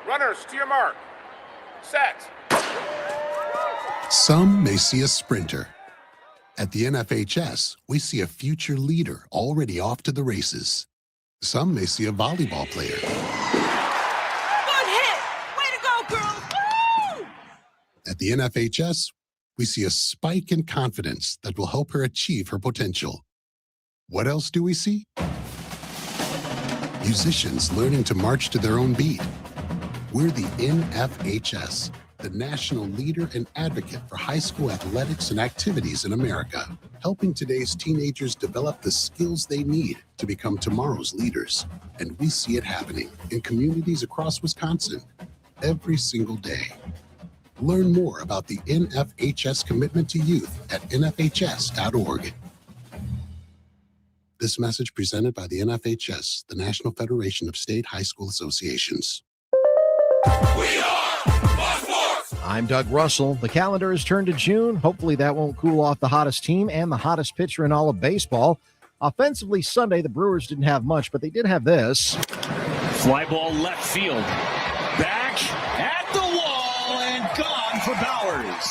Runners to your mark. Set. Some may see a sprinter. At the NFHS, we see a future leader already off to the races. Some may see a volleyball player. Good hit! Way to go, girls! Woo! At the NFHS, we see a spike in confidence that will help her achieve her potential. What else do we see? Musicians learning to march to their own beat. We're the NFHS, the national leader and advocate for high school athletics and activities in America, helping today's teenagers develop the skills they need to become tomorrow's leaders. And we see it happening in communities across Wisconsin every single day. Learn more about the NFHS commitment to youth at nfhs.org. This message presented by the NFHS, the National Federation of State High School Associations. We are Fox Sports! I'm Doug Russell. The calendar has turned to June. Hopefully that won't cool off the hottest team and the hottest pitcher in all of baseball. Offensively, Sunday, the Brewers didn't have much, but they did have this. Fly ball left field. Back at the wall and gone for Bowers.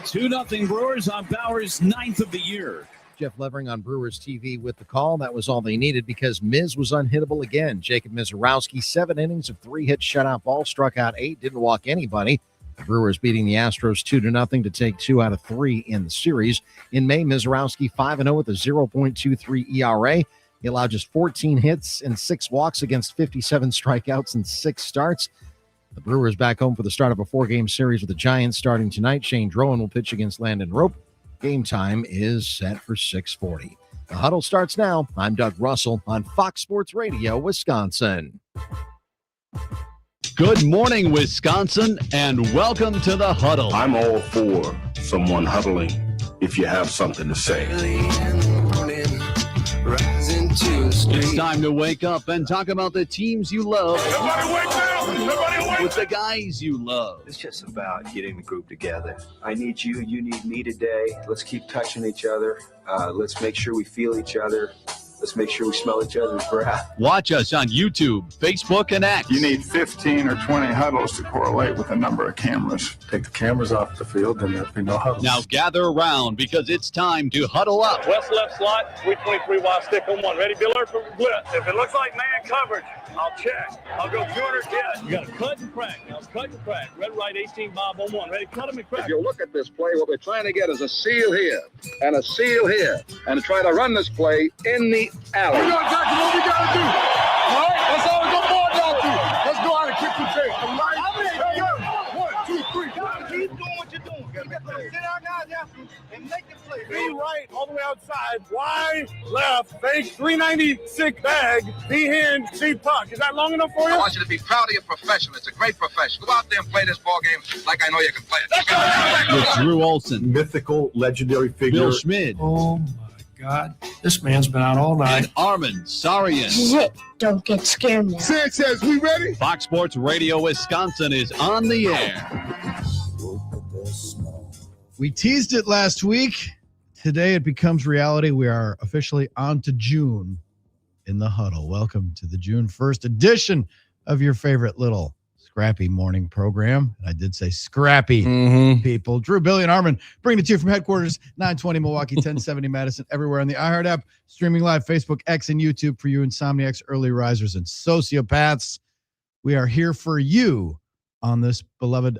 2-0 Brewers on Bowers' 9th of the year. Jeff Levering on Brewers TV with the call. That was all they needed because Miz was unhittable again. Jacob Misiorowski, 7 innings of 3-hit shutout ball, struck out 8, didn't walk anybody. The Brewers beating the Astros 2-0 to take 2 out of 3 in the series. In May, Misiorowski 5-0 with a 0.23 ERA. He allowed just 14 hits and 6 walks against 57 strikeouts and 6 starts. The Brewers back home for the start of a 4-game series with the Giants starting tonight. Shane Drowan will pitch against Landon Rope. Game time is set for 6:40. The Huddle starts now. I'm Doug Russell on Fox Sports Radio, Wisconsin. Good morning, Wisconsin, and welcome to the Huddle. I'm all for someone huddling if you have something to say. It's time to wake up and talk about the teams you love. Everybody wake up! Everybody wake With the guys you love. It's just about getting the group together. I need you, you need me today. Let's keep touching each other. Let's make sure we feel each other. Let's make sure we smell each other's breath. Watch us on YouTube, Facebook, and X. You need 15 or 20 huddles to correlate with the number of cameras. Take the cameras off the field, then there'll be no huddles. Now gather around because it's time to huddle up. West left slot, 323 wide stick on 1. Ready, Biller for blitz. If it looks like man coverage, I'll check. I'll go 200 yes. You got to cut and crack. Now cut and crack. Red, right, 18 Bob on 1. Ready, cut him and crack. If you look at this play, what we're trying to get is a seal here and a seal here and try to run this play in the alley. We got exactly what we got to do. All right? That's all we got more down to. Let's go out and kick the tape. All right? 1, 2, 3. Keep doing what you're doing. Sit our guys after and make the play. Be right, all the way outside. Wide, left, fake, 396 bag, B hand, C puck. Is that long enough for you? I want you to be proud of your profession. It's a great profession. Go out there and play this ball game like I know you can play it. With Drew Olson, Mythical, legendary figure. Bill Schmid, Oh, my God. This man's been out all night. and Armen Sarian. Zip. Don't get scared now. Sanchez, we ready? Fox Sports Radio Wisconsin is on the air. We teased it last week. Today it becomes reality. We are officially on to June in the Huddle. Welcome to the June 1st edition of your favorite little scrappy morning program. And I did say scrappy, people. Drew, Billy, and Armen bringing it to you from headquarters, 920 Milwaukee, 1070 Madison, everywhere on the iHeart app, streaming live, Facebook, X, and YouTube for you insomniacs, early risers, and sociopaths. We are here for you on this beloved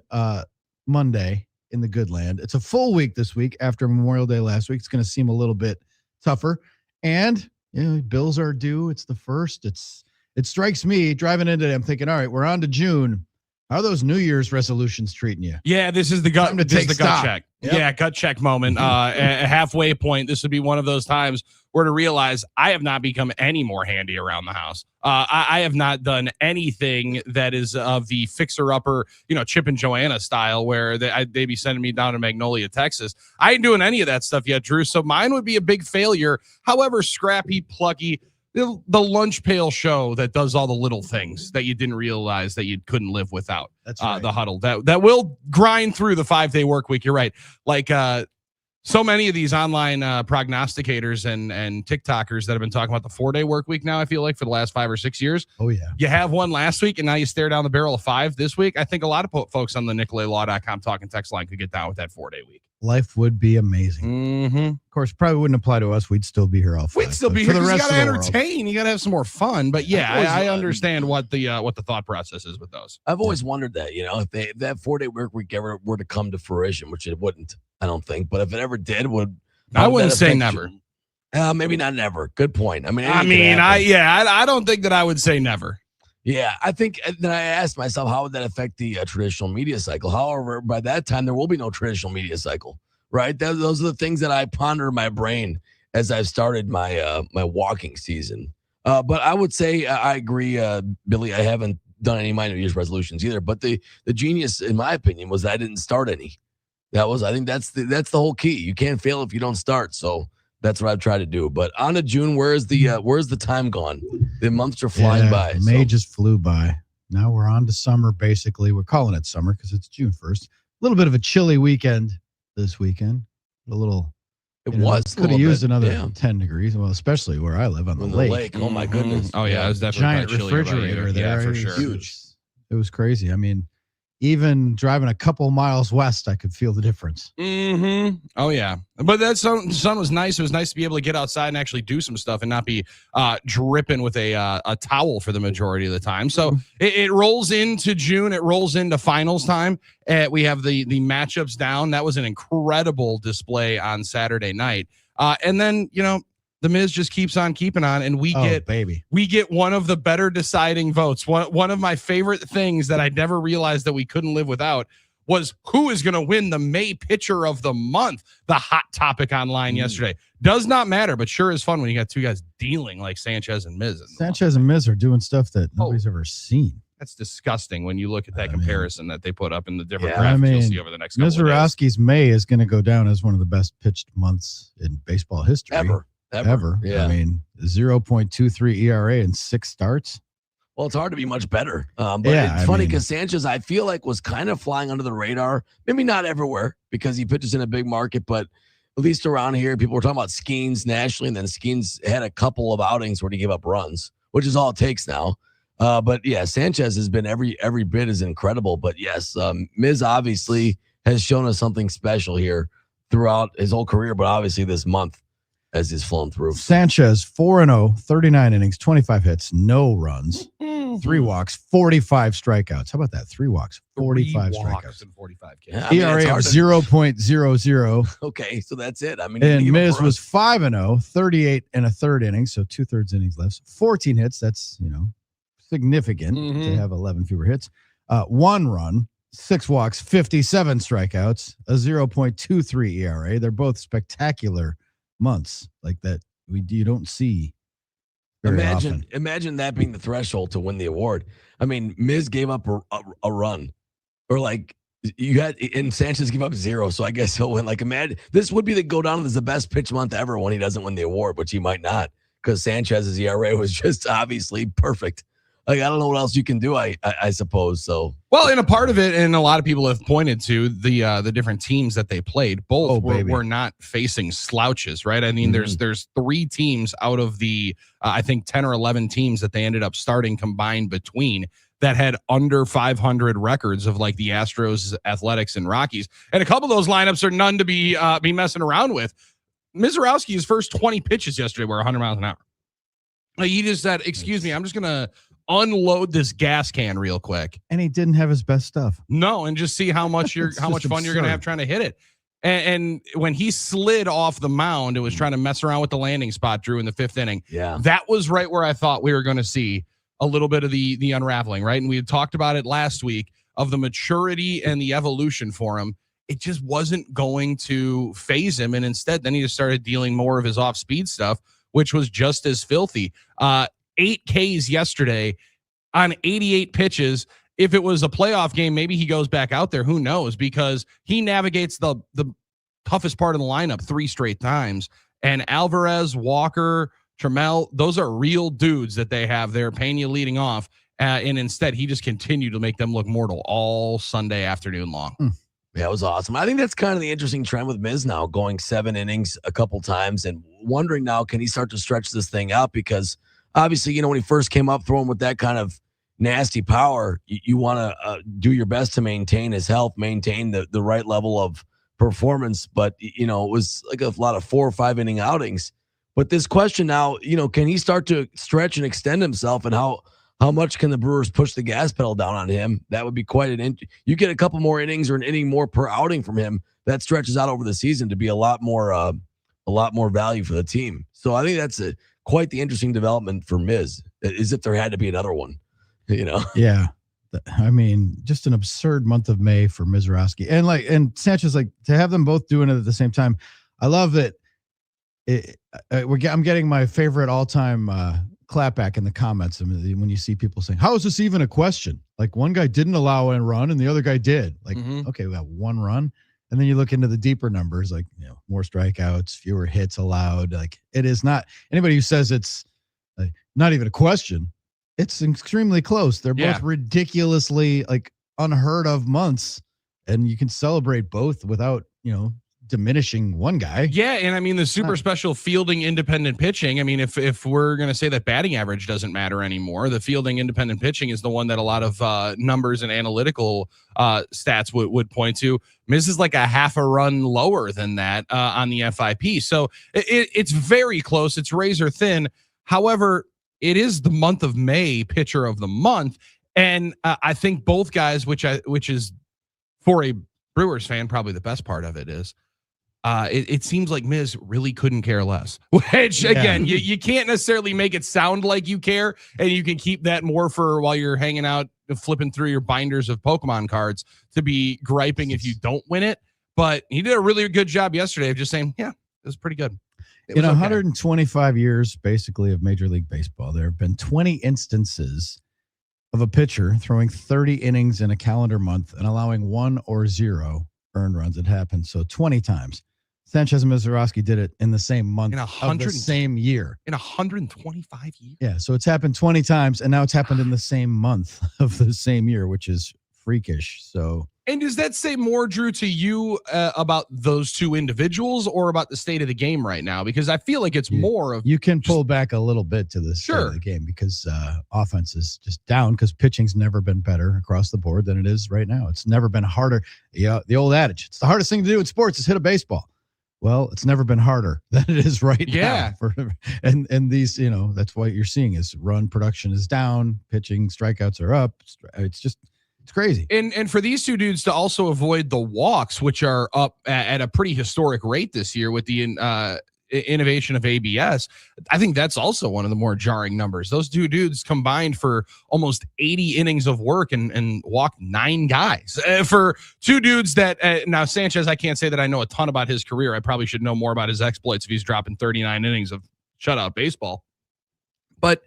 Monday in the good land. It's a full week this week after Memorial Day last week. It's going to seem a little bit tougher. And, you know, bills are due. It's the 1st. It strikes me driving into it, I'm thinking, all right, we're on to June. How are those New Year's resolutions treating you? Yeah, this is the gut. This is the gut check. Yep. Yeah, gut check moment. A halfway point. This would be one of those times where to realize I have not become any more handy around the house. I have not done anything that is of the fixer-upper, Chip and Joanna style, where they be sending me down to Magnolia, Texas. I ain't doing any of that stuff yet, Drew. So mine would be a big failure. However, scrappy, plucky. The lunch pail show that does all the little things that you didn't realize that you couldn't live without. That's right. The Huddle that will grind through the 5-day work week. You're right. Like So many of these online prognosticators and TikTokers that have been talking about the 4-day work week now, I feel like, for the last 5 or 6 years. Oh, yeah. You have one last week, and now you stare down the barrel of 5 this week. I think a lot of folks on the NicolaLaw.com talking text line could get down with that 4-day week. Life would be amazing. Mm-hmm. Of course, probably wouldn't apply to us. We'd still be here all 5. We'd still be here. You got to entertain. You got to have some more fun. But yeah, I understand what the thought process is with those. I've always wondered that, if that 4-day work week ever were to come to fruition, which it wouldn't, I don't think. But if it ever did, I wouldn't say never. Maybe not never. Good point. I don't think that I would say never. Yeah, I think then I asked myself, how would that affect the traditional media cycle? However, by that time, there will be no traditional media cycle, right? Those are the things that I ponder in my brain as I've started my my walking season. But I would say I agree, Billy. I haven't done any minor year's resolutions either. But the genius, in my opinion, was that I didn't start any. I think that's the whole key. You can't fail if you don't start. So that's what I've tried to do. But on to June, where's the time gone? The months are flying by. May just flew by. Now we're on to summer, basically. We're calling it summer because it's June 1st. A little bit of a chilly weekend this weekend. Could have used another 10 degrees. Well, especially where I live on the lake. Oh, my goodness. Oh, yeah. It was definitely giant refrigerator there. Yeah, for sure. Huge. It was crazy. I mean, even driving a couple miles west, I could feel the difference. Mm-hmm. Oh, yeah. But that sun was nice. It was nice to be able to get outside and actually do some stuff and not be dripping with a towel for the majority of the time. So it rolls into June. It rolls into finals time. We have the matchups down. That was an incredible display on Saturday night. And then, the Miz just keeps on keeping on, and we get one of the better deciding votes. One of my favorite things that I never realized that we couldn't live without was who is going to win the May pitcher of the month. The hot topic online yesterday. Does not matter, but sure is fun when you got two guys dealing like Sanchez and Miz. Sanchez and Miz are doing stuff that nobody's ever seen. That's disgusting when you look at that comparison that they put up in the different graphics you'll see over the next couple of days. Misiorowski's May is going to go down as one of the best pitched months in baseball history. Ever. Yeah. I mean, 0.23 ERA in 6 starts. Well, it's hard to be much better. But it's funny because Sanchez, I feel like, was kind of flying under the radar. Maybe not everywhere because he pitches in a big market, but at least around here, people were talking about Skeens nationally, and then Skeens had a couple of outings where he gave up runs, which is all it takes now. But yeah, Sanchez has been every bit as incredible. But yes, Miz obviously has shown us something special here throughout his whole career, but obviously this month as he's flown through. Sanchez 4-0, 39 innings, 25 hits, no runs, 3 walks, 45 strikeouts. How about that? 3 walks, 45 strikeouts, and 45 Ks. Yeah, ERA of 0.00. Okay, so that's it. I mean, and Miz was 5-0, 38 and a third inning, so 2/3 innings left, 14 hits. That's significant to have 11 fewer hits. 1 run, 6 walks, 57 strikeouts, a 0.23 ERA. They're both spectacular months like that. You don't see very often. Imagine that being the threshold to win the award. I mean, Miz gave up a run, or like you had, and Sanchez gave up 0. So I guess he'll win. Like, imagine this would be the go down as the best pitch month ever when he doesn't win the award, which he might not because Sanchez's ERA was just obviously perfect. Like, I don't know what else you can do, I suppose. So, well, and a part of it, and a lot of people have pointed to the different teams that they played. Both were not facing slouches, right? I mean, there's 3 teams out of the I think 10 or 11 teams that they ended up starting combined between that had under 500 records of like the Astros, Athletics, and Rockies, and a couple of those lineups are none to be messing around with. Misiorowski's first 20 pitches yesterday were 100 miles an hour. Like, he just said, "Excuse me, I'm just gonna unload this gas can real quick," and he didn't have his best stuff. No, and just see how much fun you're gonna have trying to hit it. And when he slid off the mound, it was trying to mess around with the landing spot, Drew, in the 5th inning. Yeah, that was right where I thought we were going to see a little bit of the unraveling, right? And we had talked about it last week of the maturity and the evolution for him. It just wasn't going to phase him, and instead, then he just started dealing more of his off-speed stuff, which was just as filthy. 8 Ks yesterday on 88 pitches. If it was a playoff game, maybe he goes back out there. Who knows? Because he navigates the toughest part of the lineup 3 straight times. And Alvarez, Walker, Trammell, those are real dudes that they have there. Pena leading off. And instead, he just continued to make them look mortal all Sunday afternoon long. Yeah, it was awesome. I think that's kind of the interesting trend with Miz now, going 7 innings a couple times and wondering now, can he start to stretch this thing out? Because obviously, when he first came up throwing with that kind of nasty power, you want to do your best to maintain his health, maintain the right level of performance. But, it was like a lot of 4 or 5 inning outings. But this question now, can he start to stretch and extend himself, and how much can the Brewers push the gas pedal down on him? That would be quite you get a couple more innings or an inning more per outing from him, that stretches out over the season to be a lot more value for the team. So I think that's quite the interesting development for Miz, as if there had to be another one, Yeah. I mean, just an absurd month of May for Misiorowski. And Sanchez, to have them both doing it at the same time. I love that. I'm getting my favorite all-time clapback in the comments when you see people saying, how is this even a question? Like, one guy didn't allow a run and the other guy did. Okay, we got 1 run. And then you look into the deeper numbers, more strikeouts, fewer hits allowed. It is not anybody who says it's not even a question. It's extremely close. They're both ridiculously unheard of months, and you can celebrate both without, diminishing one guy. Yeah, and I mean the super special fielding independent pitching. I mean, if we're going to say that batting average doesn't matter anymore, the fielding independent pitching is the one that a lot of numbers and analytical stats would point to. Miz is like a half a run lower than that on the FIP. So it's very close. It's razor thin. However, it is the month of May pitcher of the month. And I think both guys, which is for a Brewers fan, probably the best part of it is, it seems like Miz really couldn't care less, which again, you can't necessarily make it sound like you care, and you can keep that more for while you're hanging out, flipping through your binders of Pokemon cards, to be griping if you don't win it. But he did a really good job yesterday of just saying, yeah, it was pretty good. In 125 years, basically, of Major League Baseball, there have been 20 instances of a pitcher throwing 30 innings in a calendar month and allowing 1 or 0 earned runs. It happened so 20 times. Sanchez and Misiorowski did it in the same month of the same year. In 125 years? Yeah, so it's happened 20 times, and now it's happened in the same month of the same year, which is freakish. So, and does that say more, Drew, to you about those two individuals, or about the state of the game right now? Because I feel like it's more of... You can pull back a little bit to the state of the game, because offense is just down, because pitching's never been better across the board than it is right now. It's never been harder. Yeah, the old adage, it's the hardest thing to do in sports is hit a baseball. Well, it's never been harder than it is right now. And these, that's what you're seeing is run production is down, pitching strikeouts are up. It's crazy. And for these two dudes to also avoid the walks, which are up at a pretty historic rate this year with the innovation of ABS, I think that's also one of the more jarring numbers. Those two dudes combined for almost 80 innings of work and walked 9 guys. For two dudes that now Sanchez, I can't say that I know a ton about his career. I probably should know more about his exploits if he's dropping 39 innings of shutout baseball. But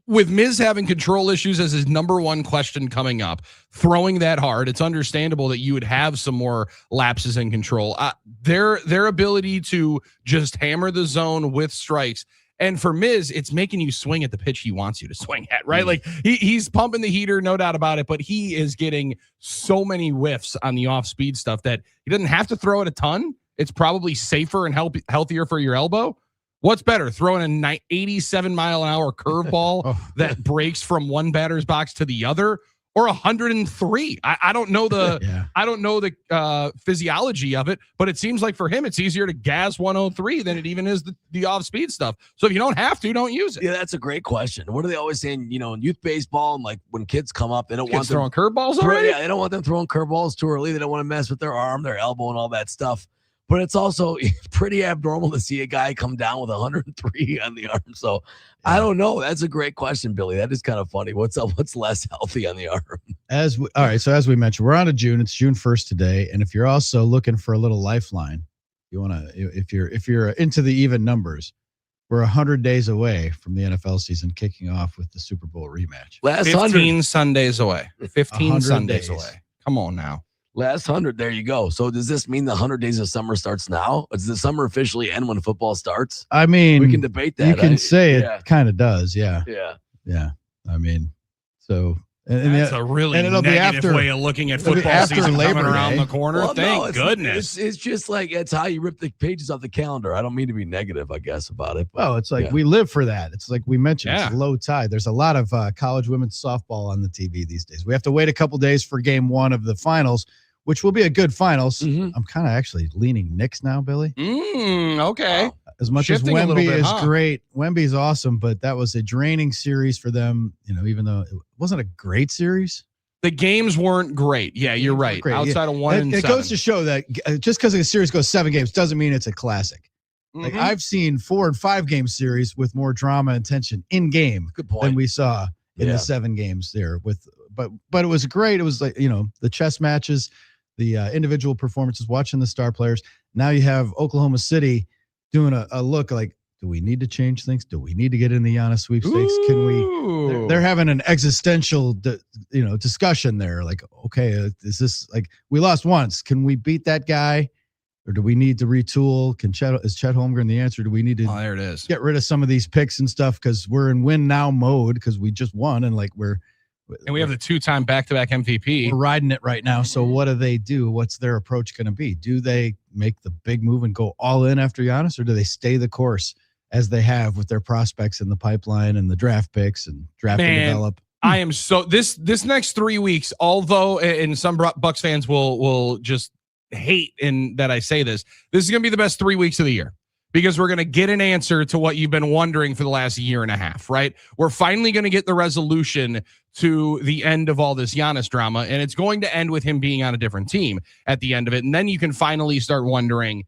with Miz having control issues as his number one question coming up, throwing that hard, it's understandable that you would have some more lapses in control. Their ability to just hammer the zone with strikes. And for Miz, it's making you swing at the pitch he wants you to swing at, right? Like he's pumping the heater, no doubt about it, but he is getting so many whiffs on the off-speed stuff that he doesn't have to throw it a ton. It's probably safer and healthier for your elbow. What's better, throwing a 87-mile-an-hour curveball that breaks from one batter's box to the other, or 103? I don't know the physiology of it, but it seems like for him it's easier to gas 103 than it even is the off-speed stuff. So if you don't have to, don't use it. Yeah, that's a great question. What are they always saying? In youth baseball, and like when kids come up, they don't want them throwing curveballs already. Yeah, they don't want them throwing curveballs too early. They don't want to mess with their arm, their elbow, and all that stuff. But it's also pretty abnormal to see a guy come down with 103 on the arm. So I don't know. That's a great question, Billy. That is kind of funny. What's less healthy on the arm? All right. So as we mentioned, we're on to June. It's June 1st today. And if you're also looking for a little lifeline, you want to, if you're into the even numbers, we're 100 days away from the NFL season kicking off with the Super Bowl rematch. 15 Sundays away. 15 Sundays away. Come on now. Last 100, there you go. So does this mean the 100 days of summer starts now? Does the summer officially end when football starts? I mean, we can debate that. You can say it kind of does, yeah. Yeah. Yeah. I mean, so That's a really negative way of looking at football season coming around the corner. Well, Thank goodness. It's just like it's how you rip the pages off the calendar. I don't mean to be negative, I guess, about it. Well, it's like we live for that. It's like we mentioned, it's low tide. There's a lot of college women's softball on the TV these days. We have to wait a couple days for game 1 of the finals, which will be a good finals. I'm kind of actually leaning Knicks now, Billy. Okay. Wow. As much as Wemby is great, Wemby's awesome, but that was a draining series for them, even though it wasn't a great series. The games weren't great. Yeah, you're right. Outside of 1 and 7. It goes to show that just because a series goes 7 games doesn't mean it's a classic. Like I've seen 4 and 5 game series with more drama and tension in game than we saw in the 7 games there. But it was great. It was like, the chess matches, the individual performances, watching the star players. Now you have Oklahoma City doing a look like, do we need to change things? Do we need to get in the Giannis sweepstakes? Can we? They're having an existential, discussion there. Like, okay, is this like we lost once? Can we beat that guy, or do we need to retool? Is Chet Holmgren the answer? Do we need to? Oh, there it is. Get rid of some of these picks and stuff because we're in win now mode because we just won and like we have the 2-time back-to-back MVP. We're riding it right now. So what do they do? What's their approach going to be? Do they make the big move and go all in after Giannis, or do they stay the course as they have with their prospects in the pipeline and the draft picks and draft and develop? I am so this next 3 weeks, although and some Bucks fans will just hate in that I say this is going to be the best 3 weeks of the year. Because we're going to get an answer to what you've been wondering for the last year and a half, right? We're finally going to get the resolution to the end of all this Giannis drama, and it's going to end with him being on a different team at the end of it. And then you can finally start wondering,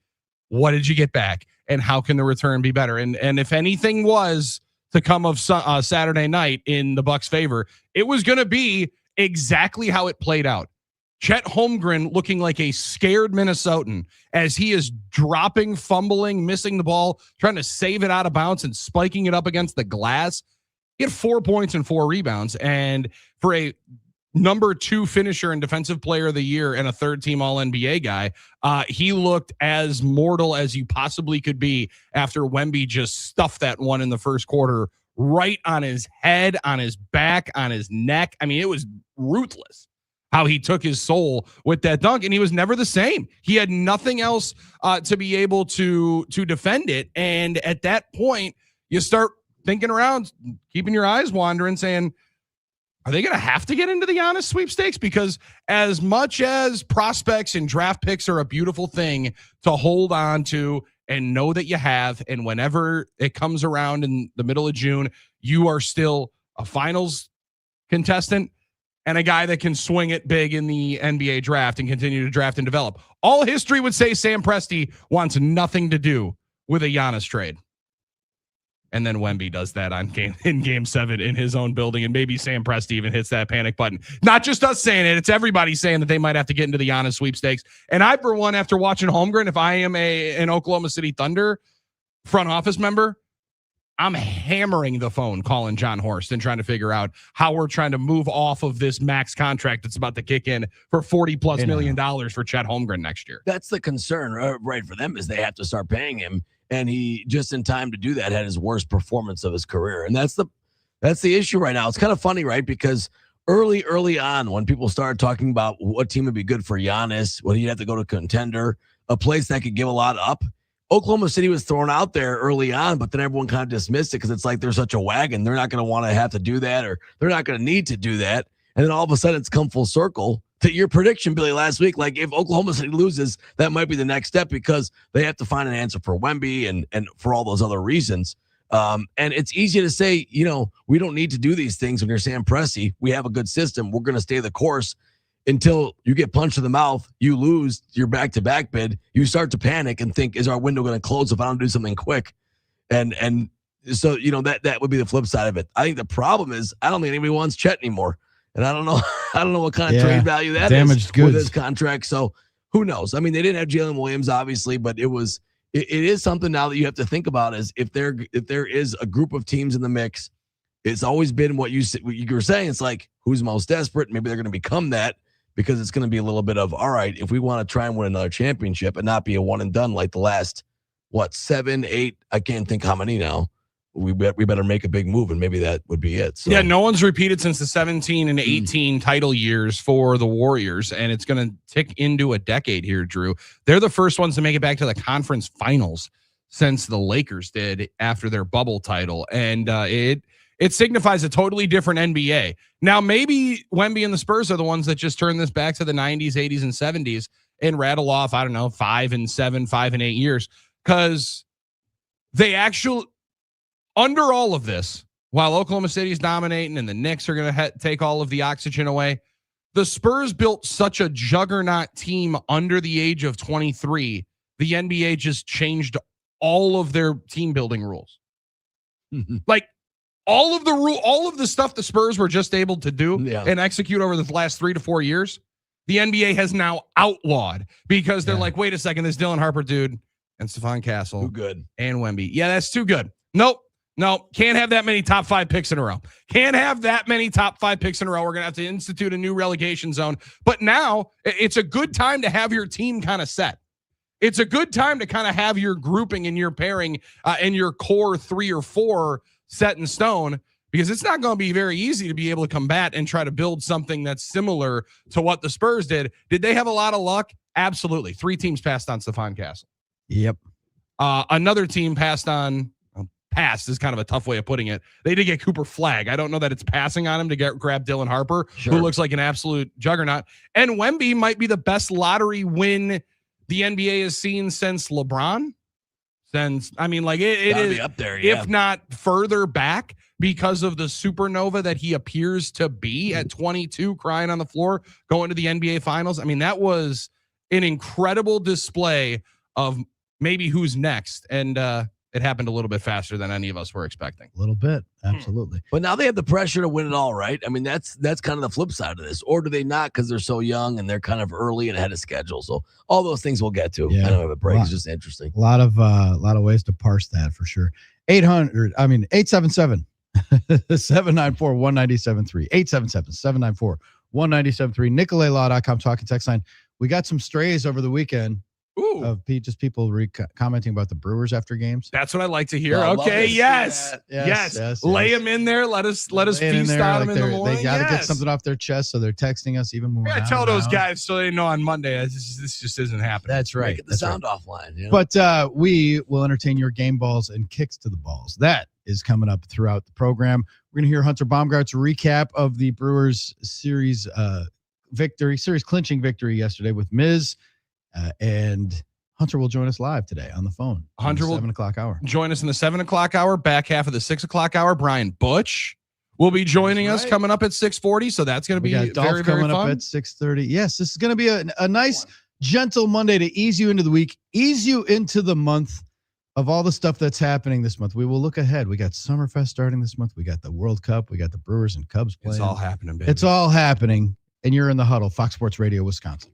what did you get back, and how can the return be better? And if anything was to come of Saturday night in the Bucks' favor, it was going to be exactly how it played out. Chet Holmgren looking like a scared Minnesotan as he is dropping, fumbling, missing the ball, trying to save it out of bounds and spiking it up against the glass. He had 4 points and 4 rebounds. And for a number 2 finisher and defensive player of the year and a 3rd-team All-NBA guy, he looked as mortal as you possibly could be after Wemby just stuffed that one in the first quarter right on his head, on his back, on his neck. I mean, it was ruthless how he took his soul with that dunk, and he was never the same. He had nothing else to be able to defend it. And at that point, you start thinking around, keeping your eyes wandering, saying, are they going to have to get into the Giannis sweepstakes? Because as much as prospects and draft picks are a beautiful thing to hold on to and know that you have, and whenever it comes around in the middle of June, you are still a finals contestant and a guy that can swing it big in the NBA draft and continue to draft and develop. All history would say Sam Presti wants nothing to do with a Giannis trade. And then Wemby does that in game 7 in his own building. And maybe Sam Presti even hits that panic button. Not just us saying it. It's everybody saying that they might have to get into the Giannis sweepstakes. And I, for one, after watching Holmgren, if I am an Oklahoma City Thunder front office member, I'm hammering the phone, calling John Horst and trying to figure out how we're trying to move off of this max contract that's about to kick in for $40+ million for Chet Holmgren next year. That's the concern, right, for them, is they have to start paying him. And he, just in time to do that, had his worst performance of his career. And that's the issue right now. It's kind of funny, right? Because early on, when people started talking about what team would be good for Giannis, would he have to go to contender, a place that could give a lot up, Oklahoma City was thrown out there early on, but then everyone kind of dismissed it because it's like they're such a wagon. They're not going to want to have to do that, or they're not going to need to do that. And then all of a sudden it's come full circle to your prediction, Billy, last week. Like, if Oklahoma City loses, that might be the next step because they have to find an answer for Wemby and for all those other reasons. And it's easy to say, we don't need to do these things when you're Sam Presti. We have a good system. We're going to stay the course until you get punched in the mouth, you lose your back-to-back bid, you start to panic and think, is our window going to close if I don't do something quick? And so, that would be the flip side of it. I think the problem is I don't think anybody wants Chet anymore. And I don't know what kind of trade value that is with his contract. So who knows? I mean, they didn't have Jalen Williams, obviously, but it is something now that you have to think about is if there is a group of teams in the mix, it's always been what you were saying. It's like, who's most desperate? Maybe they're going to become that, because it's going to be a little bit of, all right, if we want to try and win another championship and not be a one and done like the last, 7, 8, I can't think how many now, we better make a big move, and maybe that would be it. So. Yeah, no one's repeated since the 17 and 18 title years for the Warriors, and it's going to tick into a decade here, Drew. They're the first ones to make it back to the conference finals since the Lakers did after their bubble title, and it signifies a totally different NBA. Now, maybe Wemby and the Spurs are the ones that just turn this back to the 90s, 80s, and 70s and rattle off, 5 and 7, 5 and 8 years, because they actually... Under all of this, while Oklahoma City is dominating and the Knicks are going to take all of the oxygen away, the Spurs built such a juggernaut team under the age of 23. The NBA just changed all of their team building rules. Like all of the stuff the Spurs were just able to do and execute over the last 3 to 4 years, the NBA has now outlawed because they're like, wait a second, this Dylan Harper dude and Stephon Castle too good. And Wemby. Yeah, that's too good. No, can't have that many top 5 picks in a row. Can't have that many top 5 picks in a row. We're going to have to institute a new relegation zone. But now it's a good time to have your team kind of set. It's a good time to kind of have your grouping and your pairing and your core 3 or 4 set in stone, because it's not going to be very easy to be able to combat and try to build something that's similar to what the Spurs did. Did they have a lot of luck? Absolutely. 3 teams passed on Stephon Castle. Yep. Another team passed is kind of a tough way of putting it. They did get Cooper Flagg. I don't know that it's passing on him to grab Dylan Harper, who looks like an absolute juggernaut. And Wemby might be the best lottery win the NBA has seen since LeBron. It is up there, if not further back, because of the supernova that he appears to be at 22, crying on the floor, going to the NBA Finals. I mean, that was an incredible display of maybe who's next. And it happened a little bit faster than any of us were expecting. A little bit. Absolutely. But now they have the pressure to win it all, right? I mean, that's kind of the flip side of this. Or do they not, because they're so young and they're kind of early and ahead of schedule? So all those things we'll get to. Yeah. I know the break is just interesting. A lot of ways to parse that for sure. 877 794-1973. 877-794-1973. NicoletLaw.com talking text line. We got some strays over the weekend. Ooh. Of just people commenting about the Brewers after games. That's what I like to hear. Okay, yes. Lay them in there. Let us feast on them in the morning. They got to get something off their chest, so they're texting us even more. I tell those guys so they know on Monday this just isn't happening. That's right. Get the sound offline. You know? But we will entertain your game balls and kicks to the balls. That is coming up throughout the program. We're going to hear Hunter Baumgart's recap of the Brewers series clinching victory yesterday with Miz. And Hunter will join us live today on the phone. Hunter will 7 o'clock hour. Join us in the 7 o'clock hour, back half of the 6 o'clock hour. Brian Butch will be joining us coming up at 6:40. So that's going to be very, very coming fun. Up at 6:30. Yes, this is going to be a nice, gentle Monday to ease you into the week, ease you into the month of all the stuff that's happening this month. We will look ahead. We got Summerfest starting this month. We got the World Cup. We got the Brewers and Cubs playing. It's all happening, baby. It's all happening. And you're in the Huddle, Fox Sports Radio, Wisconsin.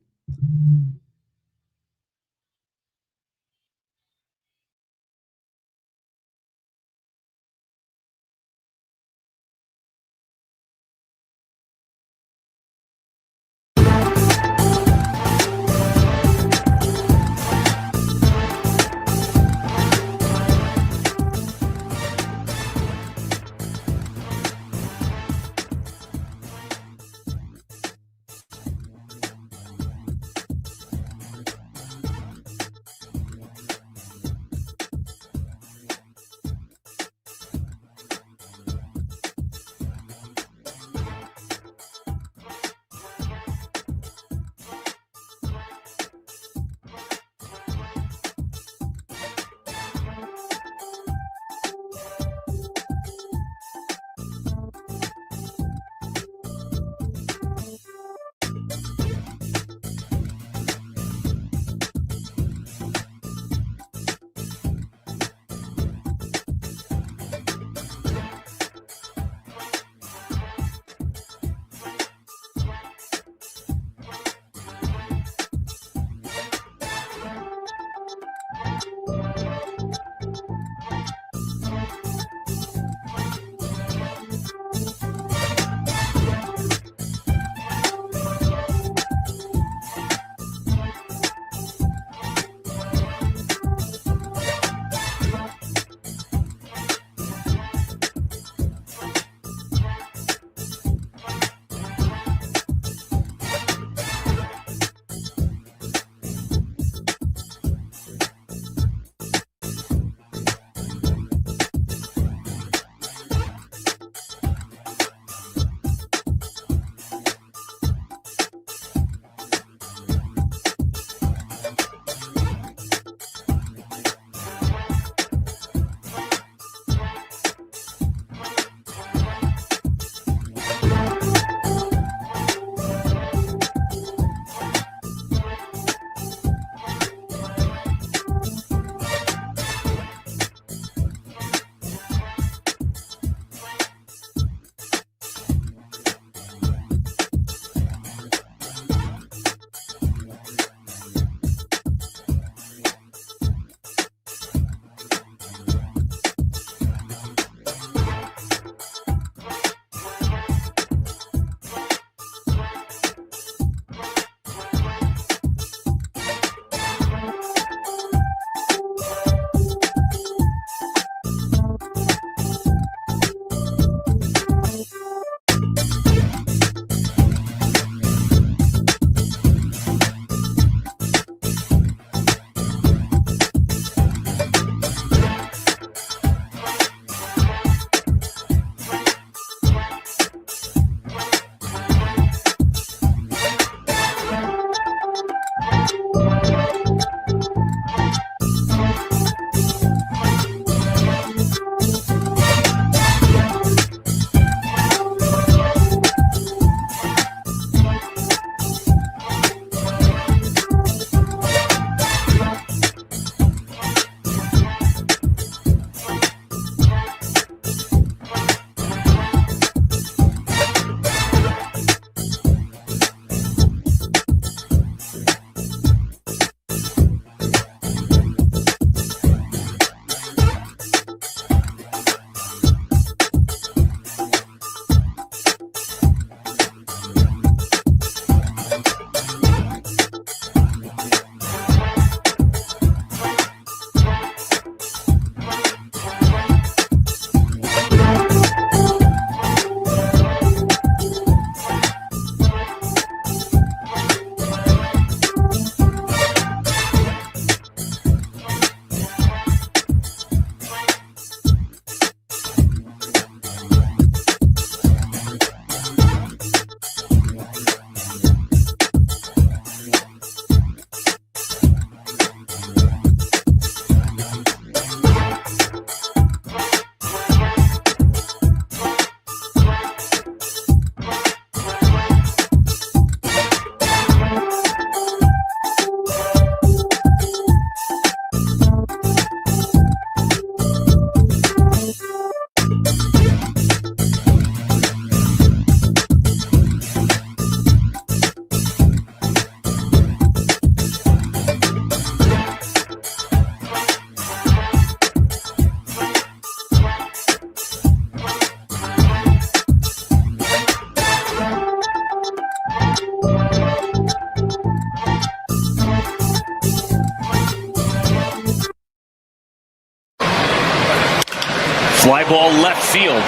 Fly ball left field.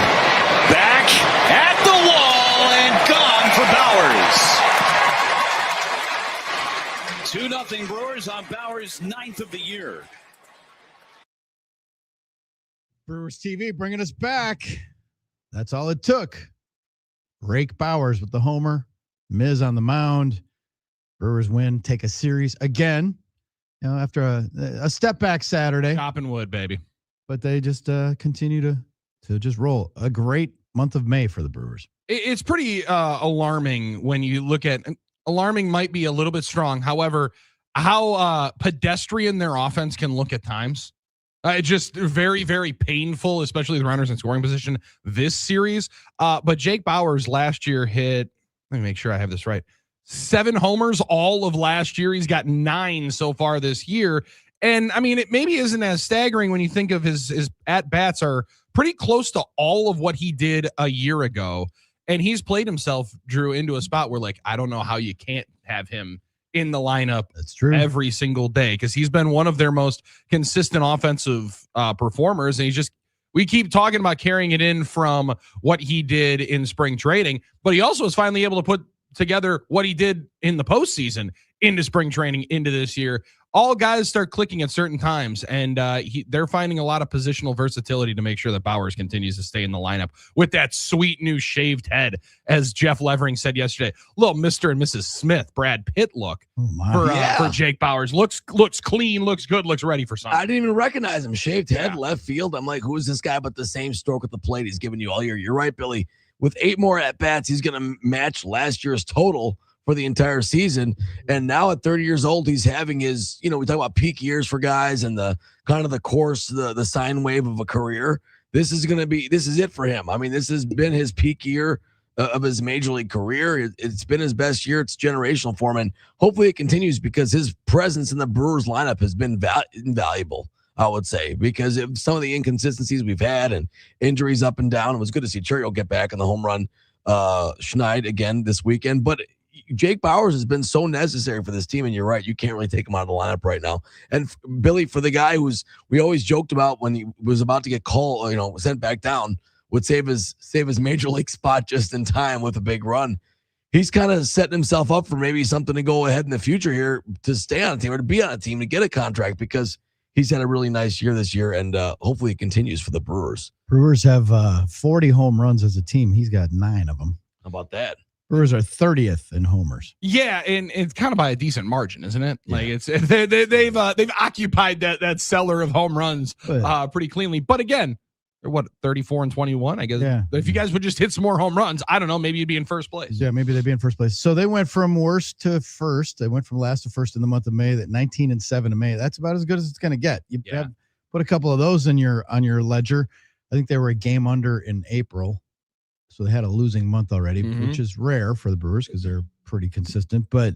Back at the wall and gone for Bowers. 2-0 Brewers on Bowers' 9th of the year. Brewers TV bringing us back. That's all it took. Rake Bowers with the homer. Miz on the mound. Brewers win, take a series again. After a step back Saturday. Chopping wood, baby. But they just continue to just roll. A great month of May for the Brewers. It's pretty alarming when you look at alarming might be a little bit strong. However, how pedestrian their offense can look at times. It's just very, very painful, especially the runners in scoring position this series. But Jake Bowers last year hit, let me make sure I have this right, 7 homers all of last year. He's got 9 so far this year. And I mean, it maybe isn't as staggering when you think of his at-bats are pretty close to all of what he did a year ago. And he's played himself, Drew, into a spot where, like, I don't know how you can't have him in the lineup. That's true. Every single day, because he's been one of their most consistent offensive performers. And we keep talking about carrying it in from what he did in spring training, but he also was finally able to put together what he did in the postseason into spring training into this year. All guys start clicking at certain times, and they're finding a lot of positional versatility to make sure that Bowers continues to stay in the lineup with that sweet new shaved head, as Jeff Levering said yesterday. Little Mr. and Mrs. Smith, Brad Pitt look for Jake Bowers. Looks clean, looks good, looks ready for something. I didn't even recognize him. Shaved head, left field. I'm like, who is this guy? But the same stroke at the plate he's giving you all year. You're right, Billy. With 8 more at-bats, he's going to match last year's total for the entire season. And now at 30 years old, he's having his, we talk about peak years for guys and the kind of the course, the sine wave of a career. This is it for him. I mean, this has been his peak year of his major league career. It's been his best year. It's generational for him. And hopefully it continues, because his presence in the Brewers lineup has been invaluable, I would say, because of some of the inconsistencies we've had and injuries up and down. It was good to see Churio get back in the home run Schneid again this weekend. But Jake Bowers has been so necessary for this team, and you're right, you can't really take him out of the lineup right now. And Billy, for the guy we always joked about when he was about to get called, sent back down, would save his major league spot just in time with a big run. He's kind of setting himself up for maybe something to go ahead in the future here, to stay on a team or to be on a team, to get a contract, because he's had a really nice year this year, and hopefully it continues for the Brewers. Brewers have 40 home runs as a team. He's got 9 of them. How about that? Brewers are 30th in homers. Yeah, and it's kind of by a decent margin, isn't it? Yeah. Like they've occupied that cellar of home runs pretty cleanly. But again, they're 34 and 21, I guess. Yeah. If you guys would just hit some more home runs, I don't know, maybe you'd be in first place. Yeah, maybe they'd be in first place. So they went from worst to first. They went from last to first in the month of May. That 19 and 7 in May. That's about as good as it's going to get. You have put a couple of those on your ledger. I think they were a game under in April. So they had a losing month already, which is rare for the Brewers because they're pretty consistent. But,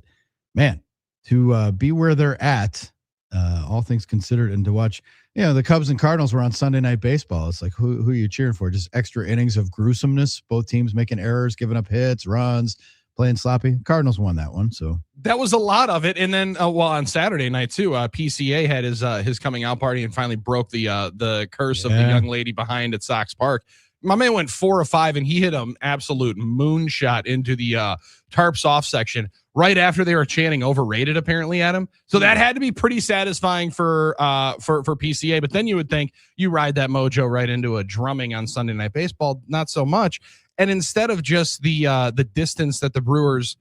man, to be where they're at, all things considered, and to watch, the Cubs and Cardinals were on Sunday Night Baseball. It's like, who are you cheering for? Just extra innings of gruesomeness, both teams making errors, giving up hits, runs, playing sloppy. Cardinals won that one. So that was a lot of it. And then, on Saturday night, too, PCA had his coming out party and finally broke the curse of the young lady behind at Sox Park. My man went 4 or 5, and he hit an absolute moonshot into the tarps off section right after they were chanting overrated, apparently, at him. So that had to be pretty satisfying for PCA. But then you would think you ride that mojo right into a drumming on Sunday Night Baseball. Not so much. And instead of just the distance that the Brewers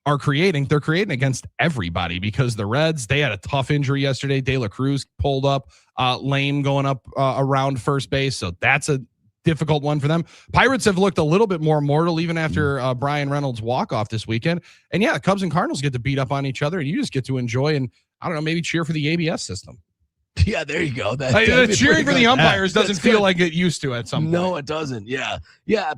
are creating, they're creating against everybody, because the Reds, they had a tough injury yesterday. De La Cruz pulled up, lame going up around first base. So that's a difficult one for them. Pirates have looked a little bit more mortal even after Brian Reynolds' walk-off this weekend. And the Cubs and Cardinals get to beat up on each other, and you just get to enjoy and, I don't know, maybe cheer for the ABS system. Yeah, there you go. Cheering for the umpires doesn't feel like it used to at some point. No, it doesn't. Yeah.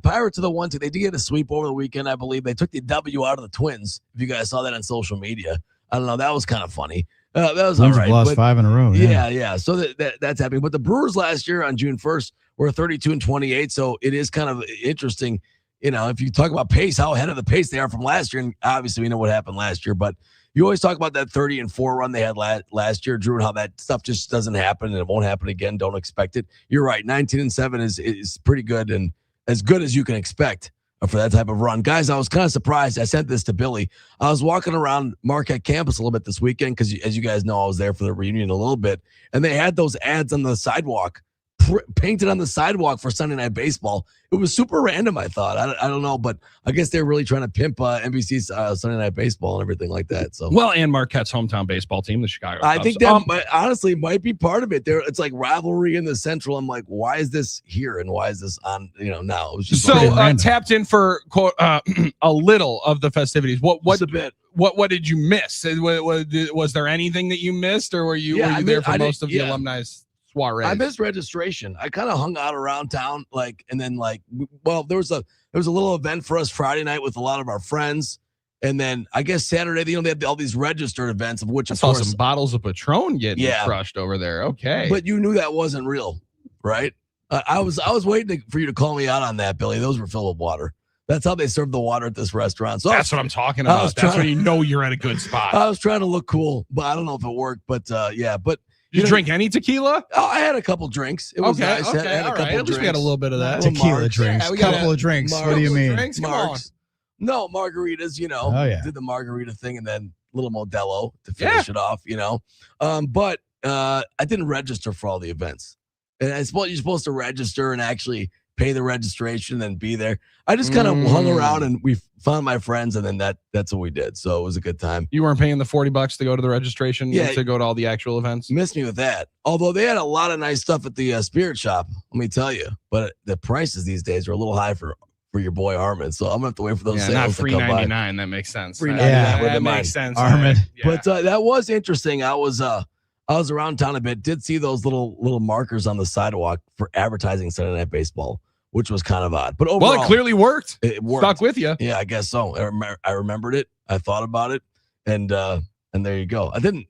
Pirates are the ones. They did get a sweep over the weekend, I believe. They took the W out of the Twins. If you guys saw that on social media. I don't know. That was kind of funny. That was all right. Lost 5 in a row. Yeah. So that's happening. But the Brewers last year on June 1st were 32 and 28. So it is kind of interesting. If you talk about pace, how ahead of the pace they are from last year. And obviously we know what happened last year, but You always talk about that 30-4 run they had last year, Drew, and how that stuff just doesn't happen and it won't happen again. Don't expect it. You're right. 19-7 is pretty good and as good as you can expect for that type of run. Guys, I was kind of surprised. I sent this to Billy. I was walking around Marquette campus a little bit this weekend because, as you guys know, I was there for the reunion a little bit, and they had those ads on the sidewalk, painted on the sidewalk for Sunday Night Baseball. It was super random, I thought. I don't know, but I guess they're really trying to pimp NBC's Sunday Night Baseball and everything like that. So, well, and Marquette's hometown baseball team, the Chicago Cubs. I think that honestly might be part of it. It's like rivalry in the Central. I'm like, why is this here and why is this on? Now it was just so tapped in for quote a little of the festivities. What a bit? What did you miss? Was there anything that you missed, or were you there for most of the alumni soiree? I missed registration. I kind of hung out around town, and then there was a little event for us Friday night with a lot of our friends, and then I guess Saturday, they had all these registered events, of which I saw some bottles of Patron getting crushed over there. Okay, but you knew that wasn't real, right? I was waiting for you to call me out on that, Billy. Those were filled with water. That's how they serve the water at this restaurant. So that's what I'm talking about. That's when you know you're at a good spot. I was trying to look cool, but I don't know if it worked. But but. Did you drink any tequila? Oh, I had a couple drinks. It was nice. Okay, I had a couple At least we had a little bit of that. Tequila drinks. Yeah, couple of drinks. What do you mean? Marks. No, margaritas, Oh, yeah. Did the margarita thing and then a little Modelo to finish it off, But I didn't register for all the events. And I suppose you're supposed to register and actually pay the registration and be there. I just kind of hung around and we found my friends, and then that's what we did. So it was a good time. You weren't paying the $40 to go to the registration to go to all the actual events? Missed me with that. Although they had a lot of nice stuff at the spirit shop, let me tell you. But the prices these days are a little high for your boy Armen. So I'm gonna have to wait for those sales not to come by. $3.99. That makes sense. That makes sense. Armen. But that was interesting. I was around town a bit. Did see those little markers on the sidewalk for advertising Sunday Night Baseball, which was kind of odd. But overall, it clearly worked. It worked. Stuck with you. Yeah, I guess so. I remembered it. I thought about it, and there you go. I didn't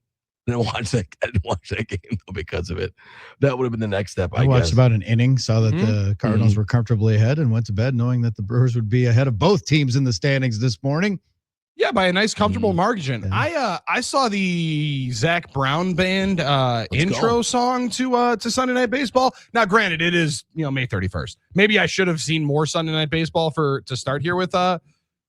watch that. I didn't watch that game though because of it. That would have been the next step. I watched guess. About an inning, saw that the Cardinals were comfortably ahead, and went to bed knowing that the Brewers would be ahead of both teams in the standings this morning. Yeah, by a nice, comfortable margin. Yeah. I saw the Zach Brown Band intro song to Sunday Night Baseball. Now, granted, it is May 31st. Maybe I should have seen more Sunday Night Baseball to start here with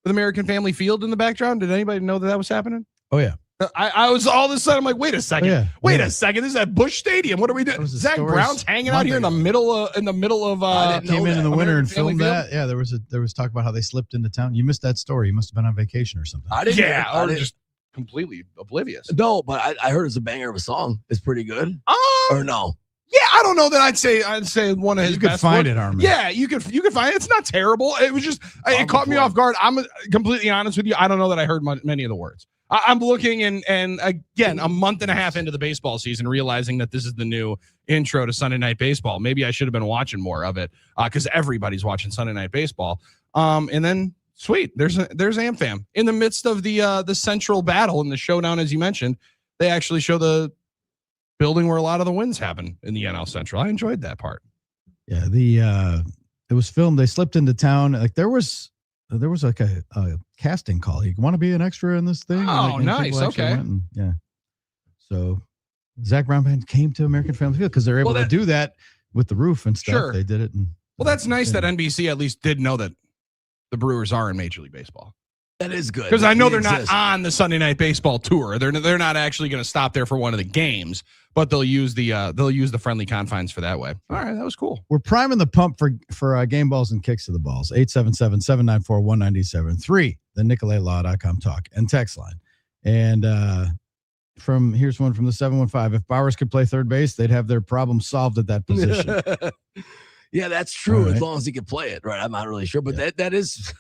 American Family Field in the background. Did anybody know that was happening? Oh yeah. I was all of a sudden I'm like, wait a second, a second. This is at Busch Stadium. What are we doing? Zach Brown's hanging out here in the middle of. I came in the winter and filmed Field? that. Yeah, there was talk about how they slipped into town. You missed that story. You must have been on vacation or something. I didn't. Yeah, or just completely oblivious. No, but I heard it's a banger of a song. It's pretty good. Or no? Yeah, I don't know that I'd say one of his. You could best find work. it, Armen. Yeah, you could find it. It's not terrible. It was just it caught me off guard. I'm completely honest with you. I don't know that I heard many of the words. I'm looking and again, a month and a half into the baseball season, realizing that this is the new intro to Sunday Night Baseball. Maybe I should have been watching more of it because everybody's watching Sunday Night Baseball. And then sweet, there's AmFam in the midst of the central battle and the showdown, as you mentioned. They actually show the building where a lot of the wins happen in the NL Central. I enjoyed that part. Yeah, it was filmed. They slipped into town. Like there was like a casting call. You want to be an extra in this thing? Oh, nice. Okay. Yeah. So Zach Brown Band came to American Family Field because they're able to do that with the roof and stuff. Sure. They did it. That's nice that NBC at least did know that the Brewers are in Major League Baseball. That is good. Because I know they're not on the Sunday Night Baseball tour. They're not actually going to stop there for one of the games, but they'll use the friendly confines for that way. All right, that was cool. We're priming the pump for game balls and kicks to the balls. 877-794-1973, the NicoletLaw.com talk and text line. And here's one from the 715. If Bowers could play third base, they'd have their problem solved at that position. Yeah, that's true. Right. As long as he could play it, right? I'm not really sure, but that is.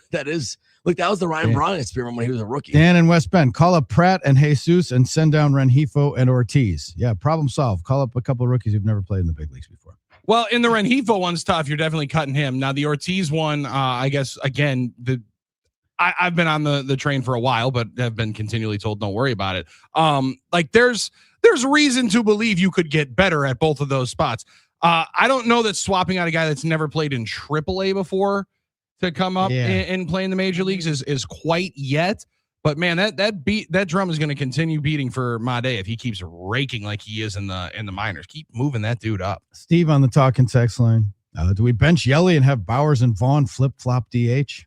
Look, that was the Ryan Braun experiment when he was a rookie. Dan in West Bend, call up Pratt and Jesus and send down Rengifo and Ortiz. Yeah, problem solved. Call up a couple of rookies who've never played in the big leagues before. Well, in the Rengifo one's tough. You're definitely cutting him. Now the Ortiz one, I guess again, I've been on the train for a while, but have been continually told don't worry about it. Like there's reason to believe you could get better at both of those spots. I don't know that swapping out a guy that's never played in AAA before to come up and play in the major leagues is quite yet But man, that drum is going to continue beating for Made if he keeps raking like he is in the minors. Keep moving that dude up. Steve on the talking text line. Do we bench Yelly and have Bowers and Vaughn flip-flop DH?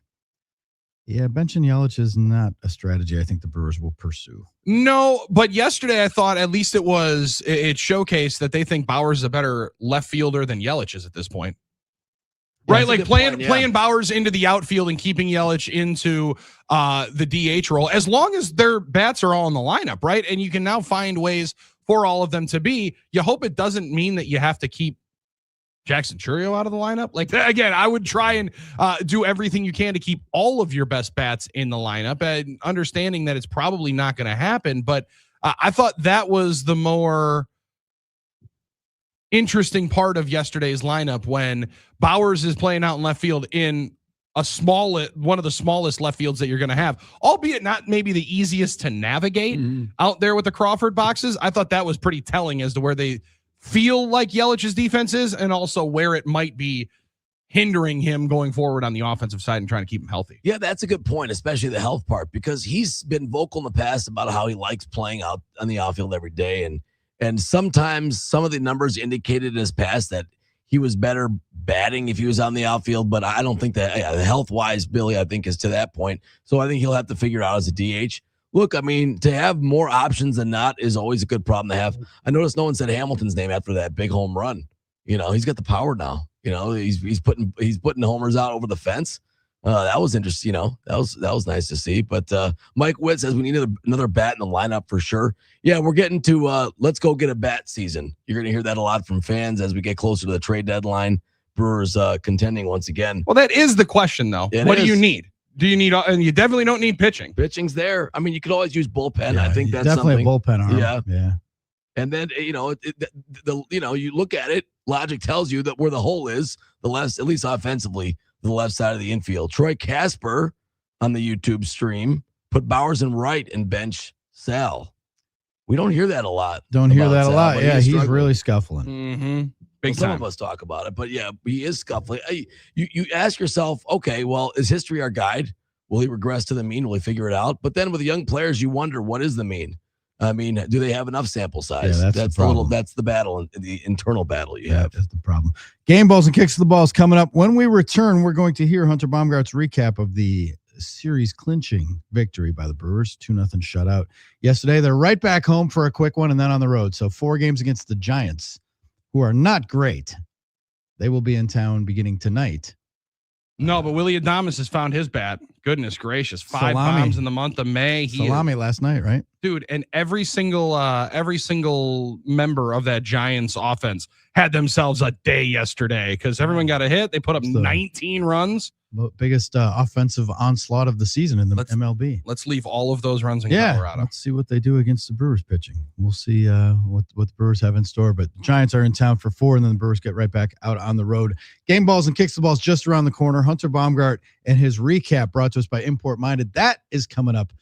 Yeah, benching Yelich is not a strategy I think the Brewers will pursue. No, but yesterday I thought at least it showcased that they think Bowers is a better left fielder than Yelich is at this point. Right, like playing Bowers into the outfield and keeping Yelich into the DH role, as long as their bats are all in the lineup, right? And you can now find ways for all of them to be. You hope it doesn't mean that you have to keep Jackson Chourio out of the lineup. Like, again, I would try and do everything you can to keep all of your best bats in the lineup, and understanding that it's probably not going to happen. But I thought that was the more interesting part of yesterday's lineup, when Bowers is playing out in left field in one of the smallest left fields that you're going to have, albeit not maybe the easiest to navigate out there with the Crawford boxes. I thought that was pretty telling as to where they feel like Yelich's defense is, and also where it might be hindering him going forward on the offensive side and trying to keep him healthy. Yeah, that's a good point, especially the health part, because he's been vocal in the past about how he likes playing out on the outfield every day. And sometimes some of the numbers indicated in his past that he was better batting if he was on the outfield, but I don't think that health-wise, Billy, I think, is to that point. So I think he'll have to figure it out as a DH. Look, I mean, to have more options than not is always a good problem to have. I noticed no one said Hamilton's name after that big home run. He's got the power now. He's putting homers out over the fence. That was interesting. That was nice to see. But Mike Witt says we need another bat in the lineup for sure. Yeah, we're getting to let's go get a bat season. You're going to hear that a lot from fans as we get closer to the trade deadline. Brewers contending once again. Well, that is the question, though. What do you need? Do you need? And you definitely don't need pitching. Pitching's there. I mean, you could always use bullpen. Yeah, I think that's definitely something. A bullpen arm. Yeah. And then you look at it. Logic tells you that where the hole is, the left, at least offensively, the left side of the infield. Troy Casper on the YouTube stream put Bowers in right and bench Sal. We don't hear that a lot. Don't hear that Sal, a lot. Yeah, he's really scuffling. Mm-hmm. Well, some of us talk about it, but yeah, he is scuffling. You ask yourself, okay, well, is history our guide? Will he regress to the mean? Will he figure it out? But then with the young players, you wonder, what is the mean? I mean, do they have enough sample size? Yeah, that's the battle, the internal battle you have. That's the problem. Game balls and kicks to the balls coming up. When we return, we're going to hear Hunter Baumgart's recap of the series clinching victory by the Brewers, 2-0 shutout yesterday. They're right back home for a quick one and then on the road. So 4 games against the Giants, who are not great. They will be in town beginning tonight. No, but Willie Adames has found his bat. Goodness gracious. 5 bombs in the month of May. Salami last night, right? Dude, and every single member of that Giants offense had themselves a day yesterday because everyone got a hit. They put up 19 runs. Biggest offensive onslaught of the season in the MLB. Let's leave all of those runs in Colorado. Let's see what they do against the Brewers pitching. We'll see what the Brewers have in store. But the Giants are in town for 4, and then the Brewers get right back out on the road. Game balls and kicks the balls just around the corner. Hunter Baumgardt and his recap brought to us by Import Minded. That is coming up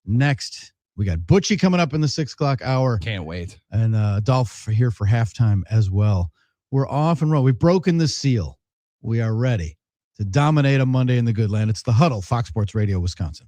next. We got Butchie coming up in the 6 o'clock hour. Can't wait. And Dolph here for halftime as well. We're off and roll. We've broken the seal. We are ready to dominate a Monday in the good land. It's the Huddle, Fox Sports Radio, Wisconsin.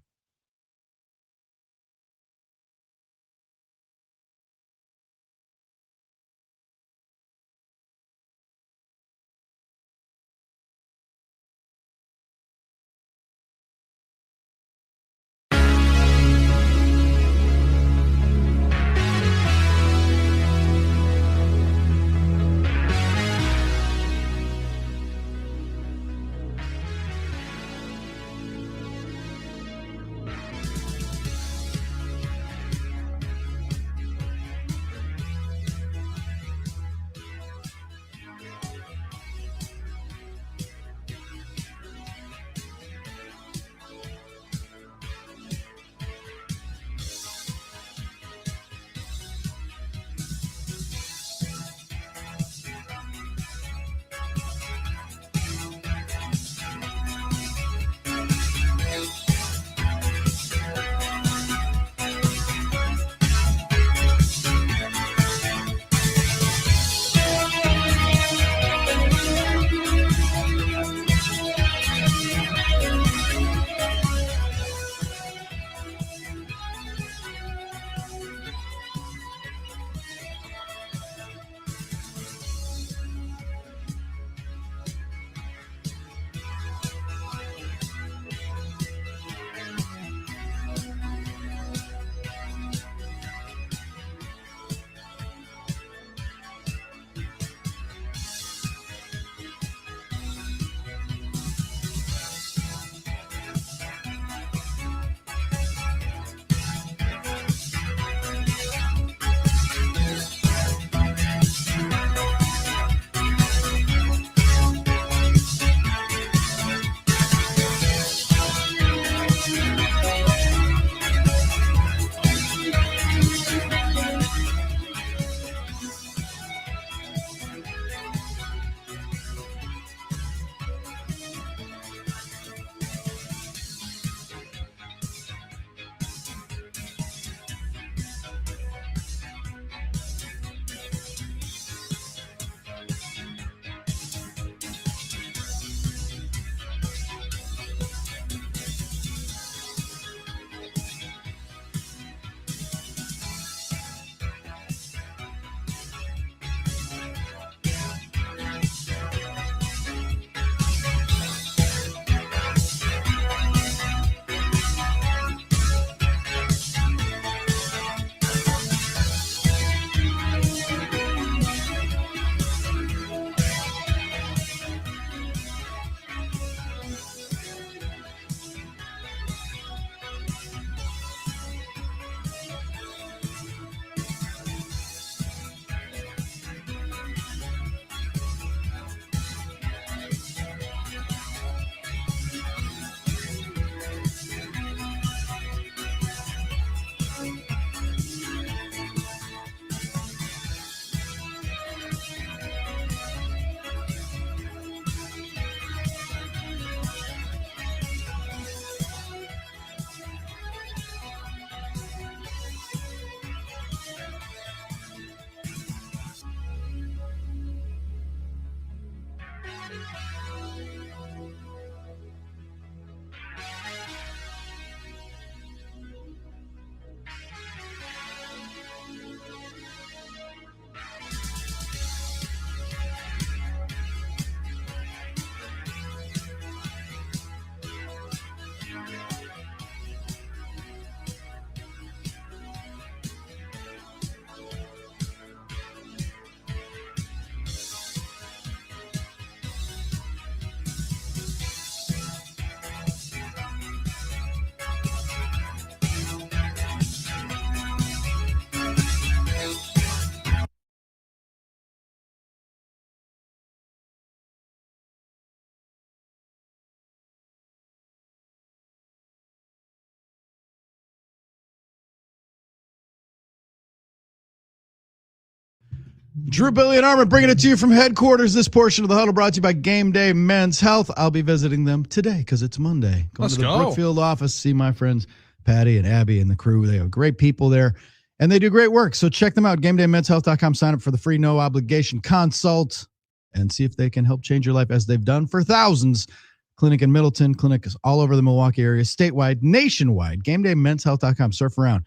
Drew, Billy, and Armen bringing it to you from headquarters. This portion of the Huddle brought to you by Game Day Men's Health. I'll be visiting them today because it's Monday. Going to the Brookfield office, see my friends Patty and Abby and the crew. They have great people there, and they do great work. So check them out, GameDayMen'sHealth.com. Sign up for the free no-obligation consult and see if they can help change your life as they've done for thousands. Clinic in Middleton, clinics all over the Milwaukee area, statewide, nationwide. GameDayMen'sHealth.com. Surf around.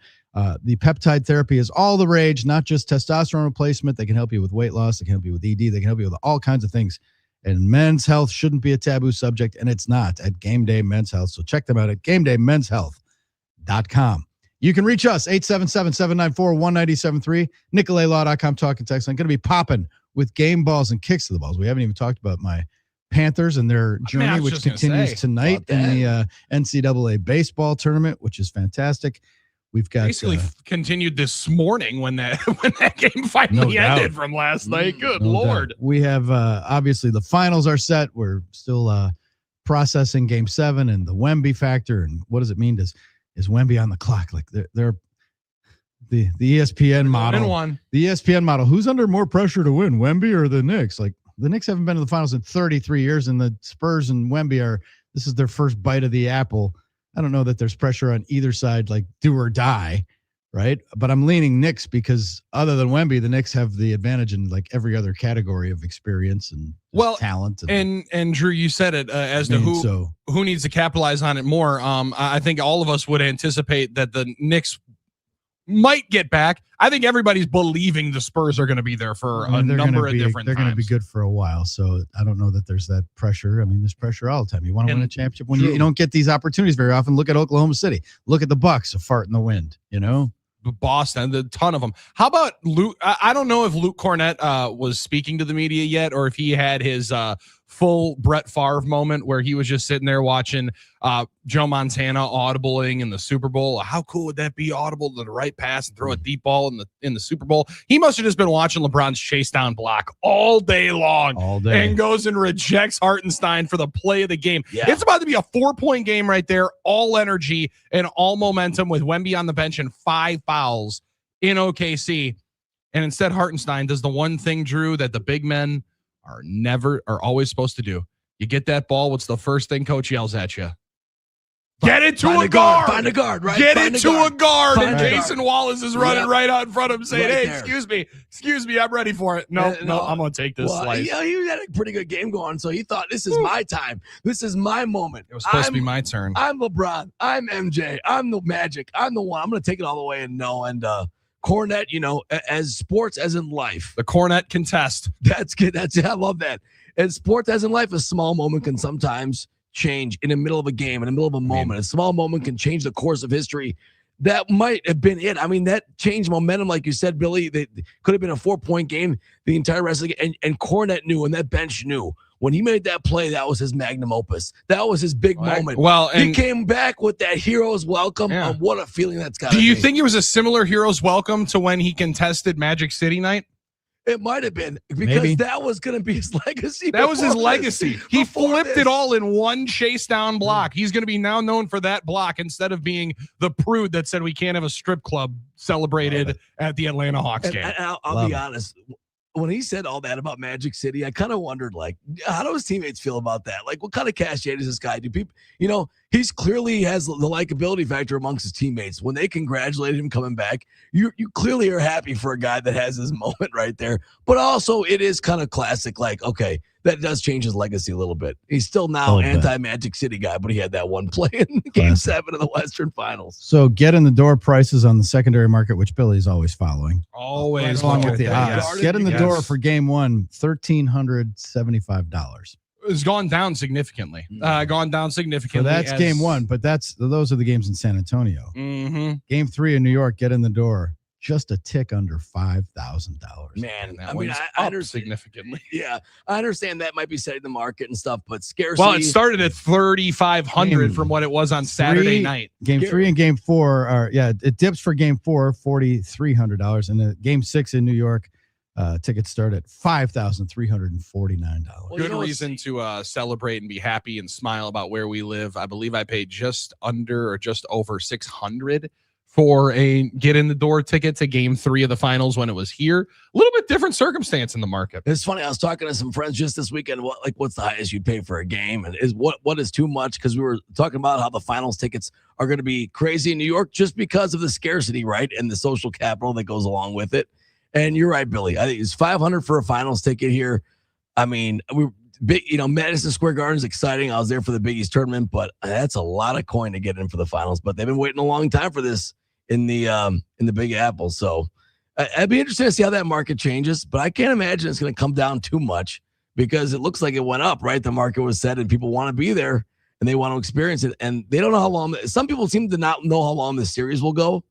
The peptide therapy is all the rage, not just testosterone replacement. They can help you with weight loss. They can help you with ED. They can help you with all kinds of things. And men's health shouldn't be a taboo subject, and it's not at Game Day Men's Health. So check them out at GameDayMen'sHealth.com. You can reach us, 877-794-1973, NicoletLaw.com, talk and text. I'm going to be popping with game balls and kicks to the balls. We haven't even talked about my Panthers and their journey, which continues tonight in the NCAA baseball tournament, which is fantastic. We've got basically continued this morning when that game finally ended from last night. Good Lord. We have obviously the finals are set. We're still processing Game 7 and the Wemby factor. And what does it mean? Is Wemby on the clock? Like they're the ESPN model. The ESPN model. Who's under more pressure to win, Wemby or the Knicks? Like the Knicks haven't been to the finals in 33 years, and the Spurs and Wemby this is their first bite of the apple. I don't know that there's pressure on either side, like do or die, right? But I'm leaning Knicks because other than Wemby, the Knicks have the advantage in like every other category of experience and talent. And Drew, you said it who needs to capitalize on it more. I think all of us would anticipate that the Knicks might get back. I think everybody's believing the Spurs are going to be there for a number of different times. They're going to be good for a while. So I don't know that there's that pressure. I mean, there's pressure all the time. You want to win a championship when you don't get these opportunities very often. Look at Oklahoma City. Look at the Bucks, a fart in the wind, Boston, a ton of them. How about Luke? I don't know if Luke Cornett was speaking to the media yet, or if he had his full Brett Favre moment where he was just sitting there watching Joe Montana audibling in the Super Bowl. How cool would that be? Audible to the right pass and throw a deep ball in the Super Bowl. He must have just been watching LeBron's chase down block all day long, and goes and rejects Hartenstein for the play of the game. Yeah. It's about to be a 4-point game right there. All energy and all momentum with Wemby on the bench and 5 fouls in OKC. And instead, Hartenstein does the one thing, Drew, that the big men are always supposed to do. You get that ball. What's the first thing coach yells at you? Get it to a guard. Find a guard, right? Get it to a guard. And Jason Wallace is running right out in front of him saying, hey, excuse me, I'm ready for it. No, I'm going to take this slice. Yeah, he had a pretty good game going, so he thought, this is my time. This is my moment. It was supposed to be my turn. I'm LeBron. I'm MJ. I'm the Magic. I'm the one. I'm going to take it all the way and Cornette, as sports as in life. The Cornette contest. That's good. I love that. And sports as in life, a small moment can sometimes change in the middle of a game, in the middle of a moment. A small moment can change the course of history. That might have been it. I mean, that changed momentum, like you said, Billy. That could have been a 4-point game the entire rest of the game. And Cornette knew, and that bench knew. When he made that play, that was his magnum opus. That was his big moment. Well, he came back with that hero's welcome. Yeah. What a feeling that's got. Do you think it was a similar hero's welcome to when he contested Magic City night? It might have been, because that was going to be his legacy. That was his legacy. He flipped it all in one chase down block. He's going to be now known for that block instead of being the prude that said we can't have a strip club celebrated at the Atlanta Hawks game. And I'll be honest. When he said all that about Magic City, I kind of wondered, like, how do his teammates feel about that? Like, what kind of cachet does this guy do? People, he's clearly has the likability factor amongst his teammates. When they congratulated him coming back, you clearly are happy for a guy that has his moment right there. But also, it is kind of classic. Like, okay, that does change his legacy a little bit. He's still now anti-Magic City guy, but he had that one play in Game 7 of the Western Finals. So get in the door prices on the secondary market, which Billy's always following. Always along with the odds. Yes. Get in the door for Game 1, $1,375. It's gone down significantly. So that's Game 1, but those are the games in San Antonio. Mm-hmm. Game 3 in New York, get in the door. Just a tick under $5,000. Man, I mean, I understand significantly. Yeah, I understand that might be setting the market and stuff, but scarcely. Well, it started at 3,500 from what it was on Saturday night. Game 3 and Game 4 are it dips for Game 4, $4,300, and the Game 6 in New York. Tickets start at $5,349. Good reason to celebrate and be happy and smile about where we live. I believe I paid just under or just over $600 for a get in the door ticket to game 3 of the finals when it was here. A little bit different circumstance in the market. It's funny. I was talking to some friends just this weekend. What's the highest you'd pay for a game, and what is too much? Because we were talking about how the finals tickets are going to be crazy in New York just because of the scarcity, right, and the social capital that goes along with it. And you're right, Billy. I think it's $500 for a finals ticket here. I mean, Madison Square Garden is exciting. I was there for the Big East tournament, but that's a lot of coin to get in for the finals. But they've been waiting a long time for this in the Big Apple. So I'd be interested to see how that market changes. But I can't imagine it's going to come down too much because it looks like it went up, right? The market was set and people want to be there and they want to experience it. And they don't know how long. Some people seem to not know how long the series will go.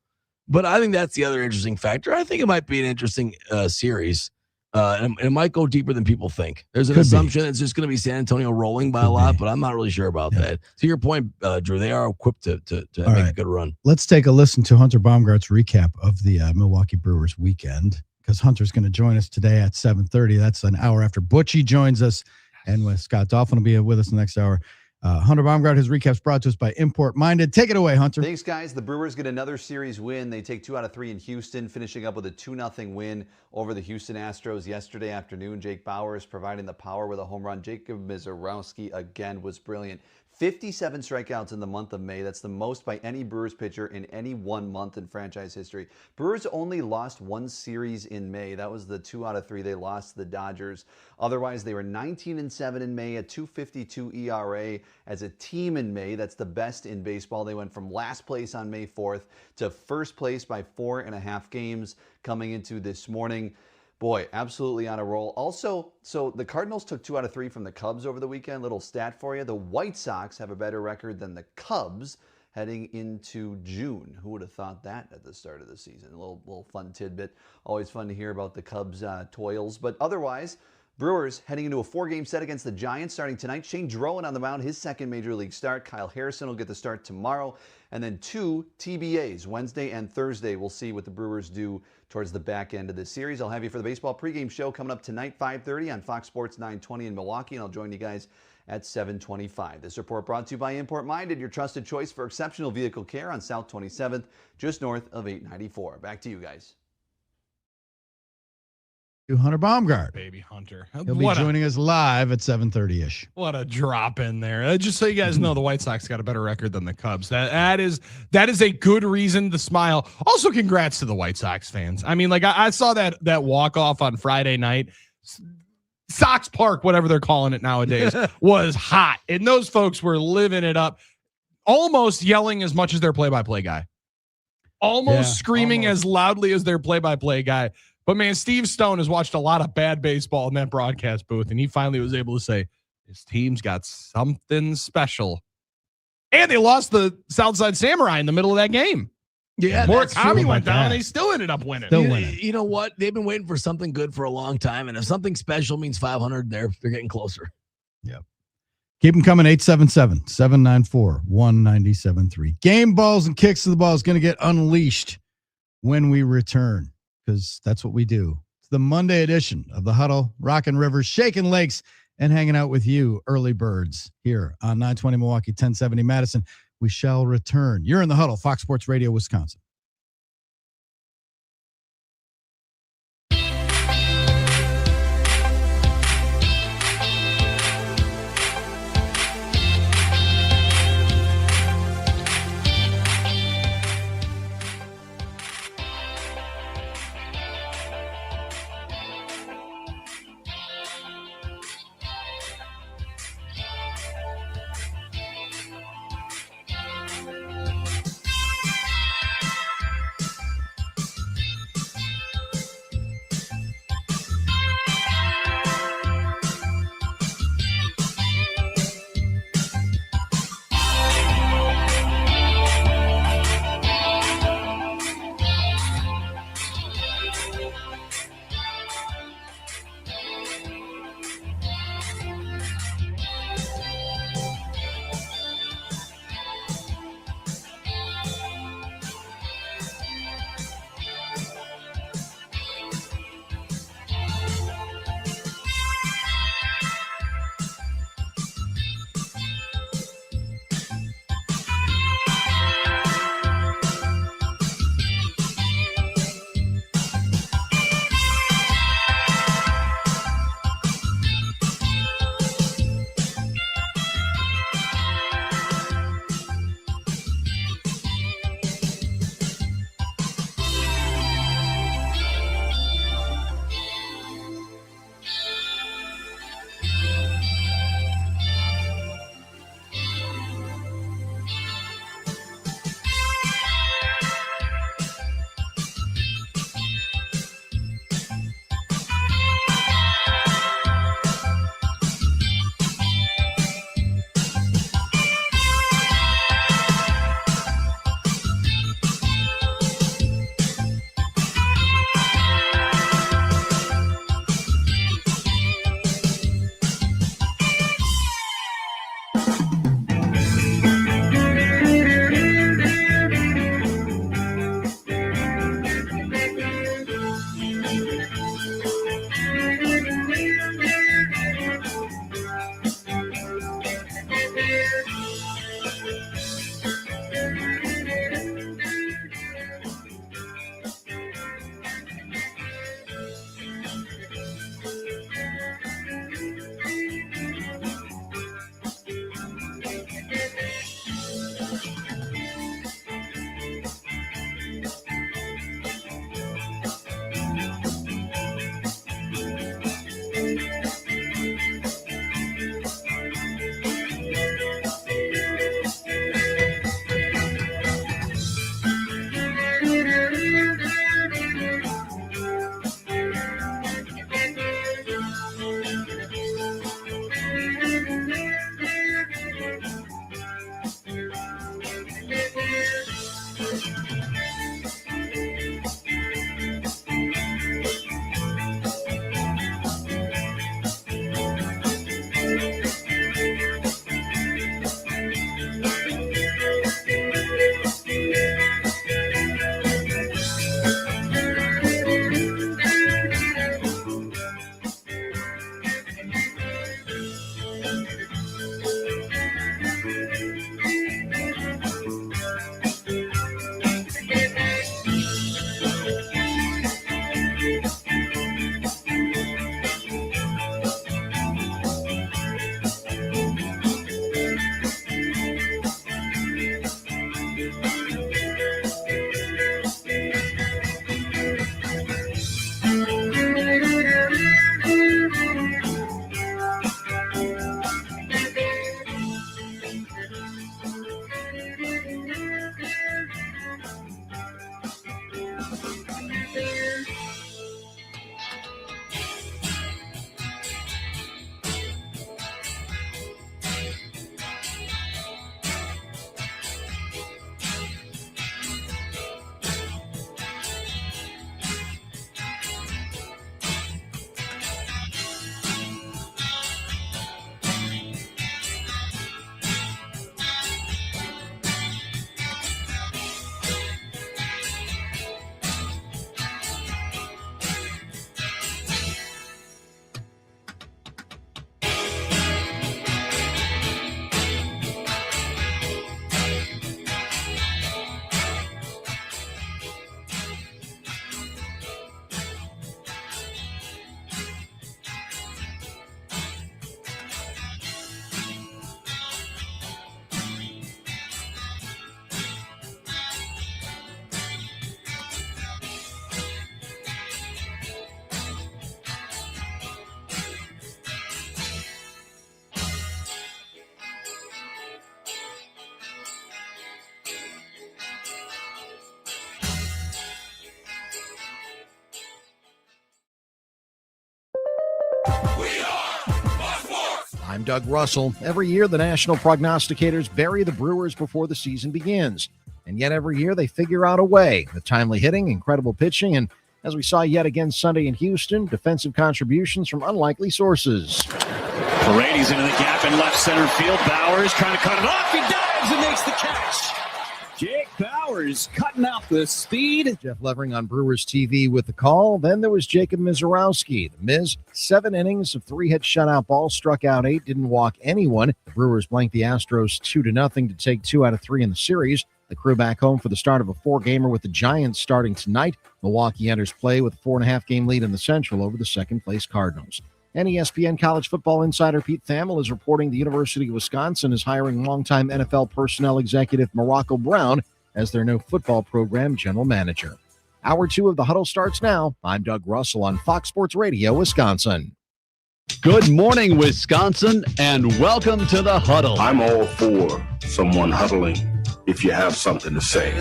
But I think that's the other interesting factor. I think it might be an interesting series. And it might go deeper than people think. There's an assumption it's just going to be San Antonio rolling by a lot, but I'm not really sure about that. To your point, Drew, they are equipped to make a good run. Let's take a listen to Hunter Baumgart's recap of the Milwaukee Brewers weekend, because Hunter's going to join us today at 7:30. That's an hour after Butchie joins us, and Scott Dolphin will be with us the next hour. Hunter Baumgardt, his recaps brought to us by Import Minded. Take it away, Hunter. Thanks, guys. The Brewers get another series win. They take 2 out of 3 in Houston, finishing up with a 2-0 win over the Houston Astros yesterday afternoon. Jake Bauers providing the power with a home run. Jacob Misiorowski again was brilliant. 57 strikeouts in the month of May. That's the most by any Brewers pitcher in any one month in franchise history. Brewers only lost 1 series in May. That was the 2 out of 3 they lost to the Dodgers. Otherwise, they were 19-7 in May, a 2.52 ERA as a team in May. That's the best in baseball. They went from last place on May 4th to first place by 4.5 games coming into this morning. Boy, absolutely on a roll. Also, so the Cardinals took 2 out of 3 from the Cubs over the weekend. Little stat for you. The White Sox have a better record than the Cubs heading into June. Who would have thought that at the start of the season? A little fun tidbit. Always fun to hear about the Cubs' toils. But otherwise, Brewers heading into a 4-game set against the Giants starting tonight. Shane Drowan on the mound, his second Major League start. Kyle Harrison will get the start tomorrow. And then 2 TBAs, Wednesday and Thursday. We'll see what the Brewers do towards the back end of this series. I'll have you for the baseball pregame show coming up tonight, 5:30 on Fox Sports 920 in Milwaukee, and I'll join you guys at 7:25. This report brought to you by Import Minded, your trusted choice for exceptional vehicle care on South 27th, just north of 894. Back to you guys. Hunter Baumgardt. Baby Hunter. He'll be joining us live at 7:30-ish. What a drop in there. Just so you guys know, the White Sox got a better record than the Cubs. That is a good reason to smile. Also, congrats to the White Sox fans. I mean, like I saw that walk-off on Friday night. Sox Park, whatever they're calling it nowadays, was hot. And those folks were living it up, almost yelling as much as their play-by-play guy. Almost screaming as loudly as their play-by-play guy. But, man, Steve Stone has watched a lot of bad baseball in that broadcast booth, and he finally was able to say, his team's got something special. And they lost the Southside Samurai in the middle of that game. Yeah, Murakami went down, and they still ended up winning. You know what? They've been waiting for something good for a long time, and if something special means 500, they're getting closer. Yep. Keep them coming, 877-794-1973. Game balls and kicks to the ball is going to get unleashed when we return, because that's what we do. It's the Monday edition of the Huddle, rocking rivers, shaking lakes, and hanging out with you, early birds, here on 920 Milwaukee, 1070 Madison. We shall return. You're in the Huddle, Fox Sports Radio, Wisconsin. I'm Doug Russell. Every year, the national prognosticators bury the Brewers before the season begins. And yet every year they figure out a way with timely hitting, incredible pitching, and as we saw yet again Sunday in Houston, defensive contributions from unlikely sources. Paredes into the gap in left center field. Bowers trying to cut it off. He dives and makes the catch. Jake Bowers cutting out the speed. Jeff Levering on Brewers TV with the call. Then there was Jacob Misiorowski. The Miz, 7 innings of 3-hit shutout ball, struck out 8, didn't walk anyone. The Brewers blanked the Astros 2-0 to take 2 out of 3 in the series. The crew back home for the start of a 4-gamer with the Giants starting tonight. Milwaukee enters play with a 4.5-game lead in the Central over the second-place Cardinals. And ESPN college football insider Pete Thamel is reporting the University of Wisconsin is hiring longtime NFL personnel executive Morocco Brown as their new football program general manager. Hour 2 of the Huddle starts now. I'm Doug Russell on Fox Sports Radio, Wisconsin. Good morning, Wisconsin, and welcome to the Huddle. I'm all for someone huddling if you have something to say.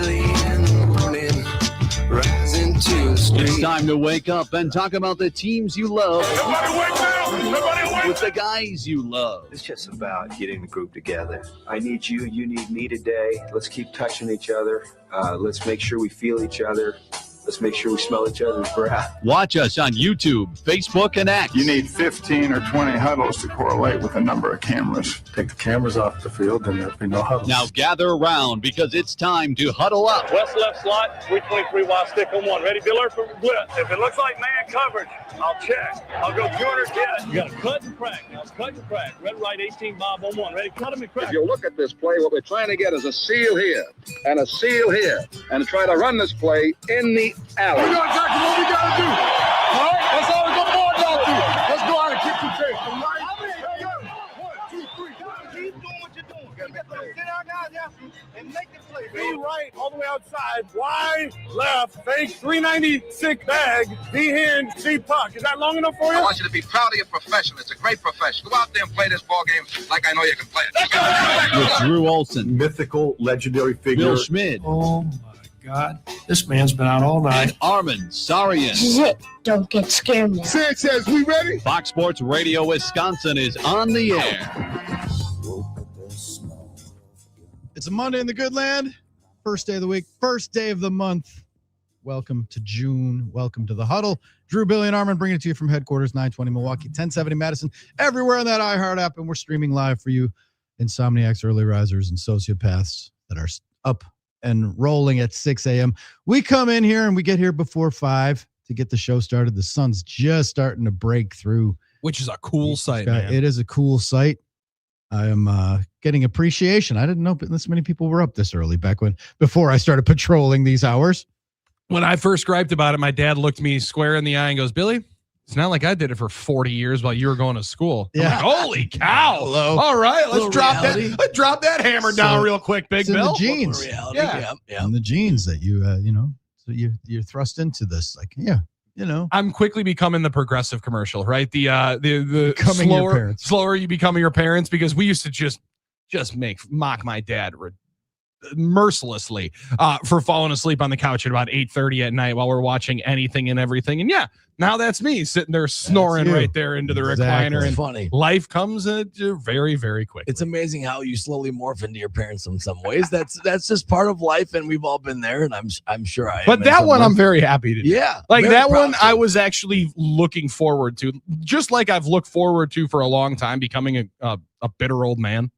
It's time to wake up and talk about the teams you love. Everybody wake up! Everybody wake with the guys you love. It's just about getting the group together. I need you, you need me today. Let's keep touching each other. Let's make sure we feel each other. Let's make sure we smell each other's breath. Watch us on YouTube, Facebook, and X. You need 15 or 20 huddles to correlate with a number of cameras. Take the cameras off the field and there'll be no huddles. Now gather around because it's time to huddle up. West left slot, 323 wide stick on 1. Ready, Biller for blitz. If it looks like man coverage, I'll check. I'll go 200 get. You got to cut and crack. Now cut and crack. Red, right, 18 Bob on 1. Ready, cut him and crack. If you look at this play, what we're trying to get is a seal here and a seal here and try to run this play in the alley. We got exactly what we got to do. All right? That's all we're going to y'all do. Let's go out and kick some tape. All right? 1, 2, 3. Keep doing what you're doing. Get those 10 out guys after you and make the play. Be right, all the way outside. Wide, left, fake, 396 bag, D hand, C puck. Is that long enough for you? I want you to be proud of your profession. It's a great profession. Go out there and play this ball game like I know you can play it. With Drew Olson, Mythical, legendary figure. Bill Schmid, Oh my God, this man's been out all night. and Armen Sarian. This is it. Don't get scared now. Sanchez, we ready? Fox Sports Radio Wisconsin is on the air. It's a Monday in the good land. First day of the week, first day of the month. Welcome to June. Welcome to the Huddle. Drew, Billy, and Armen bringing it to you from headquarters, 920 Milwaukee, 1070 Madison, everywhere on that iHeart app. And we're streaming live for you, insomniacs, early risers, and sociopaths that are up and rolling at 6 a.m. We come in here and we get here before 5 to get the show started. The sun's just starting to break through. Which is a cool sight, man. It is a cool sight. I am getting appreciation. I didn't know this many people were up this early before I started patrolling these hours. When I first griped about it, my dad looked me square in the eye and goes, Billy, it's not like I did it for 40 years while you were going to school. I'm like, holy cow. Hello. All right, let's drop that hammer down real quick, Big Bill. The genes. Yeah. And the genes that so you're thrust into this. Like, I'm quickly becoming the progressive commercial, right? The Becoming your parents. slower you becoming your parents, because we used to just mock my dad mercilessly for falling asleep on the couch at about 8:30 at night while we're watching anything and everything. And yeah, now that's me sitting there snoring right there into the recliner. And funny. Life comes at you very, very quick. It's amazing how you slowly morph into your parents in some ways. That's just part of life, and we've all been there. And I'm sure I am. But that one, I'm very happy to do. Yeah, like very that one, proud to. I was actually looking forward to, just like I've looked forward to for a long time, becoming a bitter old man.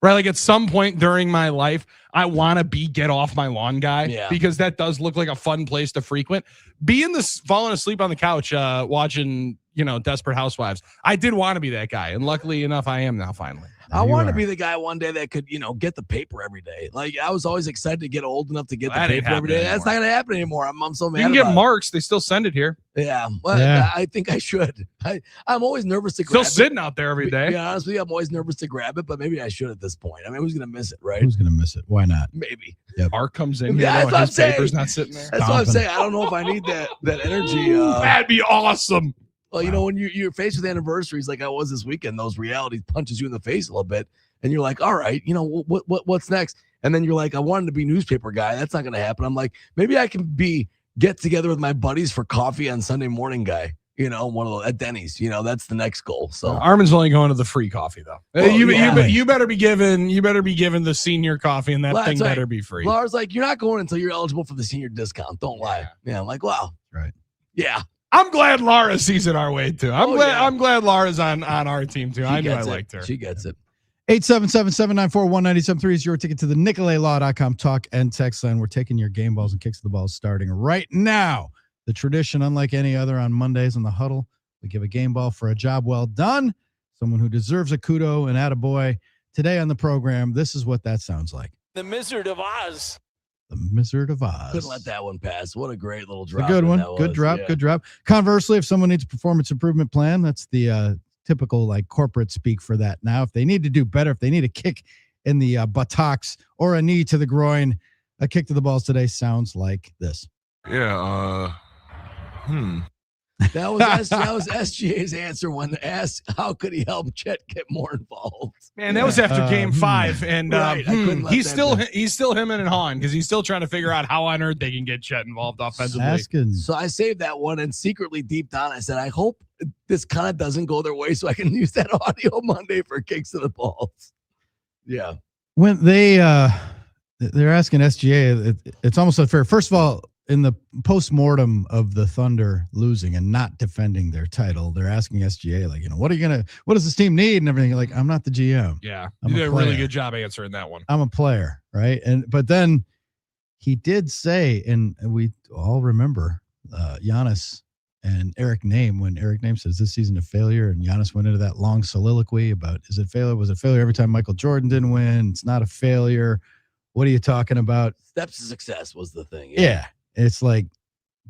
Right, like at some point during my life, I want to be get off my lawn guy because that does look like a fun place to frequent. Being this falling asleep on the couch, watching Desperate Housewives, I did want to be that guy, and luckily enough, I am now finally. I want to be the guy one day that could, get the paper every day. Like I was always excired to get old enough to get the paper every day. That's not going to happen anymore. I'm so mad. You can get marks; they still send it here. Yeah, well, I think I should. I'm always nervous to grab it. Still sitting out there every day. To be honest with you, I'm always nervous to grab it, but maybe I should at this point. I mean, who's going to miss it, right? Who's going to miss it? Why not? Maybe. Yep. Mark comes in. Yeah, that's what I'm saying. Paper's not sitting there. That's what I'm saying. I don't know if I need that energy. That'd be awesome. Well, when you're faced with anniversaries like I was this weekend, those reality punches you in the face a little bit, and you're like, all right, what's next? And then you're like, I wanted to be newspaper guy. That's not going to happen. I'm like, maybe I can get together with my buddies for coffee on Sunday morning guy. One of those at Denny's. That's the next goal. So Armen's only going to the free coffee though. Well, you better be given the senior coffee, and that thing better be free. Laura's like, you're not going until you're eligible for the senior discount. Don't lie. Yeah, I'm like, wow. Right. Yeah. I'm glad Laura sees it our way too. I'm glad Laura's on our team too. I knew I liked her. She gets it. 877-794-1973 is your ticket to the NicoletLaw.com talk and text line. We're taking your game balls and kicks of the balls starting right now. The tradition, unlike any other on Mondays in the Huddle, we give a game ball for a job well done, someone who deserves a kudo and attaboy. Today on the program, this is what that sounds like. The Wizard of Oz. The Wizard of Oz. Couldn't let that one pass. What a great little drop. A good one. That Good was. drop. Yeah. Good drop. Conversely, if someone needs a performance improvement plan, that's the typical like corporate speak for that. Now, if they need to do better, if they need a kick in the buttocks or a knee to the groin, a kick to the balls today sounds like this. Yeah. That was SGA's answer when they asked how could he help Chet get more involved. Man, that was after Game 5, and right, he's still hemming and hawing because he's still trying to figure out how on earth they can get Chet involved offensively. So I saved that one, and secretly deep down I said, I hope this kind of doesn't go their way so I can use that audio Monday for kicks to the balls. Yeah. When they're asking SGA, it's almost unfair. First of all, in the post-mortem of the Thunder losing and not defending their title, they're asking SGA, like, what does this team need and everything? Like, I'm not the GM. Yeah. You did a really good job answering that one. I'm a player, right? But then he did say, and we all remember Giannis and Eric Name, when Eric Name says this season a failure, and Giannis went into that long soliloquy about, is it failure? Was it failure every time Michael Jordan didn't win? It's not a failure. What are you talking about? Steps to success was the thing. Yeah. It's like,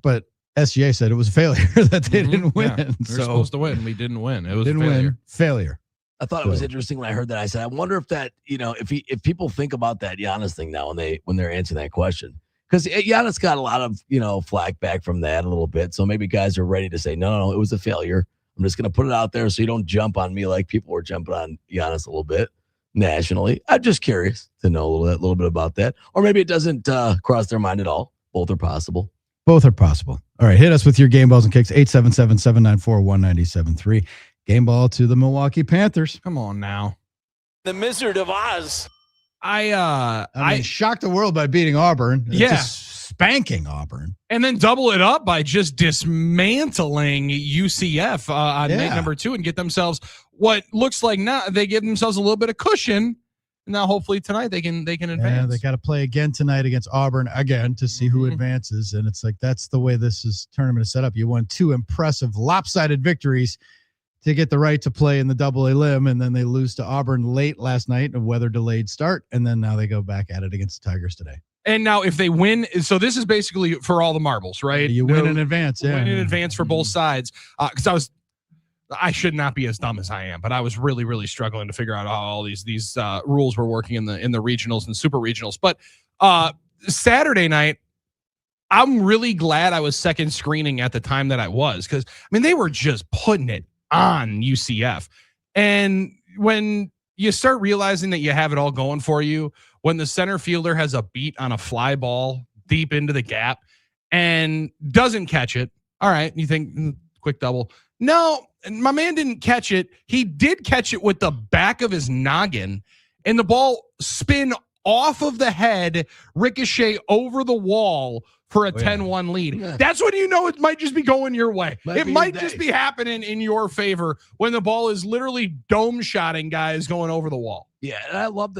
but SGA said it was a failure that they didn't win. Yeah, we were supposed to win. We didn't win. It was didn't a failure. win. Failure. I thought it was interesting when I heard that. I said, I wonder if that, if people think about that Giannis thing now when they're answering that question, because Giannis got a lot of, flack back from that a little bit. So maybe guys are ready to say, no, it was a failure. I'm just going to put it out there so you don't jump on me like people were jumping on Giannis a little bit nationally. I'm just curious to know a little bit about that. Or maybe it doesn't cross their mind at all. Both are possible. Both are possible. All right, hit us with your game balls and kicks. 877-794-1973. Game ball to the Milwaukee Panthers. Come on now. The Wizard of Oz. I shocked the world by beating Auburn. Yeah. Just spanking Auburn. And then double it up by just dismantling UCF on night number 2 and get themselves what looks like now they give themselves a little bit of cushion. Now, hopefully tonight they can advance. Yeah, they got to play again tonight against Auburn again to see who advances. And it's like, that's the way this tournament is set up. You won 2 impressive lopsided victories to get the right to play in the double A limb. And then they lose to Auburn late last night, a weather delayed start. And then now they go back at it against the Tigers today. And now if they win, so this is basically for all the marbles, right? You win in advance. Yeah. Win in advance for both sides. Because I should not be as dumb as I am, but I was really, really struggling to figure out how all these rules were working in the regionals and super regionals. But Saturday night, I'm really glad I was second screening at the time that I was, because they were just putting it on UCF. And when you start realizing that you have it all going for you, when the center fielder has a beat on a fly ball deep into the gap and doesn't catch it. All right. You think quick double. No, my man didn't catch it. He did catch it with the back of his noggin, and the ball spin off of the head, ricochet over the wall for a 10-1 lead. Yeah. That's when you know it might just be going your way. It might just be happening in your favor when the ball is literally dome shotting guys going over the wall. Yeah, and I love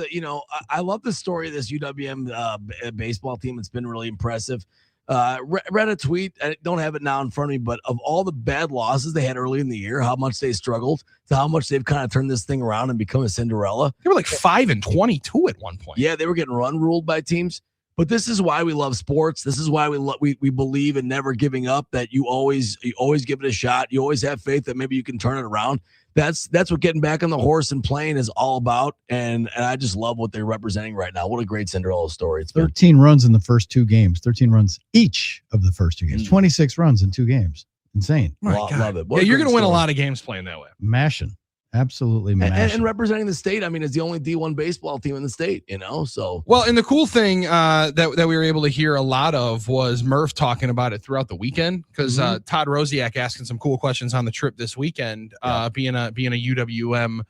I love the story of this UWM baseball team. It's been really impressive. Read a tweet. I don't have it now in front of me, but of all the bad losses they had early in the year, how much they struggled to how much they've kind of turned this thing around and become a Cinderella. They were like 5-22 at one point. Yeah, they were getting run ruled by teams. But this is why we love sports. This is why we believe in never giving up, that you always give it a shot. You always have faith that maybe you can turn it around. That's what getting back on the horse and playing is all about. And I just love what they're representing right now. What a great Cinderella story. It's 13 runs in the first 2 games, 13 runs each of the first 2 games, 26 runs in 2 games. Insane. Love it. Yeah, you're going to win a lot of games playing that way. Mashing. Absolutely mashing. And representing the state. I mean, it's the only D1 baseball team in the state, so. Well, and the cool thing that we were able to hear a lot of was Murph talking about it throughout the weekend, because Todd Rosiak asking some cool questions on the trip this weekend, being a UWM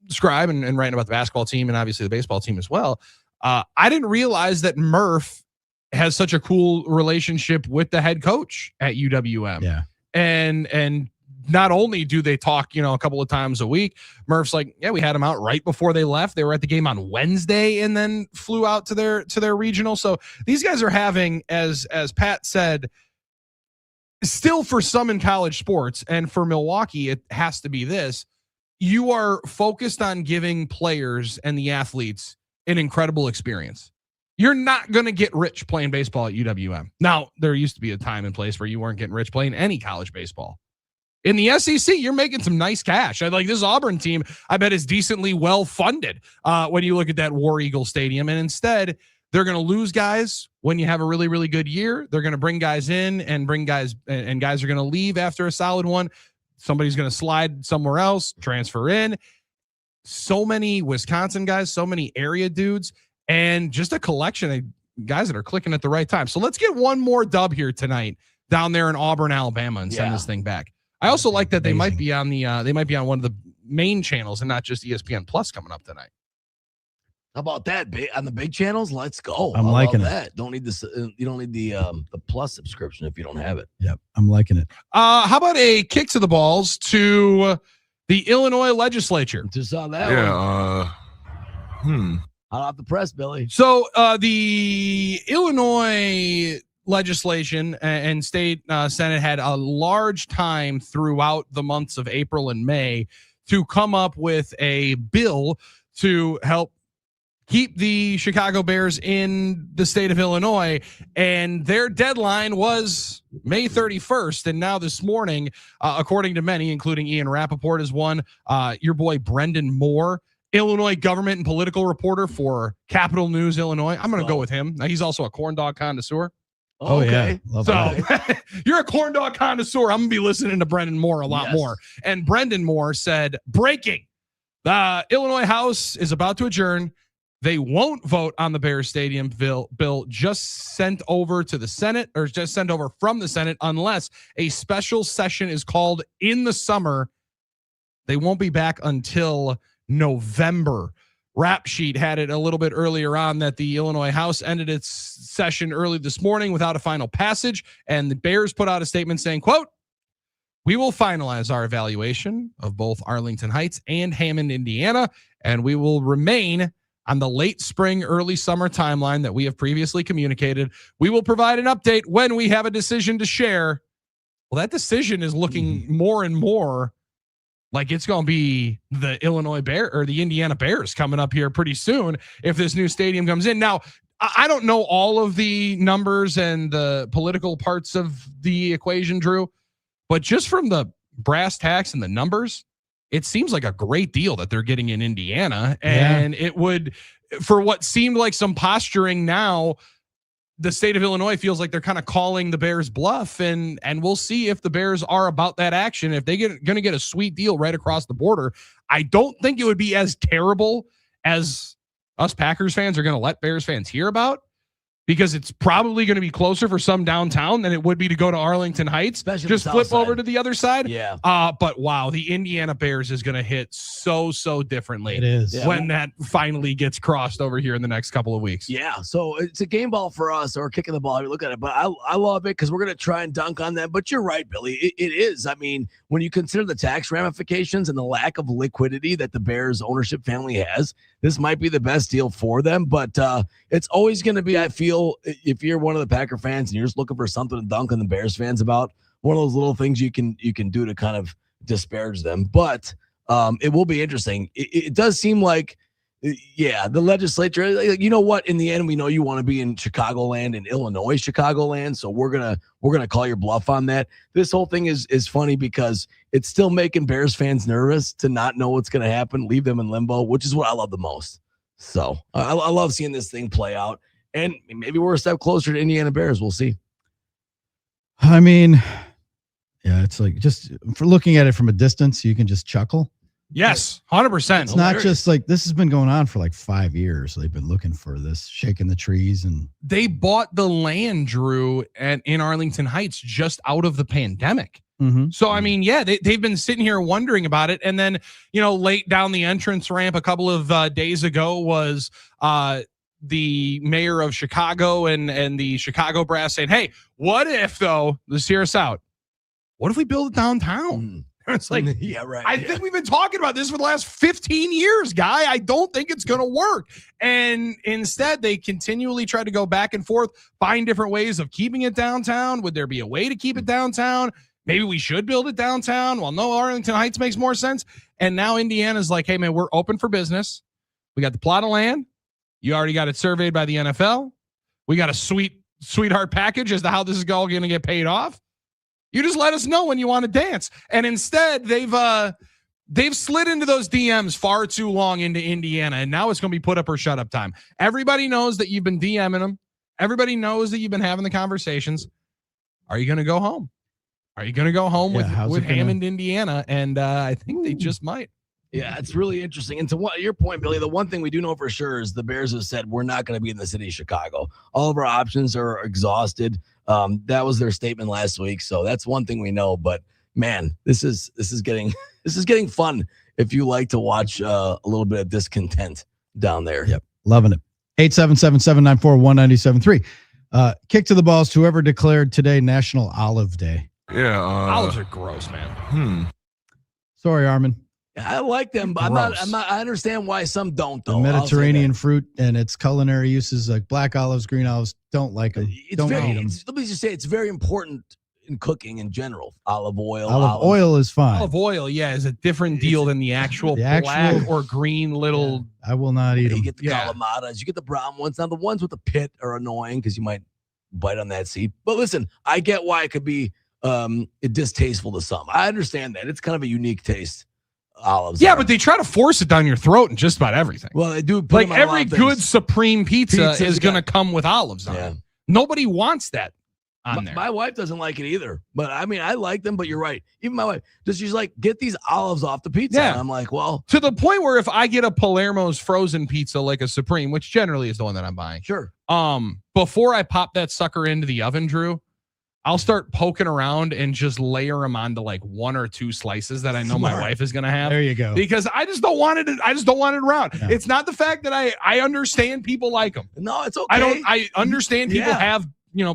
scribe and writing about the basketball team and obviously the baseball team as well. I didn't realize that Murph has such a cool relationship with the head coach at UWM. Yeah. And not only do they talk, a couple of times a week, Murph's like, yeah, we had them out right before they left. They were at the game on Wednesday and then flew out to their regional. So these guys are having, as Pat said, still for some in college sports, and for Milwaukee, it has to be this. You are focused on giving players and the athletes an incredible experience. You're not going to get rich playing baseball at UWM. Now, there used to be a time and place where you weren't getting rich playing any college baseball. In the SEC, you're making some nice cash. Like this Auburn team, I bet is decently well funded when you look at that War Eagle Stadium. And instead, they're going to lose guys when you have a really, really good year. They're going to bring guys in and guys are going to leave after a solid one. Somebody's going to slide somewhere else, transfer in. So many Wisconsin guys, so many area dudes, and just a collection of guys that are clicking at the right time. So let's get one more dub here tonight down there in Auburn, Alabama, and send this thing back. I also like that they might be on one of the main channels and not just ESPN Plus coming up tonight. How about that? On the big channels? Let's go. I'm liking that. Don't need this. You don't need the Plus subscription if you don't have it. Yep, I'm liking it. How about a kick to the balls to the Illinois legislature? Just saw that one. Hot off the press, Billy. So the Illinois legislation and state Senate had a large time throughout the months of April and May to come up with a bill to help keep the Chicago Bears in the state of Illinois. And their deadline was May 31st. And now this morning, according to many, including Ian Rappaport is one, your boy Brendan Moore, Illinois government and political reporter for Capital News Illinois. I'm going to go with him. Now, he's also a corn dog connoisseur. Oh, okay. Yeah. So you're a corn dog connoisseur. I'm going to be listening to Brendan Moore a lot more. And Brendan Moore said, breaking, the Illinois House is about to adjourn. They won't vote on the Bears Stadium bill just sent over to the Senate, or just sent over from the Senate, unless a special session is called in the summer. They won't be back until November. Rap Sheet had it a little bit earlier on that the Illinois House ended its session early this morning without a final passage, and the Bears put out a statement saying, quote, "We will finalize our evaluation of both Arlington Heights and Hammond, Indiana, and we will remain on the late spring, early summer timeline that we have previously communicated. We will provide an update when we have a decision to share." Well, that decision is looking more and more like it's going to be the Illinois Bear or the Indiana Bears coming up here pretty soon if this new stadium comes in. Now, I don't know all of the numbers and the political parts of the equation, Drew, but just from the brass tacks and the numbers, it seems like a great deal that they're getting in Indiana. And it would, for what seemed like some posturing now, the state of Illinois feels like they're kind of calling the Bears bluff, and we'll see if the Bears are about that action. If they're going to get a sweet deal right across the border, I don't think it would be as terrible as us Packers fans are going to let Bears fans hear about, because it's probably going to be closer for some downtown than it would be to go to Arlington Heights. Especially just the flip south over side. to the other side. Yeah. But wow, the Indiana Bears is going to hit so differently. It is. When that finally gets crossed over here in the next couple of weeks. Yeah, so it's a game ball for us, or kicking the ball. If you look at it, but I love it because we're going to try and dunk on them. But you're right, Billy. It is. I mean, when you consider the tax ramifications and the lack of liquidity that the Bears ownership family has, this might be the best deal for them. But it's always going to be, I feel, if you're one of the Packer fans and you're just looking for something to dunk on the Bears fans about, one of those little things you can do to kind of disparage them. But it will be interesting. It does seem like, yeah, the legislature, you know what, in the end, we know you want to be in Chicagoland and Illinois Chicagoland, so we're gonna call your bluff on that. This whole thing is funny because it's still making Bears fans nervous to not know what's gonna happen, leave them in limbo, which is what I love the most. So I love seeing this thing play out, and maybe we're a step closer to Indiana Bears. We'll see. I mean, yeah, it's like, just for looking at it from a distance, you can just chuckle. Yes, 100%. It's not just like, this has been going on for like 5 years. They've been looking for this, shaking the trees, and they bought the land, Drew, in Arlington Heights just out of the pandemic. So, I mean, yeah, they've been sitting here wondering about it. And then, late down the entrance ramp a couple of days ago was the mayor of Chicago and the Chicago brass saying, hey, what if, though, let's hear us out, what if we build it downtown? It's like, yeah, right. I think we've been talking about this for the last 15 years, guy. I don't think it's going to work. And instead, they continually try to go back and forth, find different ways of keeping it downtown. Would there be a way to keep it downtown? Maybe we should build it downtown. Well, no, Arlington Heights makes more sense. And now Indiana's like, hey, man, we're open for business. We got the plot of land. You already got it surveyed by the NFL. We got a sweetheart package as to how this is all going to get paid off. You just let us know when you want to dance. And instead, they've slid into those DMs far too long into Indiana, and now it's going to be put up or shut up time. Everybody knows that you've been DMing them. Everybody knows that you've been having the conversations. Are you going to go home? Are you going to go home with Hammond, Indiana? And I think they just might. Yeah, it's really interesting. And to your point, Billy, the one thing we do know for sure is the Bears have said we're not going to be in the city of Chicago. All of our options are exhausted. That was their statement last week. So that's one thing we know. But man, this is getting fun if you like to watch a little bit of discontent down there. Yep, loving it. 877-794-1973. Kick to the balls to whoever declared today National Olive Day. Yeah, olives are gross, man. Sorry, Armen. I like them, but I'm not. I understand why some don't, though. The Mediterranean fruit and its culinary uses, like black olives, green olives, don't like them. Don't eat them. Let me just say, it's very important in cooking in general. Olive oil. Olive oil is fine. Olive oil, yeah, is a different deal than the actual black or green little. Yeah, I will not eat them. You get the calamatas, you get the brown ones. Now the ones with the pit are annoying because you might bite on that seed. But listen, I get why it could be distasteful to some. I understand that. It's kind of a unique taste. Olives. Yeah, but they try to force it down your throat in just about everything. Well, they do. Like every good Supreme pizza is going to come with olives on it. Nobody wants that on there. My wife doesn't like it either. But I mean, I like them, but you're right. Even my wife, she's like, get these olives off the pizza. Yeah. And I'm like, well. To the point where if I get a Palermo's frozen pizza, like a Supreme, which generally is the one that I'm buying. Sure. Before I pop that sucker into the oven, Drew, I'll start poking around and just layer them onto like one or two slices that I know my wife is going to have. There you go. Because I just don't want it. I just don't want it around. Yeah. It's not the fact that I understand people like them. No, it's okay. I understand people have,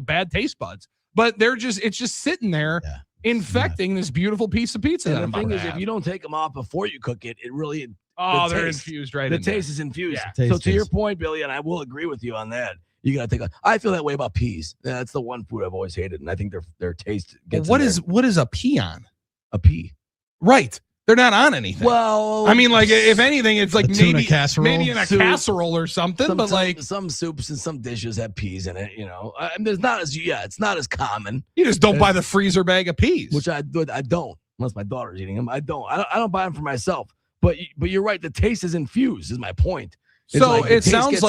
bad taste buds, but it's just sitting there infecting this beautiful piece of pizza. And the thing is, if you don't take them off before you cook it, it really, they're infused right in the taste is infused. Yeah. So to your point, Billy, and I will agree with you on that. You got to take I feel that way about peas. That's the one food I've always hated, and I think their taste gets. What is a pea on? A pea, right? They're not on anything. Well, I mean, like if anything, it's like maybe in a casserole or something. But like some soups and some dishes have peas in it. There's not it's not as common. You just don't buy the freezer bag of peas, which I don't unless my daughter's eating them. I don't buy them for myself. But you're right. The taste is infused. Is my point. So it sounds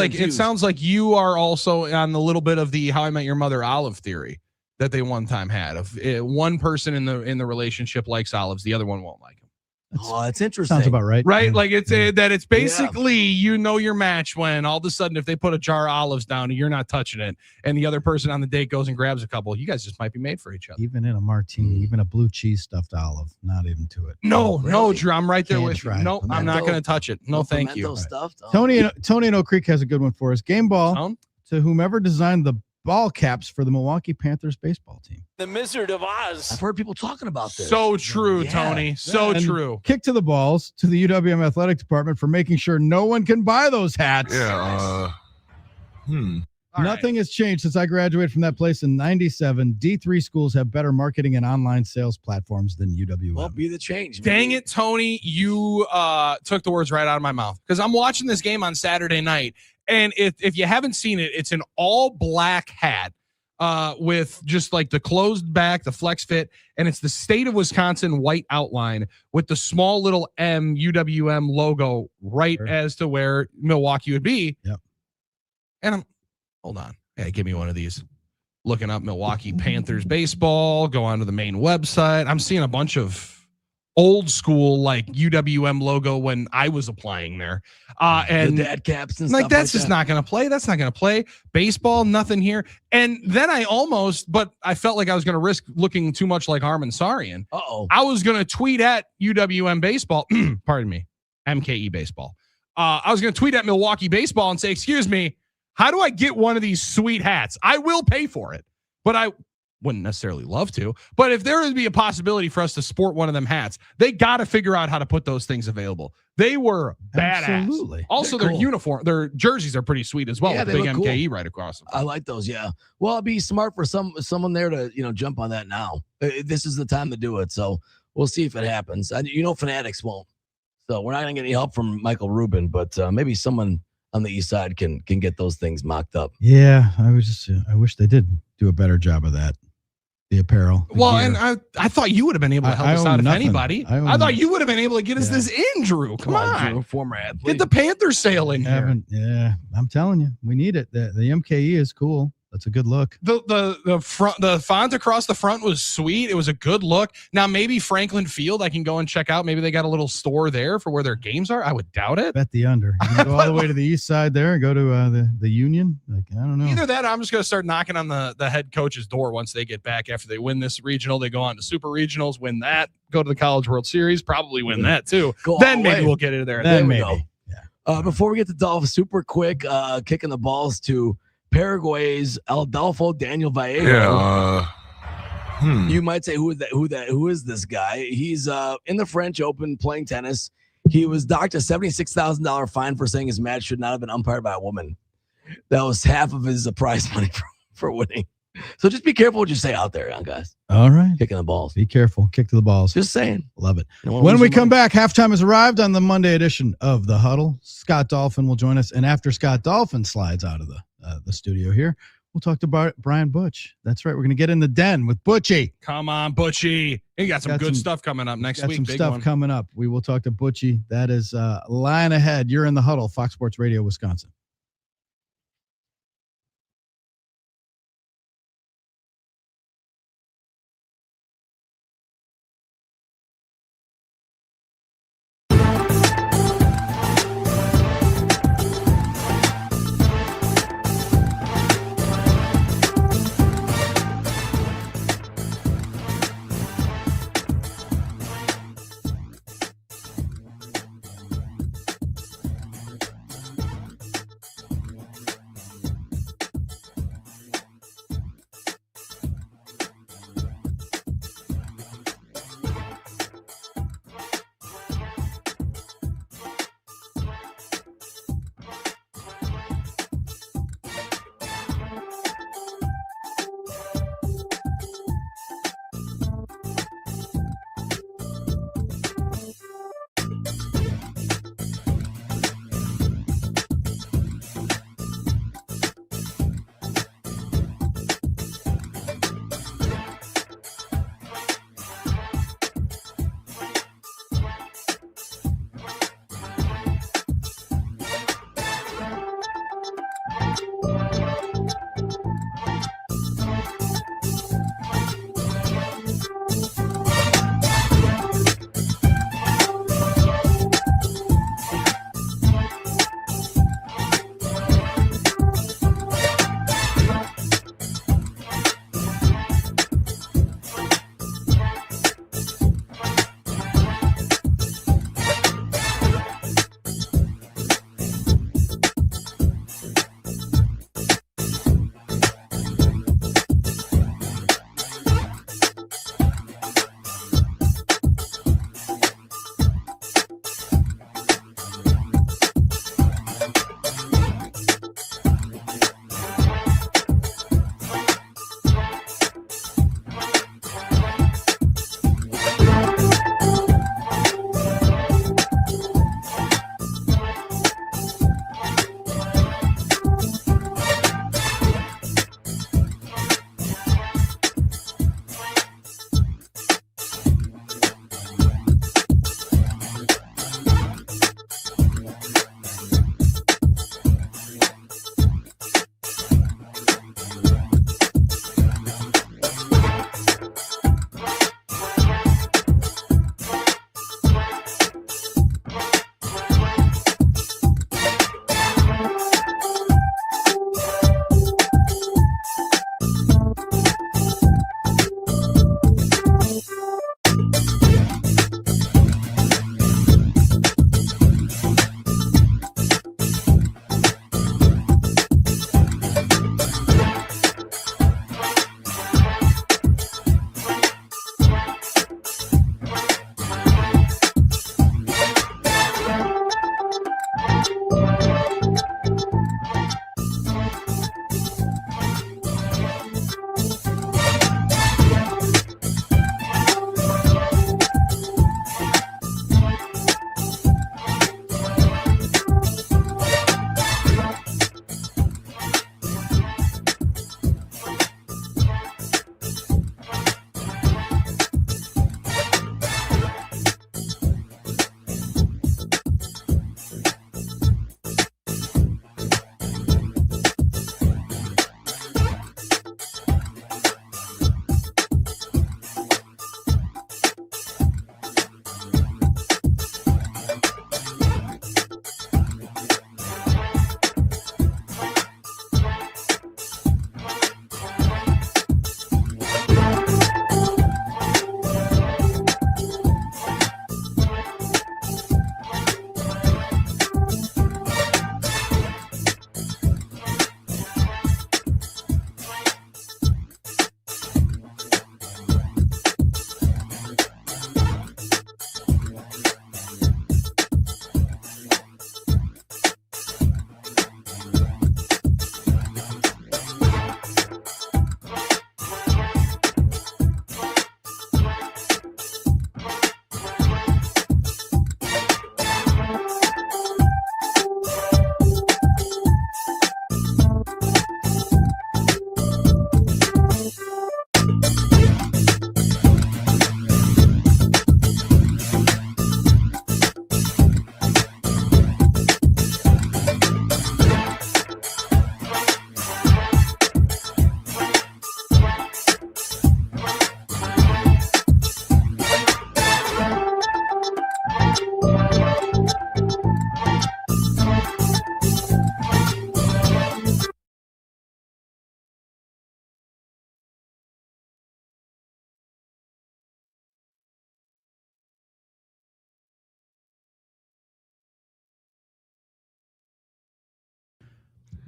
like you are also on the little bit of the How I Met Your Mother olive theory that they one time had of one person in the relationship likes olives, the other one won't like them. That's interesting. Sounds about right. Right? Yeah. Like it's basically your match when all of a sudden if they put a jar of olives down and you're not touching it and the other person on the date goes and grabs a couple, you guys just might be made for each other. Even in a martini, even a blue cheese stuffed olive, not even to it. No, Drew, I'm right there Can't with you. try. No, I'm not going to touch it. No, thank you. Stuff. Tony in Oak Creek has a good one for us. Game ball to whomever designed the ball caps for the Milwaukee Panthers baseball team. The Wizard of Oz. I've heard people talking about this. So true, Tony. So And true. Kick to the balls to the UWM athletic department for making sure no one can buy those hats. Yeah. Nothing has changed since I graduated from that place in 97. D3 schools have better marketing and online sales platforms than UWM. Well, be the change. Dang it, Tony. You took the words right out of my mouth because I'm watching this game on Saturday night. And if you haven't seen it, it's an all black hat with just like the closed back, the flex fit, and it's the state of Wisconsin white outline with the small little M UWM logo right as to where Milwaukee would be. Yep. And hold on. Hey, give me one of these. Looking up Milwaukee Panthers baseball, go onto the main website. I'm seeing a bunch of old school like UWM logo when I was applying there. And the dad caps and like stuff that's like just that. not going to play. That's not going to play. Baseball, nothing here. And then I felt like I was going to risk looking too much like Armen Sarian. I was going to tweet at UWM baseball, pardon me, MKE baseball. I was going to tweet at Milwaukee baseball and say, excuse me, how do I get one of these sweet hats? I will pay for it, but I wouldn't necessarily love to. But if there would be a possibility for us to sport one of them hats, they got to figure out how to put those things available. They were badass. Absolutely. Also, They're their cool. uniform, their jerseys are pretty sweet as well. Yeah, With they big look MKE cool. right across them. I like those. Yeah. Well, it'd be smart for someone there to jump on that now. This is the time to do it. So we'll see if it happens. Fanatics won't. So we're not gonna get any help from Michael Rubin, but maybe someone on the east side can get those things mocked up. Yeah, I wish they did do a better job of that. The apparel. the Well, gear. and I thought you would have been able to help I us own out if nothing. anybody. I I own thought you would have been able to get us this in, Drew. Come on. Drew, former athlete. Get the Panther sale in here. Yeah, I'm telling you, we need it. The MKE is cool. That's a good look. The front, the font across the front was sweet. It was a good look. Now maybe Franklin Field, I can go and check out. Maybe they got a little store there for where their games are. I would doubt it. Bet the under. You can go all the way to the east side there and go to the Union. Like, I don't know. Either that, or I'm just going to start knocking on the head coach's door once they get back after they win this regional. They go on to super regionals, win that, go to the College World Series, probably win that too. Go all Then the maybe way. we'll get it there. Then There we maybe. go. Before we get to Dolphins, super quick, kicking the balls to Paraguay's Adolfo Daniel Vallejo. You might say, who is this guy? He's in the French Open playing tennis. He was docked a $76,000 fine for saying his match should not have been umpired by a woman. That was half of his prize money for winning. So just be careful what you say out there, young guys. All right. Kicking the balls. Be careful. Kick to the balls. Just saying. Love it. You don't wanna When lose we your come money. back, halftime has arrived on the Monday edition of The Huddle. Scott Dolphin will join us. And after Scott Dolphin slides out of the studio here, we'll talk to Brian Butch. That's right. We're going to get in the den with Butchie. Come on, Butchie. He got some good stuff coming up next Got week. some Big stuff one. coming up. We will talk to Butchie. That is line ahead. You're in The Huddle, Fox Sports Radio, Wisconsin.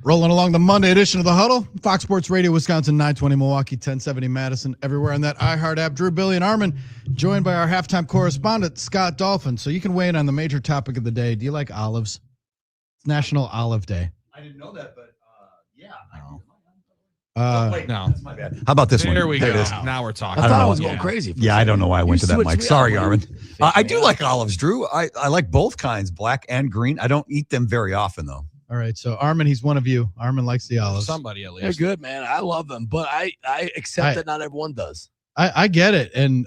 Rolling along the Monday edition of the Huddle, Fox Sports Radio, Wisconsin, 920 Milwaukee, 1070 Madison, everywhere on that iHeart app. Drew, Billy, and Armen, joined by our halftime correspondent, Scott Dolphin. So you can weigh in on the major topic of the day. Do you like olives? It's National Olive Day. I didn't know that, but yeah. Wait, no, that's my bad. How about this one? There we There go. it is. Now we're talking. I thought I was going crazy. Yeah, I don't know why I went to that switched mic. me Sorry, up. Armen. I do like olives, Drew. I like both kinds, black and green. I don't eat them very often, though. All right, so Armen, he's one of you. Armen likes the olives. Somebody at They're least. good, man. I love them, but I accept that not everyone does. I get it, and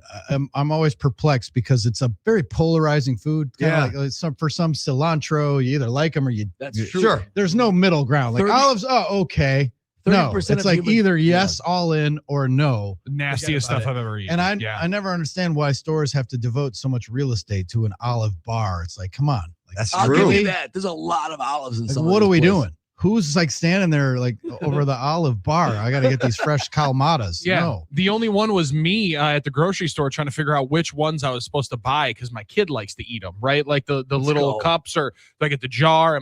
I'm always perplexed because it's a very polarizing food. Kinda like for some cilantro, you either like them or you. That's true. Sure. There's no middle ground. Like 30 olives, okay. No, 30% it's of like human- either yes, all in, or no. Nastiest Forget stuff about I've it. ever eaten. And I never understand why stores have to devote so much real estate to an olive bar. It's like, come on. Like, That's I'll true. give you that. There's a lot of olives in like, some. what of are we these places. doing? Who's like standing there like over the olive bar? I got to get these fresh Kalmatas. Yeah, No. the only one was me at the grocery store trying to figure out which ones I was supposed to buy because my kid likes to eat them, right? Like the little go. cups, or do I get the jar?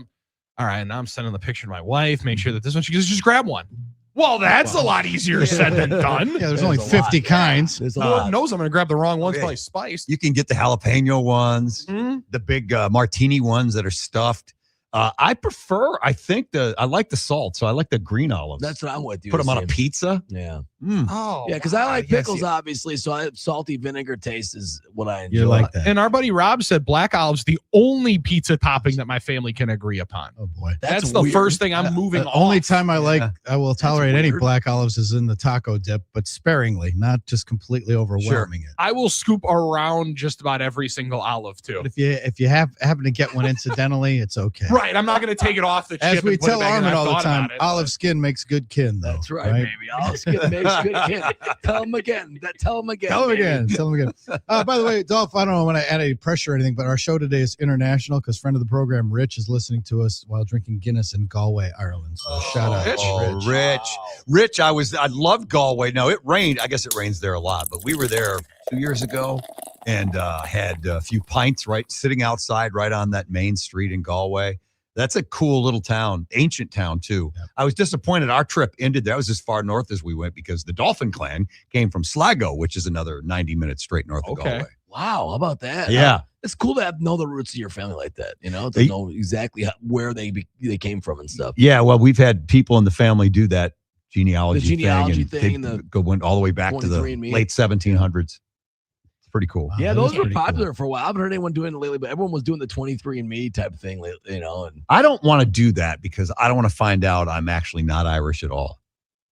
All right, now I'm sending the picture to my wife. Make sure that this one, she goes, just grab one. Well, that's a lot easier said than done. Yeah, there's only 50 kinds. There's a Lord lot. knows I'm going to grab the wrong ones, Okay. probably spiced. You can get the jalapeno ones, the big martini ones that are stuffed. I like the salt, so I like the green olives. That's what I'm with you. Put them on a Sam. pizza. Yeah. Oh, Yeah, because I like yes, pickles, yeah. obviously. So salty vinegar taste is what I enjoy. You like that. And our buddy Rob said black olives, the only pizza topping that my family can agree upon. Oh, boy. That's the weird. first thing I'm moving The off. only time I will tolerate any weird. black olives is in the taco dip, but sparingly, not just completely overwhelming it. I will scoop around just about every single olive too. But if you happen to get one incidentally, it's okay. Right, I'm not going to take it off the chip. As we and put it tell back in. Armen I've all the thought time, about it, olive skin makes good kin, though. That's right, baby. Olive skin makes good kid. Tell him again. Tell him again. Tell him baby. again. Tell him again. By the way, Dolph, I don't know when I add any pressure or anything, but our show today is international because friend of the program, Rich, is listening to us while drinking Guinness in Galway, Ireland. So shout out. Rich. I loved Galway. No, it rained. I guess it rains there a lot, but we were there 2 years ago and had a few pints sitting outside right on that main street in Galway. That's a cool little town, ancient town too. Yep. I was disappointed our trip ended there. That was as far north as we went because the Dolphin clan came from Sligo, which is another 90 minutes straight north of Galway. Wow, how about that? Yeah. It's cool to know the roots of your family like that, to know exactly where they came from and stuff. Yeah, well, we've had people in the family do that genealogy thing. Went all the way back to the 23andMe. late 1700s. It's pretty cool. Yeah, those were popular for a while. I haven't heard anyone doing it lately, but everyone was doing the 23andMe type thing, And I don't want to do that because I don't want to find out I'm actually not Irish at all.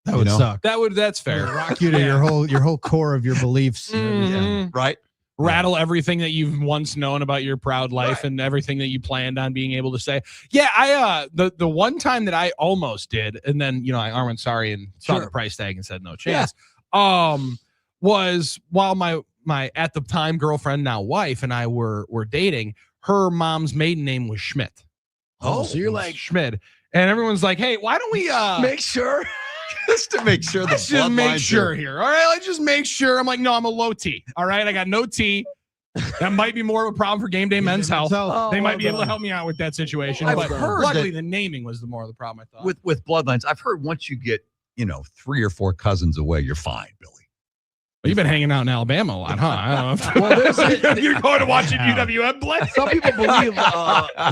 That would suck. That's fair. Rock you to your whole core of your beliefs. Mhm. Right. Rattle everything that you've once known about your proud life and everything that you planned on being able to say. Yeah, I the one time that I almost did, and then I went sorry and saw the price tag and said no chance. Was while my at the time girlfriend, now wife, and I were dating. Her mom's maiden name was Schmidt. Oh, so you're like Schmidt, and everyone's like, "Hey, why don't we make sure?" Just to make sure Let's just make sure here. All right, let's just make sure. I'm like, no, I'm a low T. All right, I got no T. That might be more of a problem for Game Day Men's Health. They might be able to help me out with that situation. I've But heard luckily, that- the naming was the more of the problem, I thought. with bloodlines. I've heard once you get 3 or 4 cousins away, you're fine, Billy. Well, you've been hanging out in Alabama a lot, huh? I don't know. Well, You're going to watch UWM play.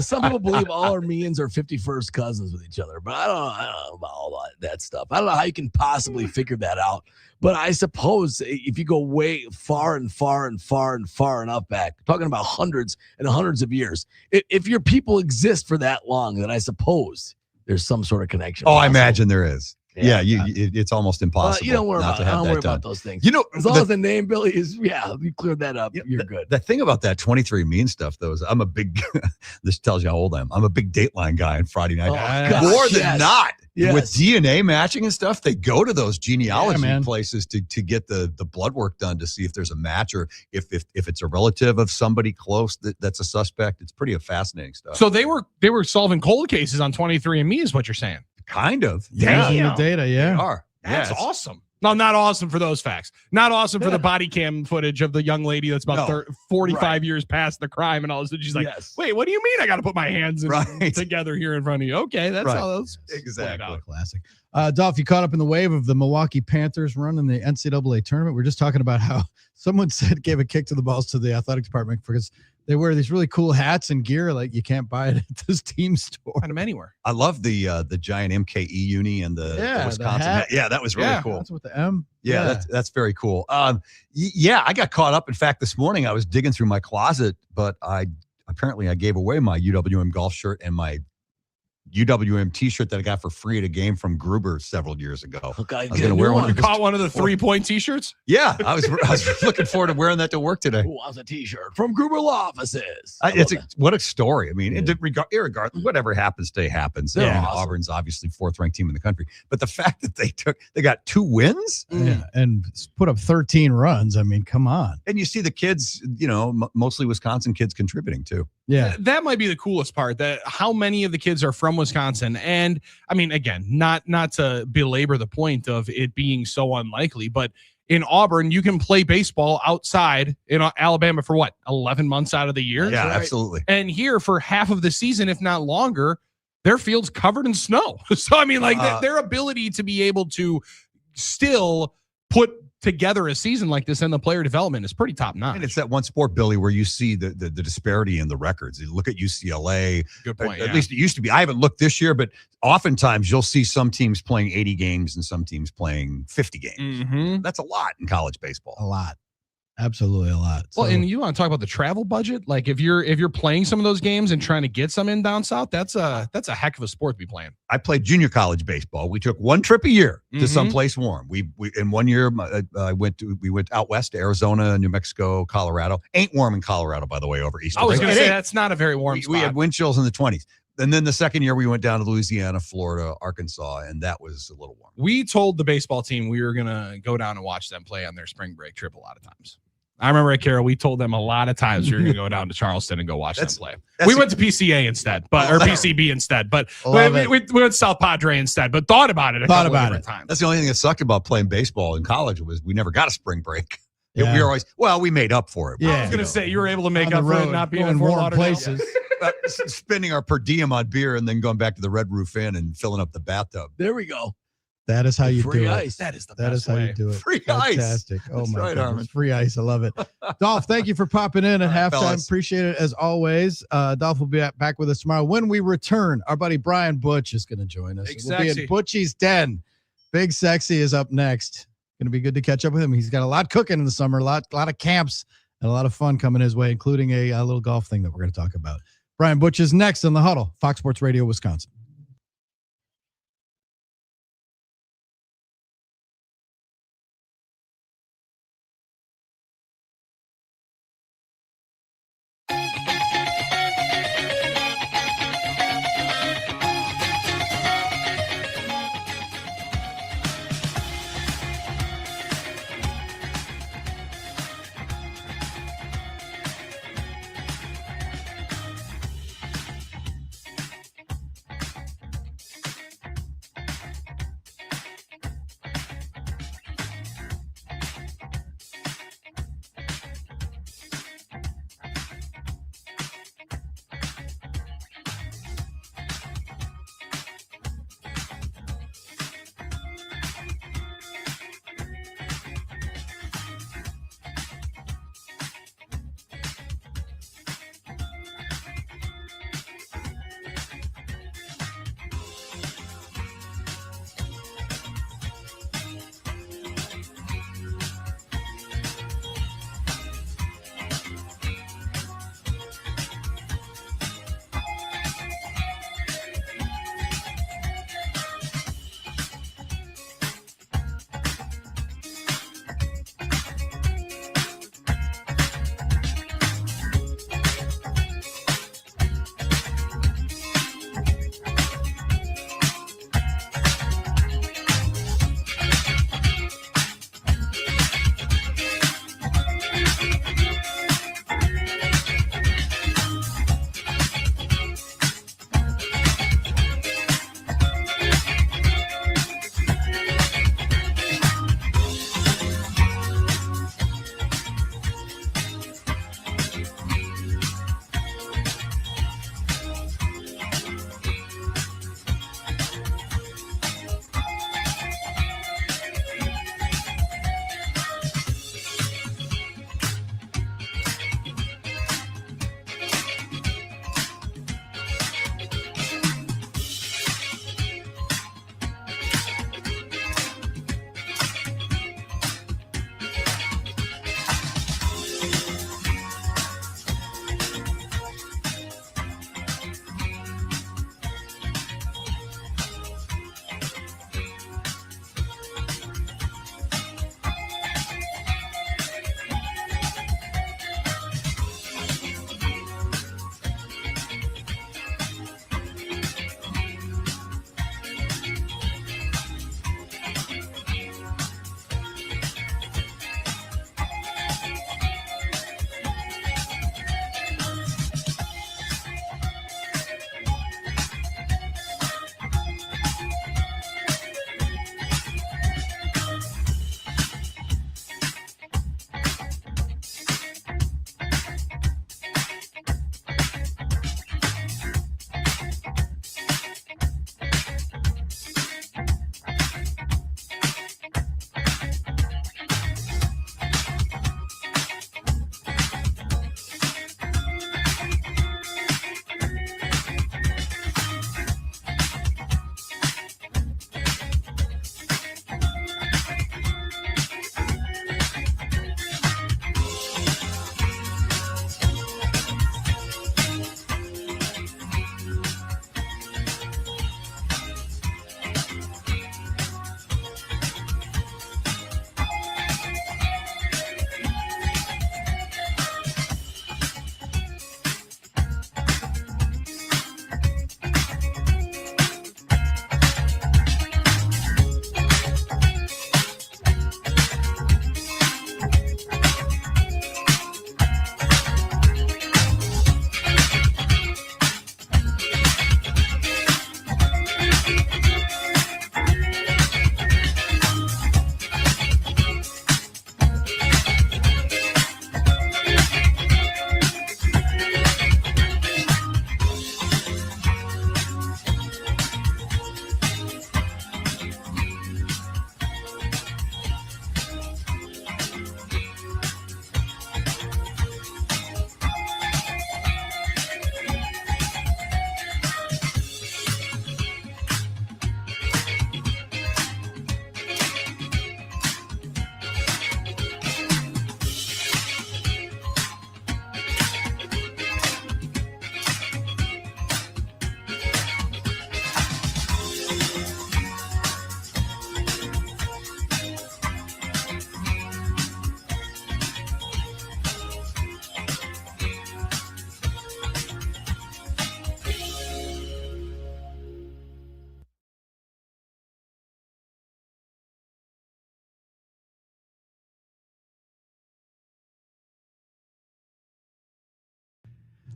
Some people believe all Armenians are 51st cousins with each other, but I don't know about all that stuff. I don't know how you can possibly figure that out. But I suppose if you go way far and far and far and far enough back, talking about hundreds and hundreds of years, if your people exist for that long, then I suppose there's some sort of connection. Oh, I imagine there is. Yeah, it's almost impossible. You don't worry not about to it. have I don't that worry done. about those things. As long as the name Billy is, you cleared that up. You're good. The thing about that 23andMe and stuff, though, is I'm a big, this tells you how old I am. I'm a big Dateline guy on Friday night. More than not. Yes. With DNA matching and stuff, they go to those genealogy man. places to get the blood work done to see if there's a match or if it's a relative of somebody close that's a suspect. It's pretty fascinating stuff. So they were solving cold cases on 23andMe, is what you're saying? Kind of. Using the data, yeah. They are. That's it's awesome. No, not awesome for those facts. Not awesome for the body cam footage of the young lady that's about 45 years past the crime, and all of a sudden she's like, "Wait, what do you mean? I got to put my hands together here in front of you?" Okay, that's how those exactly classic. Dolph, you caught up in the wave of the Milwaukee Panthers run in the NCAA tournament. We're just talking about how someone gave a kick to the balls to the athletic department because they wear these really cool hats and gear like you can't buy it at this team store. Find them anywhere. I love the giant MKE uni and the Wisconsin hat. Yeah, that was really cool. That's with the M. Yeah, that's very cool. I got caught up. In fact, this morning I was digging through my closet, but I gave away my UWM golf shirt and my UWM t-shirt that I got for free at a game from Gruber several years ago. Okay, I was going to wear one. You caught one of the 3-point t-shirts? Yeah, I was looking forward to wearing that to work today. Who wants a t-shirt from Gruber Law Offices? What a story. I mean, irregardless, whatever happens today happens. Yeah. Auburn's obviously 4th ranked team in the country, but the fact that they got 2 wins, and put up 13 runs. I mean, come on. And you see the kids, mostly Wisconsin kids contributing too. Yeah, that might be the coolest part. That how many of the kids are from Wisconsin, and I mean, again, not to belabor the point of it being so unlikely, but in Auburn, you can play baseball outside in Alabama for 11 months out of the year. Yeah, absolutely. And here for half of the season, if not longer, their field's covered in snow. So I mean, their ability to be able to still put together a season like this and the player development is pretty top notch. And it's that one sport, Billy, where you see the disparity in the records. You look at UCLA. Good point. At least it used to be. I haven't looked this year, but oftentimes you'll see some teams playing 80 games and some teams playing 50 games. Mm-hmm. That's a lot in college baseball. A lot. Absolutely a lot. Well, and you want to talk about the travel budget? Like if you're playing some of those games and trying to get some in down south, that's a heck of a sport to be playing. I played junior college baseball. We took one trip a year to someplace warm. We in 1 year we went out west to Arizona, New Mexico, Colorado. Ain't warm in Colorado, by the way, over Easter. I was going to say that's not a very warm spot. We had wind chills in the 20s. And then the second year we went down to Louisiana, Florida, Arkansas, and that was a little warm. We told the baseball team we were going to go down and watch them play on their spring break trip a lot of times. I remember at Carroll, we told them a lot of times we were going to go down to Charleston and go watch them play. We went to PCA instead, or PCB instead, but we went South Padre instead, but thought about it a couple of different times. That's the only thing that sucked about playing baseball in college was we never got a spring break. Yeah. We were always, we made up for it. Yeah. I was going to say, you were able to make up for it not being in warm places. Spending our per diem on beer and then going back to the Red Roof Inn and filling up the bathtub. There we go. That is how you free do ice. it. That is the That best is how way. you do it. Free Fantastic. ice. Oh That's my right, goodness. Armen. Free ice. I love it. Dolph, thank you for popping in at halftime. fellas. Appreciate it as always. Dolph will be back with us tomorrow. When we return, our buddy Brian Butch is going to join us. Big We'll be Sexy. in Butchie's Den. Big Sexy is up next. Going to be good to catch up with him. He's got a lot cooking in the summer, a lot of camps, and a lot of fun coming his way, including a little golf thing that we're going to talk about. Brian Butch is next on the Huddle, Fox Sports Radio, Wisconsin.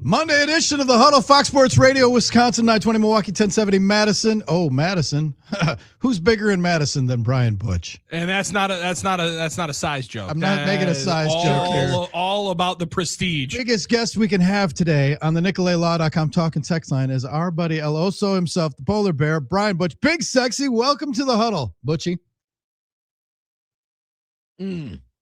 Monday edition of the Huddle, Fox Sports Radio, Wisconsin, 920 Milwaukee, 1070 Madison. Oh, Madison. Who's bigger in Madison than Brian Butch? And that's not a size joke. I'm not making a size joke here. All about the prestige. Biggest guest we can have today on the NicoletLaw.com talking text line is our buddy El Oso himself, the polar bear, Brian Butch. Big Sexy, welcome to the Huddle, Butchie.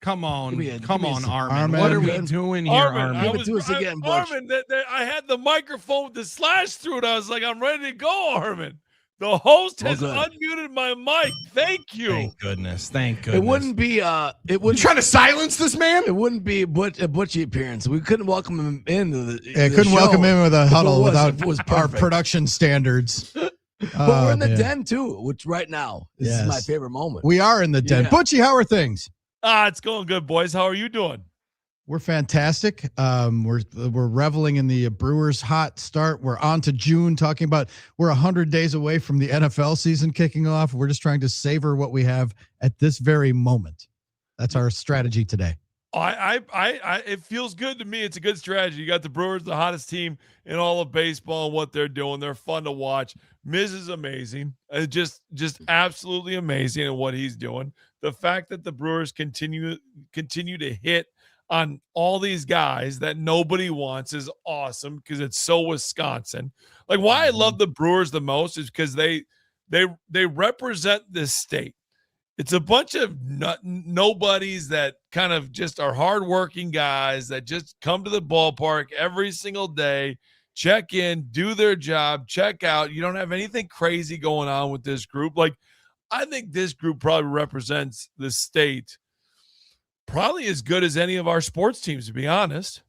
Come on, Armen. Armen. What are we doing here, Armen? Give it to us again, Butch. Armen, I had the microphone with the slash through it. I was like, I'm ready to go, Armen. The host has unmuted my mic. Thank you. Thank goodness. It wouldn't be You trying to silence this man? It wouldn't be a Butchie appearance. We couldn't welcome him into the couldn't welcome him with a Huddle without was our perfect. production standards. But we're in the den too, which right now is my favorite moment. We are in the den. Yeah. Butchie, how are things? It's going good, boys. How are you doing? We're fantastic. We're reveling in the Brewers' hot start. We're on to June, talking about we're 100 days away from the NFL season kicking off. We're just trying to savor what we have at this very moment. That's our strategy today. It feels good to me. It's a good strategy. You got the Brewers, the hottest team in all of baseball, and what they're doing. They're fun to watch. Miz is amazing. Just absolutely amazing at what he's doing. The fact that the Brewers continue to hit on all these guys that nobody wants is awesome because it's so Wisconsin. Like why I love the Brewers the most is because they represent this state. It's a bunch of nobodies that kind of just are hardworking guys that just come to the ballpark every single day, check in, do their job, check out. You don't have anything crazy going on with this group. Like, I think this group probably represents the state probably as good as any of our sports teams, to be honest.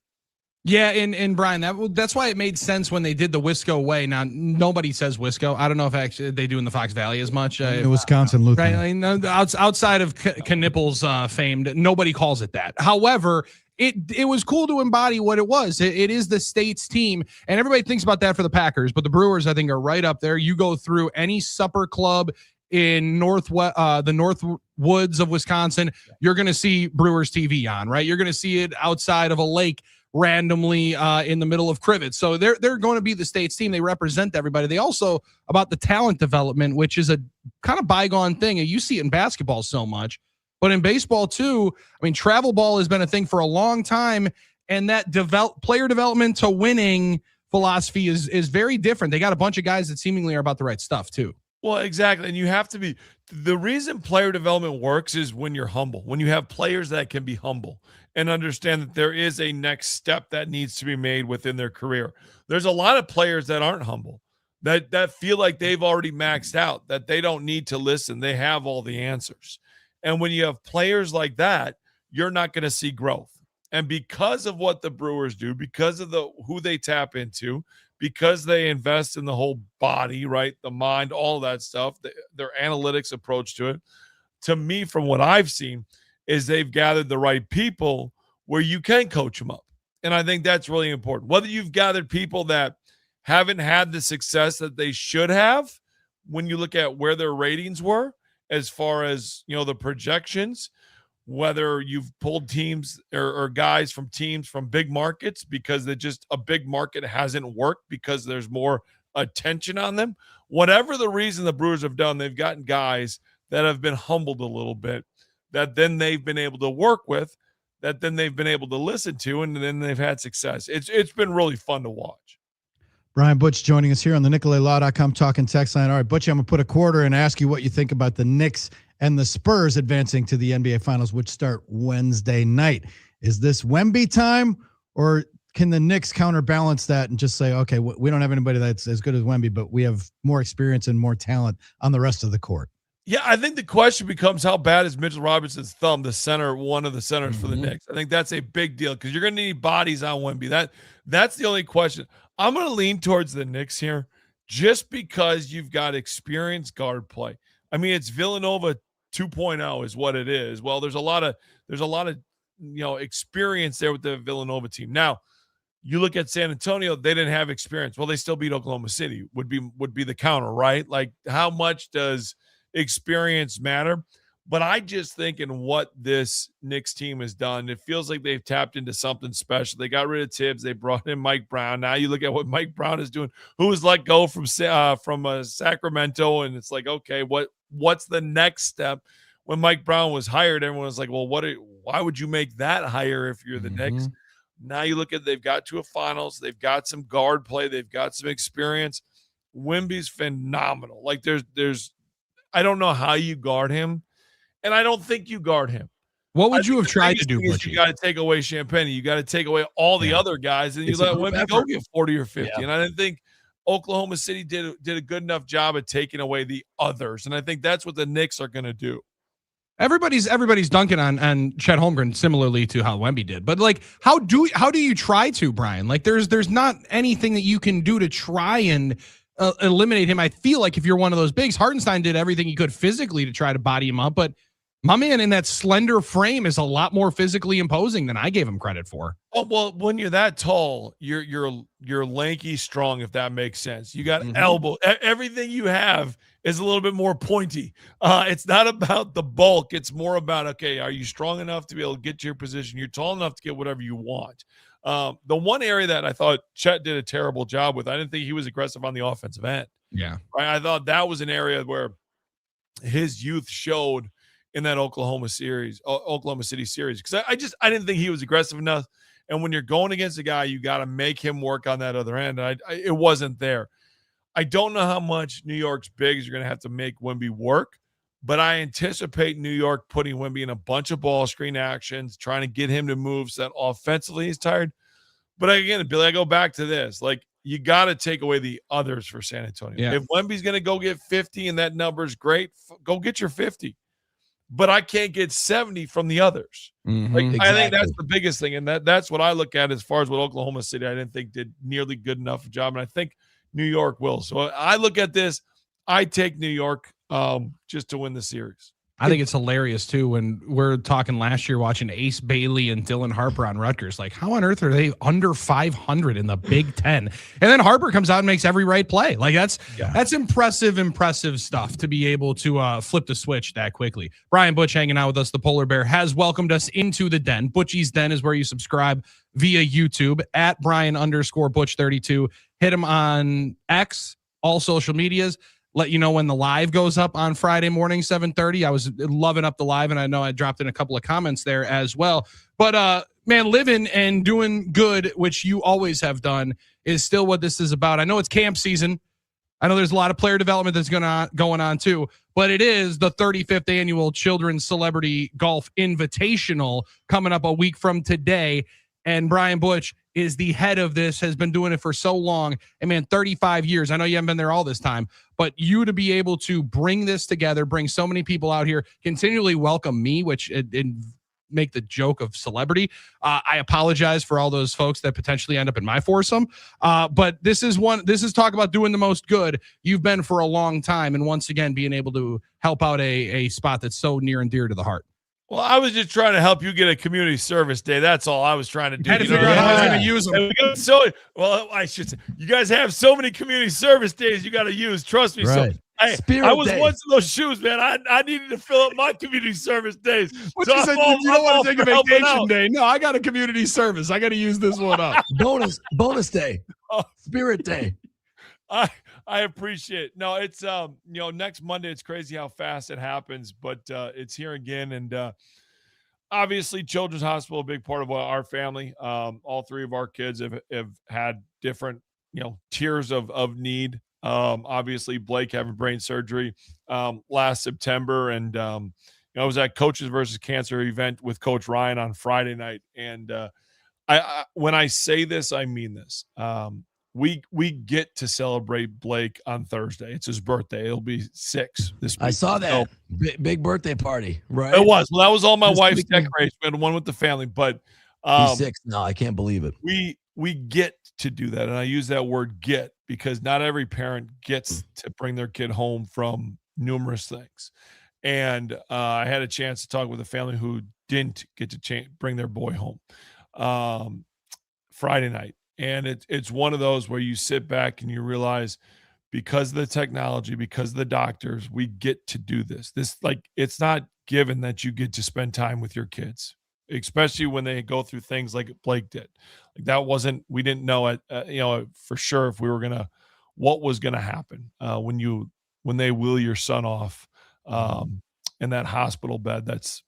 Yeah, and Brian, that's why it made sense when they did the Wisco way. Now, nobody says Wisco. I don't know if actually they do in the Fox Valley as much. In Wisconsin, Lutheran. Right? I mean, outside of Knippel's famed, nobody calls it that. However, it was cool to embody what it was. It is the state's team, and everybody thinks about that for the Packers, but the Brewers, I think, are right up there. You go through any supper club in the North Woods of Wisconsin, you're going to see Brewers TV on, right? You're going to see it outside of a lake randomly in the middle of Crivets. So they're going to be the state's team. They represent everybody. They also about the talent development, which is a kind of bygone thing. You see it in basketball so much, but in baseball too. I mean, travel ball has been a thing for a long time, and that player development to winning philosophy is very different. They got a bunch of guys that seemingly are about the right stuff too. Well, exactly. And you have to be – the reason player development works is when you're humble, when you have players that can be humble and understand that there is a next step that needs to be made within their career. There's a lot of players that aren't humble, that feel like they've already maxed out, that they don't need to listen. They have all the answers. And when you have players like that, you're not going to see growth. And because of what the Brewers do, because of who they tap into, because they invest in the whole body, right? The mind, all that stuff, their analytics approach to it. To me, from what I've seen, is they've gathered the right people where you can coach them up. And I think that's really important. Whether you've gathered people that haven't had the success that they should have when you look at where their ratings were, as far as, the projections, whether you've pulled teams or guys from teams from big markets because a big market hasn't worked because there's more attention on them. Whatever the reason the Brewers have done, they've gotten guys that have been humbled a little bit, that then they've been able to work with, that then they've been able to listen to, and then they've had success. It's been really fun to watch. Brian Butch joining us here on the NicoletLaw.com talking text line. All right, Butch, I'm going to put a quarter and ask you what you think about the Knicks and the Spurs advancing to the NBA Finals, which start Wednesday night. Is this Wemby time, or can the Knicks counterbalance that and just say, okay, we don't have anybody that's as good as Wemby, but we have more experience and more talent on the rest of the court? Yeah, I think the question becomes how bad is Mitchell Robinson's thumb, one of the centers for the Knicks. I think that's a big deal because you're going to need bodies on Wemby. That's the only question. I'm going to lean towards the Knicks here just because you've got experienced guard play. I mean, it's Villanova 2.0 is what it is. Well, there's a lot of experience there with the Villanova team. Now, you look at San Antonio, they didn't have experience. Well, they still beat Oklahoma City would be the counter, right? Like, how much does experience matter? But I just think in what this Knicks team has done, it feels like they've tapped into something special. They got rid of Tibbs. They brought in Mike Brown. Now you look at what Mike Brown is doing, who was let go from Sacramento, and it's like, okay, what's the next step? When Mike Brown was hired, everyone was like, well, why would you make that hire if you're the Knicks? Now you look at, they've got to a finals. They've got some guard play. They've got some experience. Wemby's phenomenal. Like there's I don't know how you guard him, and I don't think you guard him. What would you have tried to do, Butchie? You got to take away Champagne. You got to take away all the other guys, and you let Wemby go get 40 or 50. Yeah. And I didn't think Oklahoma City did a good enough job at taking away the others, and I think that's what the Knicks are going to do. Everybody's dunking on Chet Holmgren similarly to how Wemby did, but like how do you try to, Brian? Like there's not anything that you can do to try and eliminate him. I feel like if you're one of those bigs, Hartenstein did everything he could physically to try to body him up, but my man in that slender frame is a lot more physically imposing than I gave him credit for. Oh, well, when you're that tall, you're lanky, strong, if that makes sense. You got elbow. Everything you have is a little bit more pointy. It's not about the bulk. It's more about, okay, are you strong enough to be able to get to your position? You're tall enough to get whatever you want. The one area that I thought Chet did a terrible job with, I didn't think he was aggressive on the offensive end. Yeah. Right? I thought that was an area where his youth showed in that Oklahoma City series. Because I didn't think he was aggressive enough. And when you're going against a guy, you got to make him work on that other end. It wasn't there. I don't know how much New York's bigs are going to have to make Wemby work, but I anticipate New York putting Wemby in a bunch of ball screen actions, trying to get him to move so that offensively he's tired. But again, Billy, I go back to this. Like, you got to take away the others for San Antonio. Yeah. If Wemby's going to go get 50 and that number's great, go get your 50. But I can't get 70 from the others. Exactly. I think that's the biggest thing. And that's what I look at as far as what Oklahoma City, I didn't think did nearly good enough a job. And I think New York will. So I look at this. I take New York just to win the series. I think it's hilarious too when we're talking last year watching Ace Bailey and Dylan Harper on Rutgers. Like, how on earth are they under 500 in the Big Ten? And then Harper comes out and makes every right play. Like that's impressive stuff to be able to flip the switch that quickly. Brian Butch hanging out with us. The Polar Bear has welcomed us into the den. Butchie's Den is where you subscribe via YouTube at Brian_Butch32. Hit him on X, all social medias. Let you know when the live goes up on Friday morning, 7:30. I was loving up the live, and I know I dropped in a couple of comments there as well. But, man, living and doing good, which you always have done, is still what this is about. I know it's camp season. I know there's a lot of player development that's going on too, but it is the 35th annual Children's Celebrity Golf Invitational coming up a week from today. And Brian Butch is the head of this, has been doing it for so long. And man, 35 years. I know you haven't been there all this time, but you to be able to bring this together, bring so many people out here, continually welcome me, which make the joke of celebrity. I apologize for all those folks that potentially end up in my foursome. But this is talk about doing the most good you've been for a long time. And once again, being able to help out a spot that's so near and dear to the heart. Well, I was just trying to help you get a community service day. That's all I was trying to do. I had to figure out how I was going to use them. I should say, you guys have so many community service days you got to use. Trust me. Right. So I was once in those shoes, man. I needed to fill up my community service days. What you said, you don't want to take a vacation day. No, I got a community service. I got to use this one up. bonus day, Spirit Day. I appreciate it. No, it's next Monday. It's crazy how fast it happens, but it's here again. And obviously, Children's Hospital, a big part of our family. All three of our kids have had different tiers of need. Obviously, Blake having brain surgery last September, and I was at Coaches versus Cancer event with Coach Ryan on Friday night. And I when I say this, I mean this. We get to celebrate Blake on Thursday. It's his birthday. It'll be 6 this week. I saw that. Big birthday party, right? It was. Well, that was all my wife's decoration. We had one with the family, but he's 6. No, I can't believe it. We get to do that, and I use that word "get" because not every parent gets to bring their kid home from numerous things. And I had a chance to talk with a family who didn't get to bring their boy home Friday night. And it's one of those where you sit back and you realize because of the technology, because of the doctors, we get to do this. It's not given that you get to spend time with your kids, especially when they go through things like Blake did. Like that wasn't, we didn't know it, for sure if we were what was gonna happen when they wheel your son off in that hospital bed. That's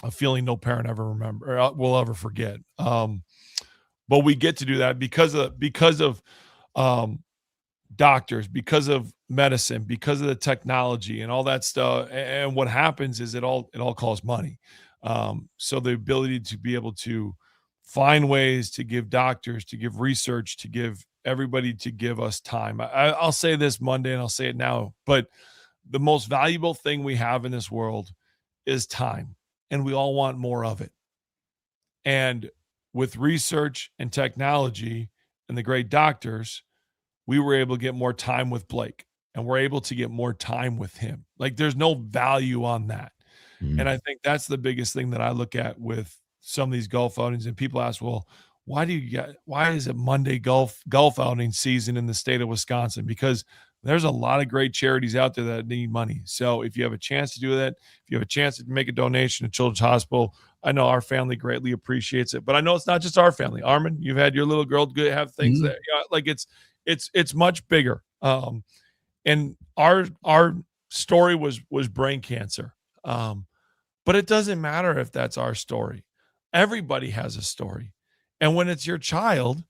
a feeling no parent ever remember or will ever forget. But we get to do that because of doctors, because of medicine, because of the technology and all that stuff. And what happens is it all costs money. So the ability to be able to find ways to give doctors, to give research, to give everybody, to give us time. I'll say this Monday and I'll say it now, but the most valuable thing we have in this world is time, and we all want more of it. And with research and technology and the great doctors, we were able to get more time with Blake, and we're able to get more time with him. Like there's no value on that. And I think that's the biggest thing that I look at with some of these golf outings. And people ask, well, why is it Monday golf outing season in the state of Wisconsin? Because there's a lot of great charities out there that need money. So if you have a chance to do that, if you have a chance to make a donation to Children's Hospital, I know our family greatly appreciates it. But I know it's not just our family. Armen, you've had your little girl have things that like it's much bigger. And our story was brain cancer. But it doesn't matter if that's our story. Everybody has a story. And when it's your child,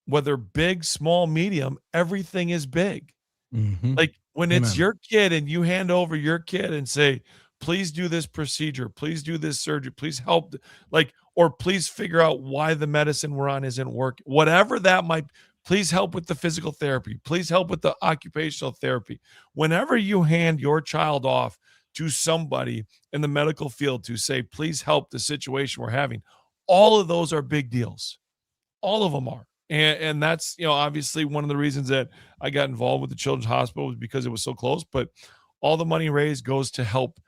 whether big, small, medium, everything is big. Like when it's your kid and you hand over your kid and say, please do this procedure, please do this surgery, please help, or please figure out why the medicine we're on isn't working, whatever that might, please help with the physical therapy, please help with the occupational therapy. Whenever you hand your child off to somebody in the medical field to say, please help the situation we're having, all of those are big deals. All of them are. And that's, obviously one of the reasons that I got involved with the Children's Hospital was because it was so close, but all the money raised goes to help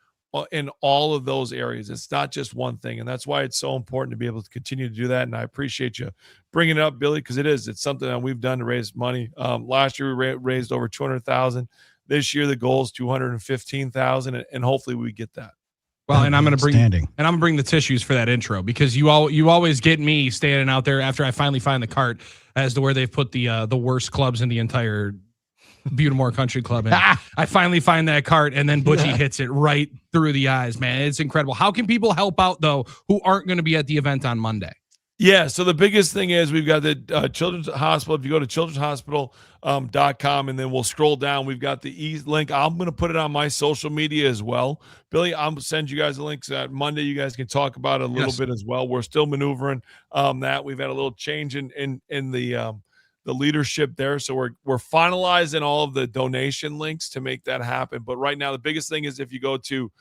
in all of those areas. It's not just one thing. And that's why it's so important to be able to continue to do that. And I appreciate you bringing it up, Billy, because it's something that we've done to raise money. Last year, we raised over $200,000. This year, the goal is $215,000, and hopefully we get that. Well, and I'm going to bring the tissues for that intro, because you always get me standing out there after I finally find the cart as to where they've put the worst clubs in the entire Butamore Country Club. And I finally find that cart, and then Butchie hits it right through the eyes, man. It's incredible. How can people help out, though, who aren't going to be at the event on Monday? Yeah, so the biggest thing is we've got the Children's Hospital. If you go to childrenshospital.com and then we'll scroll down, we've got the link. I'm going to put it on my social media as well. Billy, I'm going to send you guys the links at Monday. You guys can talk about it a little bit as well. We're still maneuvering that. We've had a little change in the leadership there. So we're finalizing all of the donation links to make that happen. But right now, the biggest thing is if you go to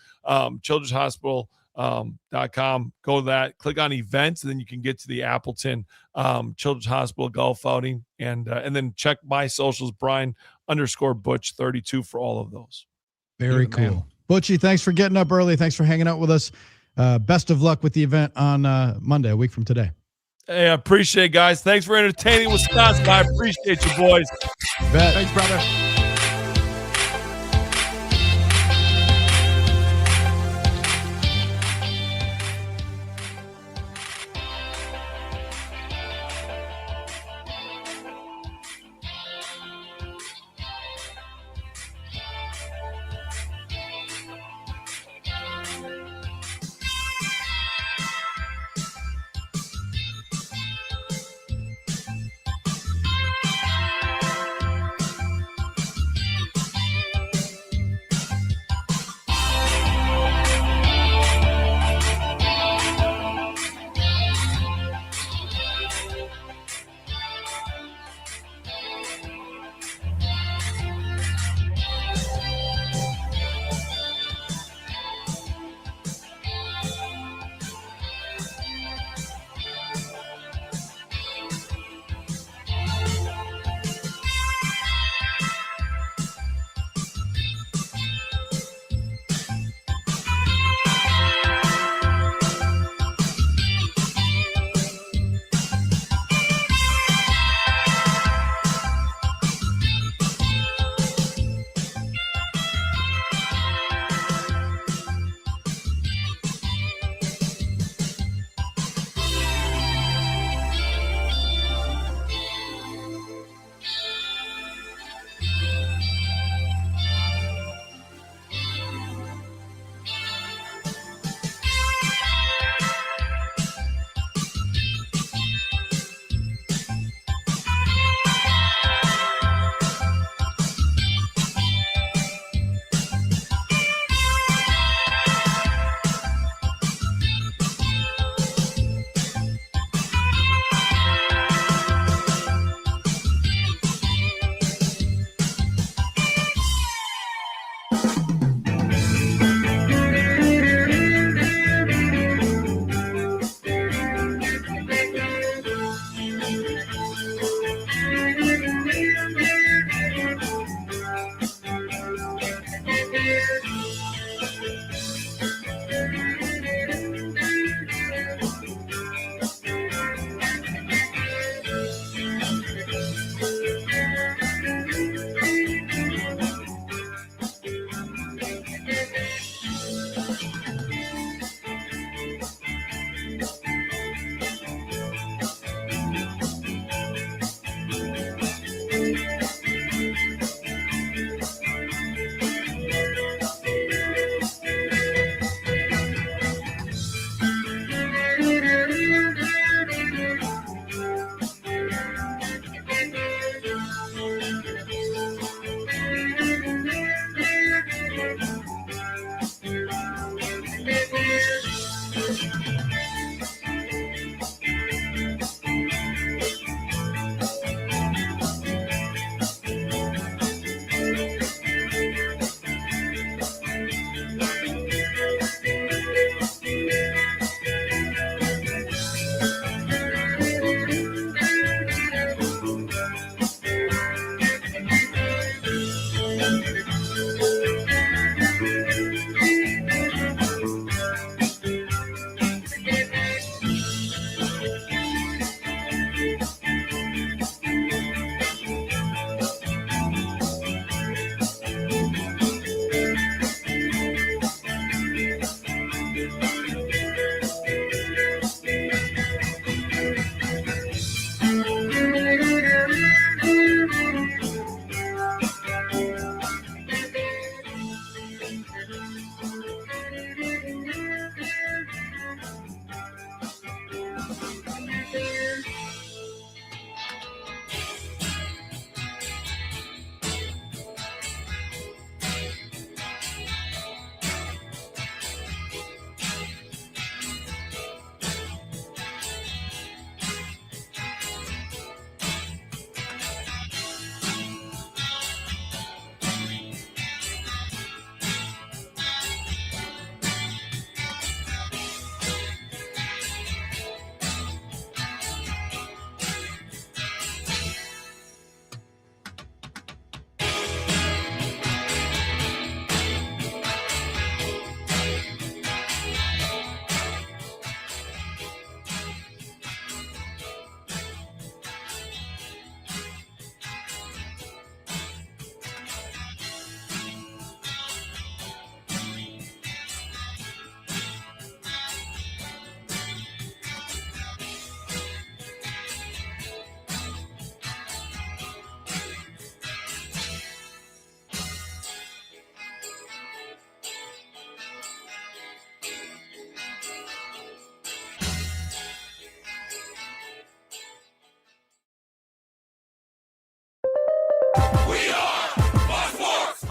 Children's Hospital, .com, go to that, click on events, and then you can get to the Appleton Children's Hospital golf outing, and then check my socials, Brian_Butch 32 for all of those. Very cool. Butchie, thanks for getting up early. Thanks for hanging out with us. Best of luck with the event on Monday, a week from today. Hey, I appreciate it, guys. Thanks for entertaining Wisconsin. I appreciate you, boys. Bet. Thanks, brother.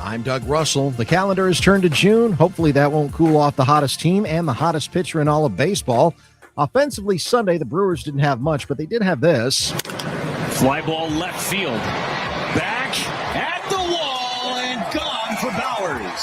I'm Doug Russell. The calendar has turned to June. Hopefully that won't cool off the hottest team and the hottest pitcher in all of baseball. Offensively, Sunday, the Brewers didn't have much, but they did have this. Fly ball left field. Back at the wall and gone for Bowers.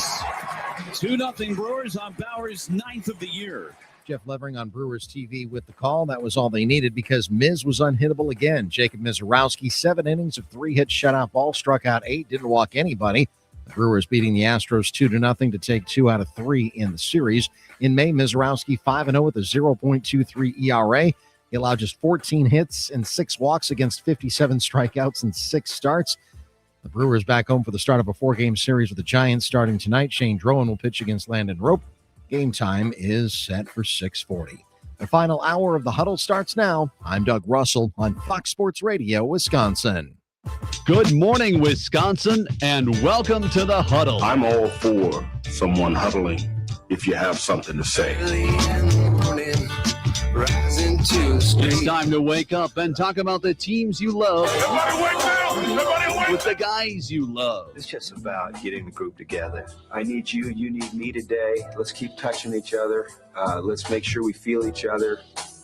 2-0 Brewers on Bowers' 9th of the year. Jeff Levering on Brewers TV with the call. That was all they needed because Miz was unhittable again. Jacob Misiorowski, 7 innings of 3 hits, shutout ball, struck out 8, didn't walk anybody. The Brewers beating the Astros 2-0 to take 2 out of 3 in the series. In May, Misiorowski 5-0 with a 0.23 ERA. He allowed just 14 hits and 6 walks against 57 strikeouts and 6 starts. The Brewers back home for the start of a 4-game series with the Giants starting tonight. Shane Drowan will pitch against Landon Rope. Game time is set for 6:40. The final hour of the Huddle starts now. I'm Doug Russell on Fox Sports Radio, Wisconsin. Good morning, Wisconsin, and welcome to the Huddle. I'm all for someone huddling if you have something to say. It's time to wake up and talk about the teams you love. Everybody wake up! Everybody wake with the guys you love. It's just about getting the group together. I need you, you need me today. Let's keep touching each other. Let's make sure we feel each other.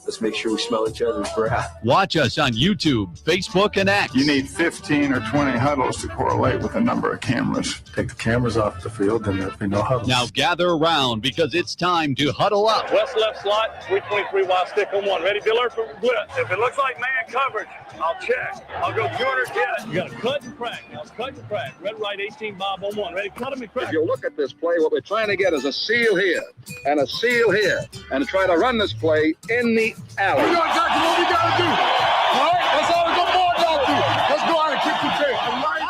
Let's make sure we smell each other's breath. Watch us on YouTube, Facebook, and X. You need 15 or 20 huddles to correlate with the number of cameras. Take the cameras off the field, then there'll be no huddles. Now gather around because it's time to huddle up. West left slot, 323 wide stick on 1. Ready, Biller for blitz. If it looks like man coverage, I'll check. I'll go 200 hit. You got to cut and crack. Now cut and crack. Red, right, 18 Bob on 1. Ready, cut him and crack. If you look at this play, what we're trying to get is a seal here and a seal here and try to run this play in the alley. We got exactly what we got to do. All right? That's all the good boy got to do. Let's go out and kick the tail. All right?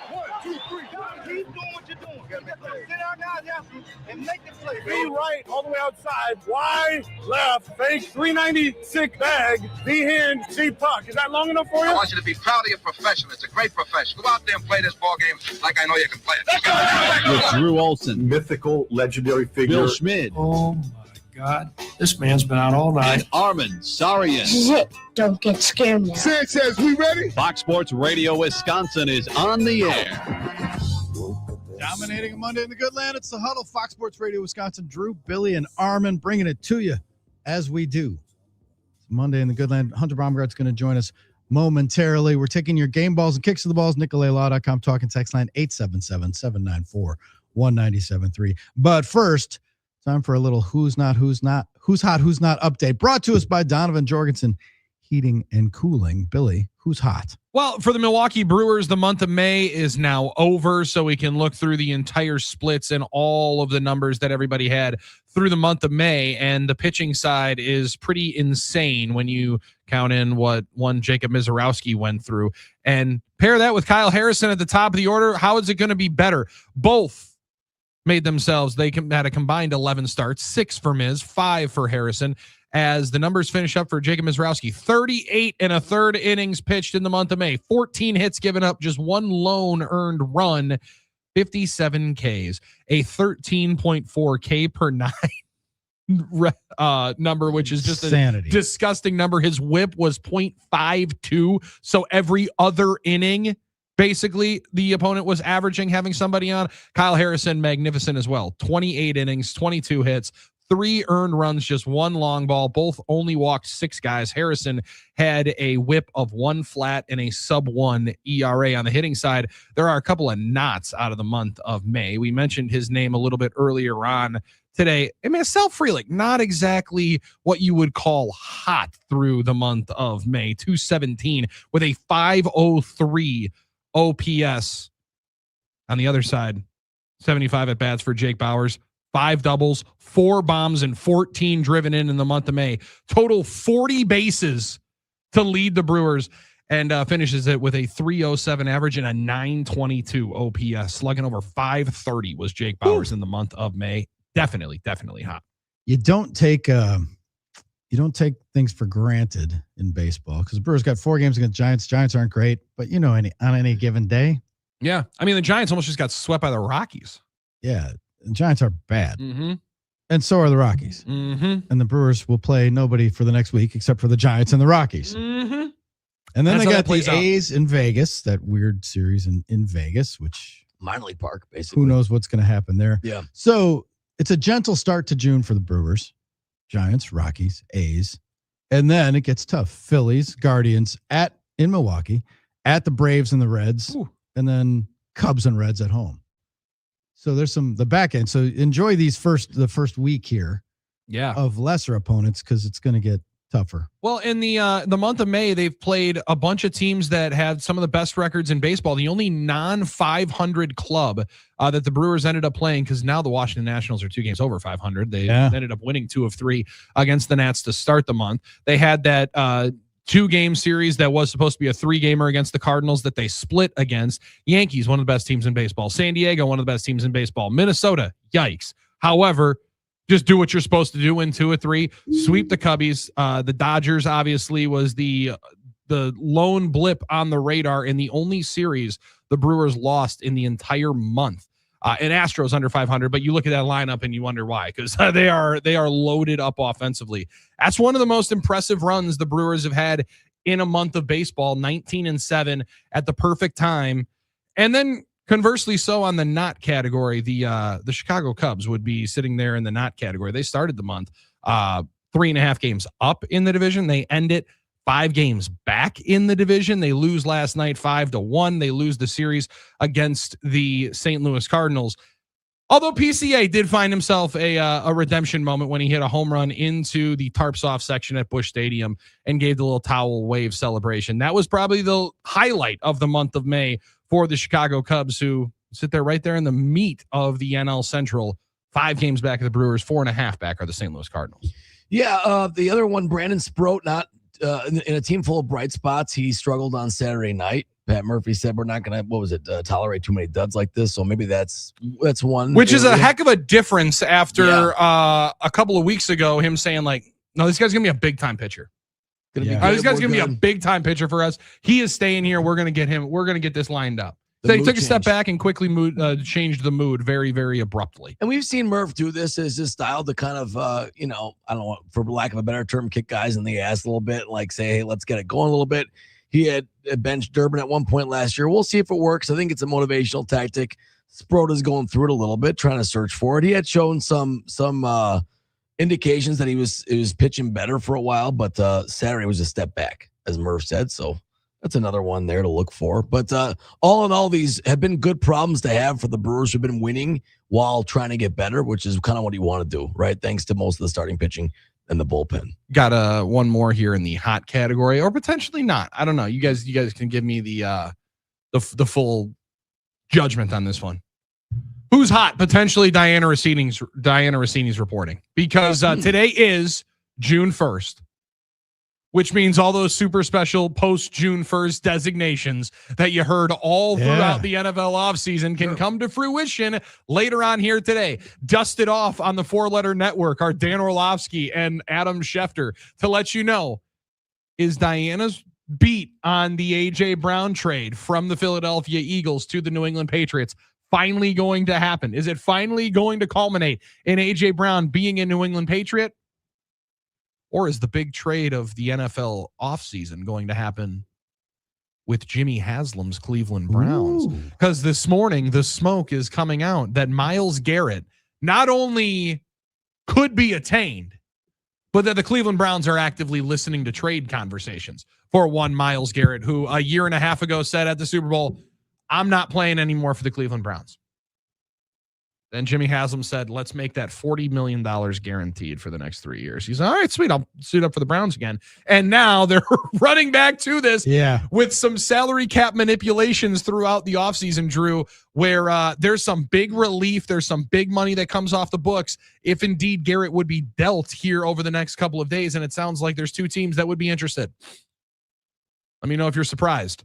1, 2, 3. Keep doing what you're doing. Sit down now, and make the play. Be right, all the way outside. Wide, left, fake, 396 bag, B hand, C puck. Is that long enough for you? I want you to be proud of your profession. It's a great profession. Go out there and play this ball game like I know you can play it. With Drew Olson, Mythical, legendary figure. Bill Schmid, Oh, my God. This man's been out all night. and Armen Sarian. This is it. Don't get scared now. Says, we ready? Fox Sports Radio Wisconsin is on the air. Dominating a Monday in the good land. It's the Huddle, Fox Sports Radio Wisconsin. Drew, Billy, and Armen bringing it to you as we do. It's Monday in the good land. Hunter Baumgardt's going to join us momentarily. We're taking your game balls and kicks of the balls. NicoletLaw.com talking text line 877-794-1973. But first, time for a little who's hot, who's not update brought to us by Donovan Jorgensen Heating and Cooling. Billy, who's hot? Well, for the Milwaukee Brewers, the month of May is now over, so we can look through the entire splits and all of the numbers that everybody had through the month of May, and the pitching side is pretty insane when you count in what one Jacob Misiorowski went through. And pair that with Kyle Harrison at the top of the order, how is it going to be better? Both made themselves, they had a combined 11 starts, 6 for Miz, 5 for Harrison, as the numbers finish up for Jacob Misiorowski. 38 1/3 innings pitched in the month of May, 14 hits given up, just 1 lone earned run, 57 Ks, a 13.4 K per 9 number, which is just Insanity. a disgusting number. His whip was 0.52, so every other inning, basically, the opponent was averaging having somebody on. Kyle Harrison, magnificent as well. 28 innings, 22 hits, 3 earned runs, just 1 long ball. Both only walked 6 guys. Harrison had a whip of 1 flat and a sub-1 ERA on the hitting side. There are a couple of knots out of the month of May. We mentioned his name a little bit earlier on today. I mean, Self-Frelick, not exactly what you would call hot through the month of May. 217 with a 503 OPS. On the other side, 75 at bats for Jake Bowers, 5 doubles, 4 bombs, and 14 driven in the month of May. Total 40 bases to lead the Brewers, and finishes it with a 307 average and a 922 OPS. Slugging over 530 was Jake Bowers in the month of May. Definitely hot. You don't take things for granted in baseball because the Brewers got 4 games against Giants. Giants aren't great, but on any given day. Yeah. I mean, the Giants almost just got swept by the Rockies. Yeah. The Giants are bad. Mm-hmm. And so are the Rockies. Mm-hmm. And the Brewers will play nobody for the next week except for the Giants and the Rockies. Mm-hmm. And then That's they how got that plays the A's in Vegas, that weird series in Vegas, which minor league park, basically. Who knows what's going to happen there? Yeah. So it's a gentle start to June for the Brewers, Giants, Rockies, A's. And then it gets tough. Phillies, Guardians in Milwaukee, at the Braves and the Reds, and then Cubs and Reds at home. So there's the back end. So enjoy the first week here of lesser opponents because it's going to get tougher. Well, in the month of May, they've played a bunch of teams that have some of the best records in baseball. The only non-500 club that the Brewers ended up playing, because now the Washington Nationals are 2 games over 500. They ended up winning 2 of 3 against the Nats to start the month. They had that 2-game series that was supposed to be a 3-gamer against the Cardinals that they split against. Yankees, one of the best teams in baseball. San Diego, one of the best teams in baseball. Minnesota, yikes. However, just do what you're supposed to do in 2 or 3. Sweep the Cubbies. The Dodgers obviously was the lone blip on the radar in the only series the Brewers lost in the entire month. And Astros under 500, but you look at that lineup and you wonder why, because they are loaded up offensively. That's one of the most impressive runs the Brewers have had in a month of baseball, 19-7 at the perfect time. And then conversely, so on the not category, the Chicago Cubs would be sitting there in the not category. They started the month 3.5 games up in the division. They end it 5 games back in the division. They lose last night 5-1. They lose the series against the St. Louis Cardinals. Although PCA did find himself a redemption moment when he hit a home run into the tarps off section at Busch Stadium and gave the little towel wave celebration. That was probably the highlight of the month of May for the Chicago Cubs, who sit there right there in the meat of the NL Central. 5 games back of the Brewers, 4.5 back are the St. Louis Cardinals. Yeah, the other one, Brandon Sproat, not in a team full of bright spots. He struggled on Saturday night. Pat Murphy said we're not going to, tolerate too many duds like this. So maybe that's one. Which is a heck of a difference after a couple of weeks ago, him saying like, no, this guy's going to be a big-time pitcher. This guy's going to be a big-time pitcher for us. He is staying here. We're going to get him. We're going to get this lined up. So he took a step back and quickly changed the mood very, very abruptly. And we've seen Murph do this as his style to kind of, I don't know, for lack of a better term, kick guys in the ass a little bit, like say, hey, let's get it going a little bit. He had benched Durbin at one point last year. We'll see if it works. I think it's a motivational tactic. Sproat is going through it a little bit, trying to search for it. He had shown some indications that he was pitching better for a while, but Saturday was a step back, as Murph said. So that's another one there to look for. But all in all, these have been good problems to have for the Brewers who've been winning while trying to get better, which is kind of what you want to do, right? Thanks to most of the starting pitching and the bullpen. Got one more here in the hot category, or potentially not. I don't know. You guys can give me the full judgment on this one. Who's hot? Potentially Diana Rossini's reporting, because today is June 1st. Which means all those super special post-June 1st designations that you heard all throughout the NFL offseason can come to fruition later on here today. Dusted off on the 4-letter network are Dan Orlovsky and Adam Schefter to let you know, is Diana's beat on the A.J. Brown trade from the Philadelphia Eagles to the New England Patriots finally going to happen? Is it finally going to culminate in A.J. Brown being a New England Patriot? Or is the big trade of the NFL offseason going to happen with Jimmy Haslam's Cleveland Browns? Because this morning, the smoke is coming out that Myles Garrett not only could be attained, but that the Cleveland Browns are actively listening to trade conversations for one Myles Garrett, who a year and a half ago said at the Super Bowl, I'm not playing anymore for the Cleveland Browns. Then Jimmy Haslam said, let's make that $40 million guaranteed for the next 3 years. He's all right, sweet. I'll suit up for the Browns again. And now they're running back to this with some salary cap manipulations throughout the offseason, Drew, where there's some big relief. There's some big money that comes off the books if indeed Garrett would be dealt here over the next couple of days. And it sounds like there's 2 teams that would be interested. Let me know if you're surprised.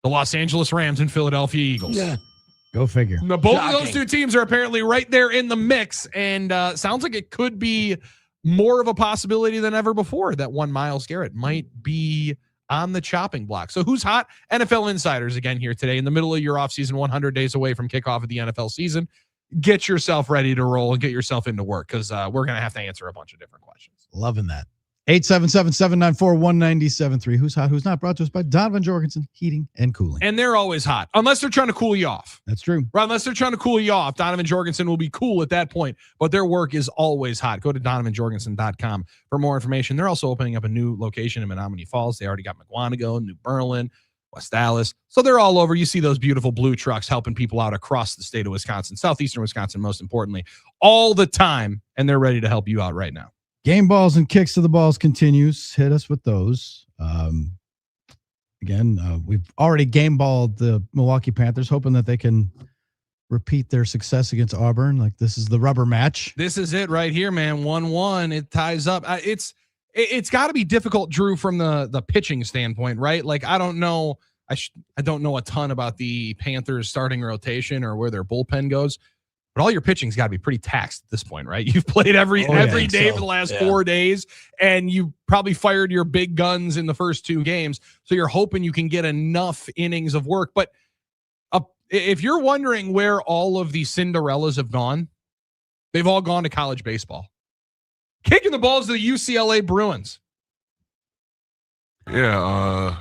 The Los Angeles Rams and Philadelphia Eagles. Yeah. Go figure. Now, both of those 2 teams are apparently right there in the mix, and sounds like it could be more of a possibility than ever before that one Myles Garrett might be on the chopping block. So who's hot? NFL Insiders again here today in the middle of your offseason, 100 days away from kickoff of the NFL season. Get yourself ready to roll and get yourself into work, because we're going to have to answer a bunch of different questions. Loving that. 877-794-1973. Who's hot, who's not? Brought to us by Donovan Jorgensen Heating and Cooling. And they're always hot, unless they're trying to cool you off. That's true. Right, unless they're trying to cool you off. Donovan Jorgensen will be cool at that point, but their work is always hot. Go to donovanjorgensen.com for more information. They're also opening up a new location in Menominee Falls. They already got McWanago, New Berlin, West Allis. So they're all over. You see those beautiful blue trucks helping people out across the state of Wisconsin, southeastern Wisconsin, most importantly, all the time. And they're ready to help you out right now. Game balls and kicks to the balls continues. Hit us with those. We've already game balled the Milwaukee Panthers, hoping that they can repeat their success against Auburn. Like, this is the rubber match. This is it right here, man. 1-1. It ties up. It's got to be difficult, Drew, from the pitching standpoint, right? Like, I don't know. I don't know a ton about the Panthers starting rotation or where their bullpen goes. But all your pitching's got to be pretty taxed at this point, right? You've played every day for the last 4 days, and you probably fired your big guns in the first 2 games. So you're hoping you can get enough innings of work. But if you're wondering where all of the Cinderellas have gone, they've all gone to college baseball. Kicking the balls to the UCLA Bruins. Yeah.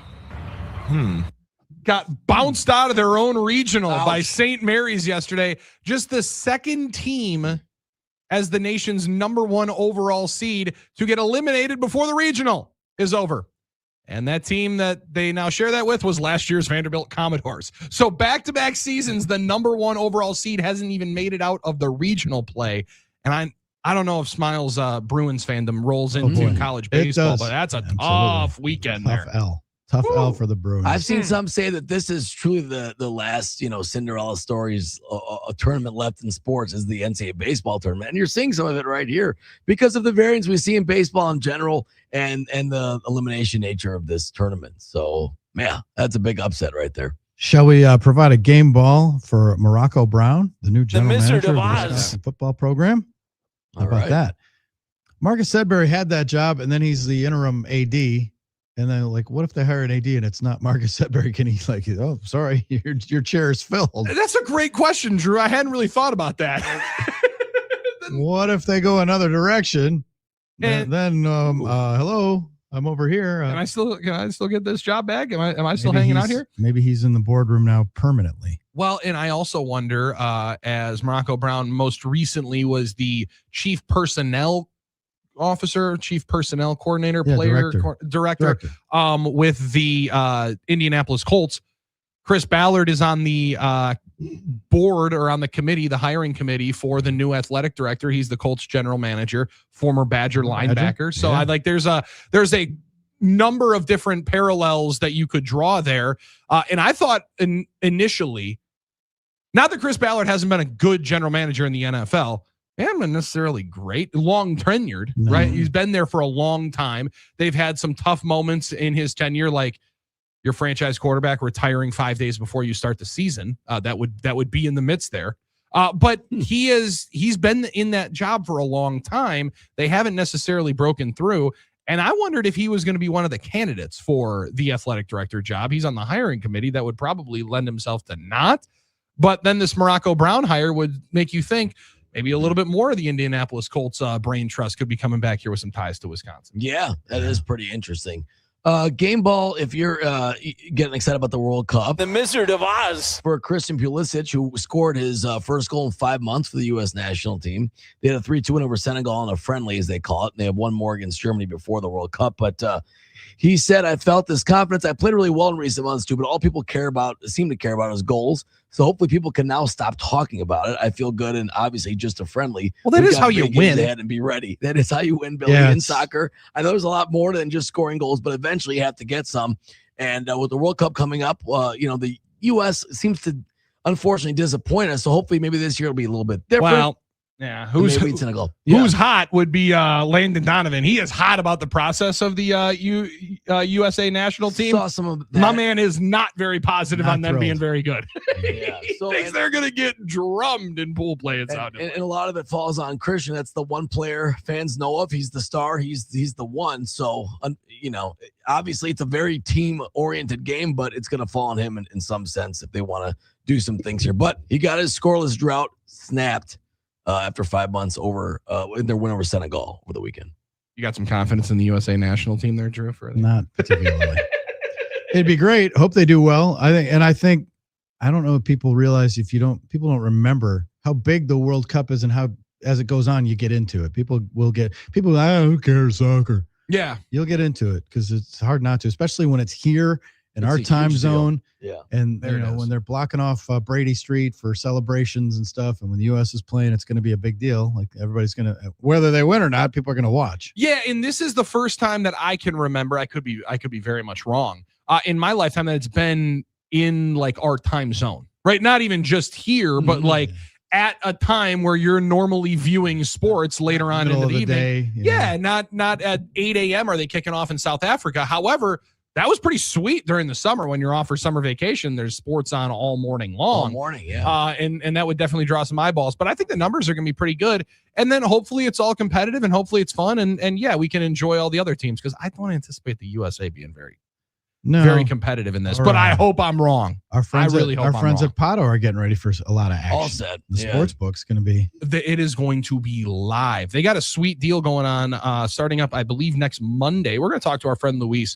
Got bounced out of their own regional by St. Mary's yesterday. Just the second team as the nation's #1 overall seed to get eliminated before the regional is over. And that team that they now share that with was last year's Vanderbilt Commodores. So back-to-back seasons, the #1 overall seed hasn't even made it out of the regional play. And I don't know if Smiles Bruins fandom rolls into college baseball, but that's a tough weekend there. Tough L for the Bruins. I've seen some say that this is truly the last, Cinderella stories, a tournament left in sports is the NCAA baseball tournament. And you're seeing some of it right here because of the variance we see in baseball in general and the elimination nature of this tournament. So, yeah, that's a big upset right there. Shall we provide a game ball for Morocco Brown, the new general manager of the Wisconsin football program? How about that? Marcus Sedbury had that job, and then he's the interim AD. And then, like, what if they hire an AD and it's not Marcus Sedbury? Can he, like, oh, sorry, your chair is filled? That's a great question, Drew. I hadn't really thought about that. What if they go another direction? And then hello, I'm over here. Can I still get this job back? Am I still hanging out here? Maybe he's in the boardroom now permanently. Well, and I also wonder, as Morocco Brown most recently was the chief personnel officer, chief personnel coordinator, director. With the Indianapolis Colts. Chris Ballard is on the board or on the committee, the hiring committee for the new athletic director. He's the Colts general manager, former Badger linebacker. So I like there's a number of different parallels that you could draw there. And I thought initially, not that Chris Ballard hasn't been a good general manager in the NFL, they haven't been necessarily great, long tenured, right? He's been there for a long time. They've had some tough moments in his tenure, like your franchise quarterback retiring 5 days before you start the season. That would be in the midst there. But he's been in that job for a long time. They haven't necessarily broken through. And I wondered if he was going to be one of the candidates for the athletic director job. He's on the hiring committee. That would probably lend himself to not. But then this Morocco Brown hire would make you think, maybe a little bit more of the Indianapolis Colts brain trust could be coming back here with some ties to Wisconsin. Yeah, that is pretty interesting. Game ball, if you're getting excited about the World Cup. The Wizard of Oz. For Christian Pulisic, who scored his first goal in 5 months for the U.S. national team. They had a 3-2 win over Senegal in a friendly, as they call it. And they have one more against Germany before the World Cup. But he said, I felt this confidence. I played really well in recent months, too, but all people seem to care about is goals. So hopefully people can now stop talking about it. I feel good, and obviously just a friendly. Well, that is how you win. And be ready. That is how you win, Billy, in soccer. I know there's a lot more than just scoring goals, but eventually you have to get some. And with the World Cup coming up, the U.S. seems to unfortunately disappoint us. So hopefully maybe this year will be a little bit different. Well, yeah, who's hot would be Landon Donovan. He is hot about the process of the USA national team. Saw some of that. My man is not very positive on them thrilled. being very good. Yeah, he thinks they're going to get drummed in pool play. It's out. And a lot of it falls on Christian. That's the one player fans know of. He's the star. He's the one. So, obviously it's a very team-oriented game, but it's going to fall on him in some sense if they want to do some things here. But he got his scoreless drought snapped after 5 months over in their win over Senegal over the weekend. You got some confidence in the USA national team there, Drew? Not particularly. It'd be great. Hope they do well. I think I don't know if people realize people don't remember how big the World Cup is and how as it goes on you get into it. People who cares soccer. Yeah. You'll get into it because it's hard not to, especially when it's here in our time zone. Yeah. And when they're blocking off Brady Street for celebrations and stuff, and when the U.S. is playing, it's going to be a big deal. Like everybody's going to, whether they win or not, people are going to watch. Yeah, and this is the first time that I can remember. I could be very much wrong. In my lifetime, that it's been in like our time zone, right? Not even just here, but like at a time where you're normally viewing sports later on in the evening. Day, yeah, not at 8 a.m. are they kicking off in South Africa. However, that was pretty sweet during the summer when you're off for summer vacation. There's sports on all morning long. All morning, yeah. And that would definitely draw some eyeballs. But I think the numbers are going to be pretty good. And then hopefully it's all competitive and hopefully it's fun. And yeah, we can enjoy all the other teams because I don't anticipate the USA being very competitive in this. But I hope I'm wrong. Our friends, I really hope our I'm friends wrong. at Pato are getting ready for a lot of action. All set. The sports book's going to be. It is going to be live. They got a sweet deal going on starting up, I believe, next Monday. We're going to talk to our friend Luis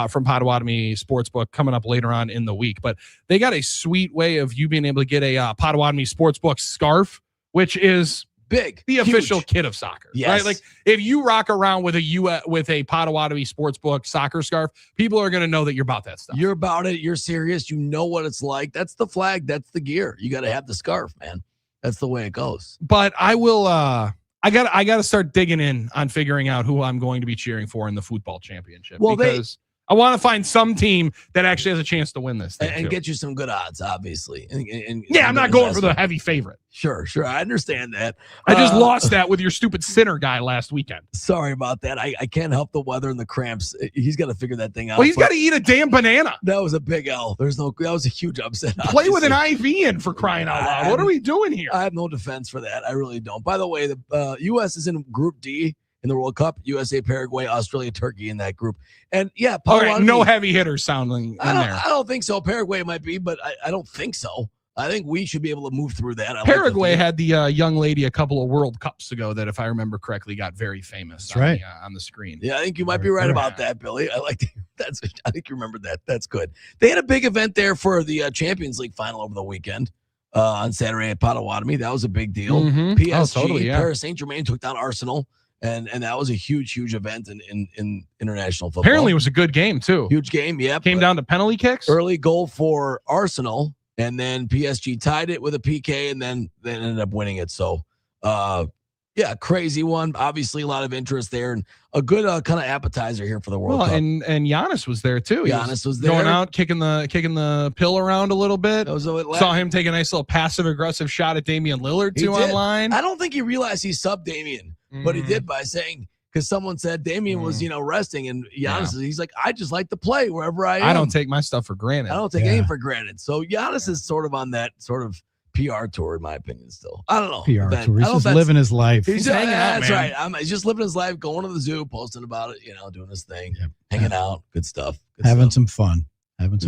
from Potawatomi Sportsbook coming up later on in the week. But they got a sweet way of you being able to get a Potawatomi Sportsbook scarf, which is big, the official kit of soccer. Yes. Right? Like if you rock around with a Potawatomi Sportsbook soccer scarf, people are going to know that you're about that stuff. You're about it. You're serious. You know what it's like. That's the flag. That's the gear. You got to have the scarf, man. That's the way it goes. But I will. I got to start digging in on figuring out who I'm going to be cheering for in the football championship. Well, because I want to find some team that actually has a chance to win this thing and too. get you some good odds, obviously. And Yeah, I'm not going for the heavy favorite. Sure. I understand that. I just lost that with your stupid sinner guy last weekend. Sorry about that. I can't help the weather and the cramps. He's got to figure that thing out. Well, he's got to eat a damn banana. That was a big L. That was a huge upset. Play with an IV in for crying out loud. What are we doing here? I have no defense for that. I really don't. By the way, the U.S. is in Group D in the World Cup. USA, Paraguay, Australia, Turkey in that group. And yeah, all right, no heavy hitters sounding in there. I don't think so. Paraguay might be, but I don't think so. I think we should be able to move through that. Paraguay had the young lady a couple of World Cups ago that, if I remember correctly, got very famous on the screen. Yeah, I think you might be right about that, Billy. I think you remembered that. That's good. They had a big event there for the Champions League final over the weekend on Saturday at Potawatomi. That was a big deal. Mhm. PSG, Oh, totally, yeah. Paris Saint-Germain took down Arsenal. And that was a huge event in international football. Apparently, it was a good game too. Huge game, yep. Came down to penalty kicks. Early goal for Arsenal, and then PSG tied it with a PK, and then they ended up winning it. So, yeah, crazy one. Obviously, a lot of interest there, and a good kind of appetizer here for the World Cup. And Giannis was there too. Giannis was there, going out, kicking the pill around a little bit. Saw him take a nice little passive aggressive shot at Damian Lillard He did. online. I don't think he realized he subbed Damian. But he did by saying, because someone said Damian was, resting, and Giannis, he's like, I just like to play wherever I am. I don't take my stuff for granted. I don't take anything for granted. So Giannis is sort of on that sort of PR tour, in my opinion, still. I don't know. PR tour. He's just living his life. He's hanging out, That's man. right. He's just living his life, going to the zoo, posting about it, doing his thing, hanging out. Good stuff. Having some fun. That's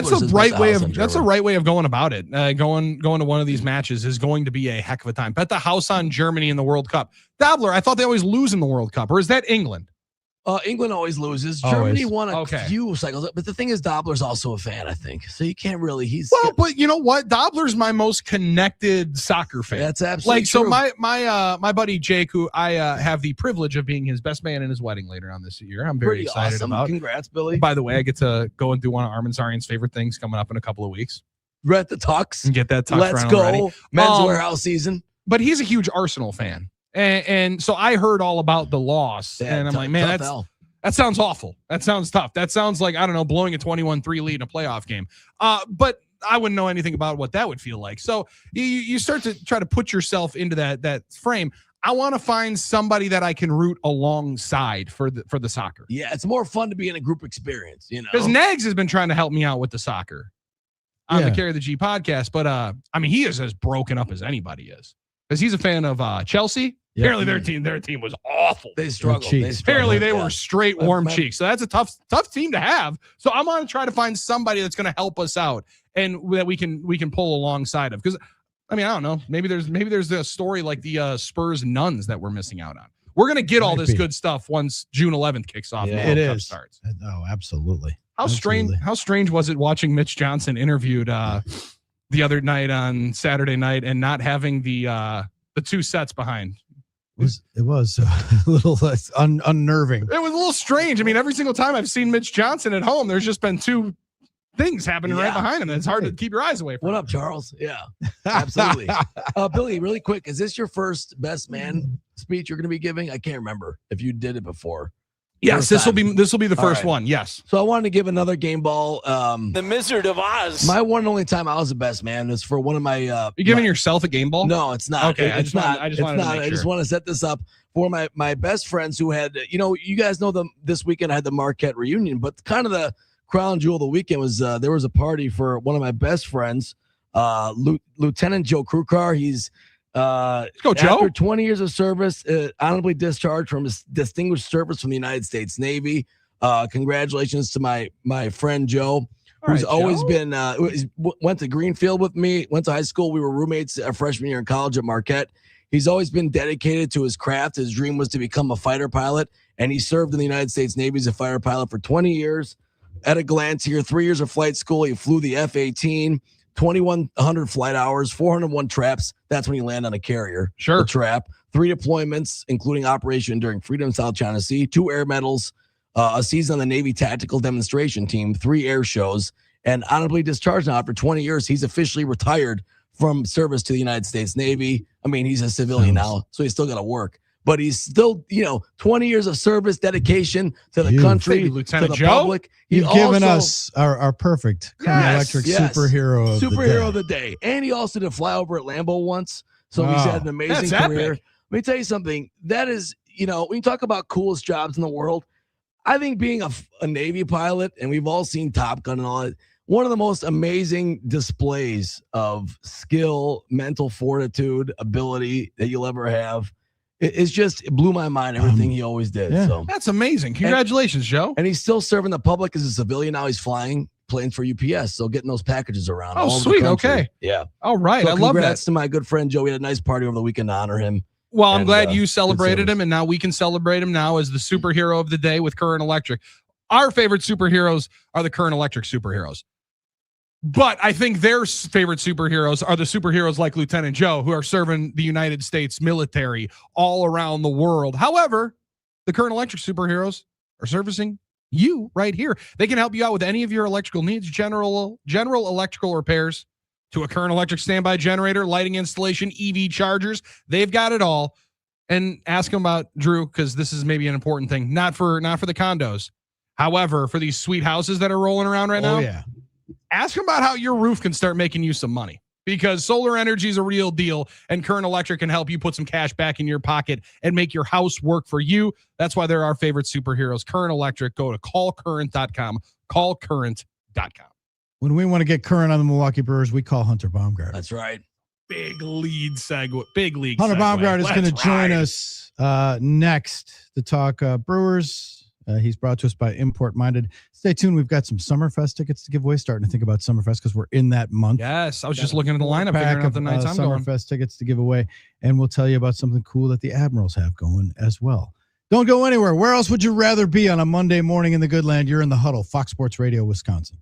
the right way of going about it. Going to one of these matches is going to be a heck of a time. Bet the house on Germany in the World Cup. Dabbler, I thought they always lose in the World Cup, or is that England? England always loses. Germany won a few cycles, but the thing is, Dobler's also a fan, I think. So you can't really. But you know what? Dobler's my most connected soccer fan. That's absolutely true. true. So my buddy Jake, who I have the privilege of being his best man in his wedding later on this year, I'm very Pretty excited awesome. about. Congrats, Billy. By the way, I get to go and do one of Armen Zarian's favorite things coming up in a couple of weeks. We're at the Tux. And get that Tux Let's round go. ready. Men's warehouse season. But he's a huge Arsenal fan, and so I heard all about the loss, and I'm like, man, that sounds awful. That sounds tough. That sounds like, I don't know, blowing a 21-3 lead in a playoff game. But I wouldn't know anything about what that would feel like. So you start to try to put yourself into that frame. I want to find somebody that I can root alongside for the soccer. Yeah, it's more fun to be in a group experience, Because Nags has been trying to help me out with the soccer on the Carry the G podcast. But, I mean, he is as broken up as anybody is. Because he's a fan of Chelsea. Yep. Apparently their team was awful. They struggled. Apparently they were straight warm cheeks. So that's a tough team to have. So I'm going to try to find somebody that's going to help us out and that we can pull alongside of. Because I mean, I don't know. Maybe there's a story like the Spurs nuns that we're missing out on, We're going to get all Might this be. good stuff once June 11th kicks off. Yeah, and the it World Cup is. starts. Oh, absolutely. How strange was it watching Mitch Johnson interviewed the other night on Saturday night and not having the two sets behind? It was a little less unnerving. It was a little strange. I mean, every single time I've seen Mitch Johnson at home, there's just been two things happening right behind him. It's hard to keep your eyes away from. What up, Charles? Yeah, absolutely. Billy, really quick, is this your first best man speech you're going to be giving? I can't remember if you did it before. Yes, this will be the first one. Yes. So I wanted to give another game ball. The Wizard of Oz. My one and only time I was the best man was for one of my. You giving yourself a game ball? No, it's not. Okay, it's not. I just wanted to make sure. I just want to set this up for my best friends who had. You guys know them. This weekend I had the Marquette reunion, but kind of the crown jewel of the weekend was there was a party for one of my best friends, Lieutenant Joe Krukar. He's Let's go, Joe. After 20 years of service, honorably discharged from his distinguished service from the United States Navy. Congratulations to my friend Joe, who's always been went to Greenfield with me, went to high school. We were roommates a freshman year in college at Marquette. He's always been dedicated to his craft. His dream was to become a fighter pilot, and he served in the United States Navy as a fighter pilot for 20 years. At a glance here, 3 years of flight school. He flew the F-18. 2,100 flight hours, 401 traps. That's when you land on a carrier. Sure. A trap. 3 deployments, including Operation Enduring Freedom, South China Sea. 2 air medals. A season on the Navy Tactical Demonstration Team. 3 air shows. And honorably discharged now after 20 years. He's officially retired from service to the United States Navy. I mean, he's a civilian now, so he's still got to work. But he's still, 20 years of service, dedication to the country, Lieutenant to the Joe? public. You've given us our perfect Electric superhero of the day. And he also did fly over at Lambeau once. So he's had an amazing career. Epic. Let me tell you something. That is, when you talk about coolest jobs in the world, I think being a Navy pilot, and we've all seen Top Gun and all that, one of the most amazing displays of skill, mental fortitude, ability that you'll ever have. It blew my mind, everything he always did. Yeah. So That's amazing. Congratulations, Joe. And he's still serving the public as a civilian. Now he's flying planes for UPS. So getting those packages around. Oh, all over the sweet. country. Okay. Yeah. All right. So I love that. congrats to my good friend Joe. We had a nice party over the weekend to honor him. Well, I'm And, glad you good celebrated service. him, and now we can celebrate him now as the superhero of the day with Current Electric. Our favorite superheroes are the Current Electric superheroes. But I think their favorite superheroes are the superheroes like Lieutenant Joe, who are serving the United States military all around the world. However, the Current Electric superheroes are servicing you right here. They can help you out with any of your electrical needs, general electrical repairs to a Current Electric standby generator, lighting installation, EV chargers. They've got it all. And ask them about Drew, because this is maybe an important thing. Not for the condos. However, for these sweet houses that are rolling around right now. Oh, yeah. Ask them about how your roof can start making you some money, because solar energy is a real deal, and Current Electric can help you put some cash back in your pocket and make your house work for you. That's why they're our favorite superheroes. Current Electric. Go to callcurrent.com. Callcurrent.com. When we want to get current on the Milwaukee Brewers, we call Hunter Baumgardt. That's right. Big lead segue. Big league. Hunter segue. Baumgardt is going to Let's join ride. us next to talk Brewers. He's brought to us by Import Minded. Stay tuned. We've got some Summerfest tickets to give away. Starting to think about Summerfest because we're in that month. Yes, I was just looking at the lineup, figuring out the nights I'm going. Summerfest tickets to give away, and we'll tell you about something cool that the Admirals have going as well. Don't go anywhere. Where else would you rather be on a Monday morning in the good land? You're in the Huddle, Fox Sports Radio, Wisconsin.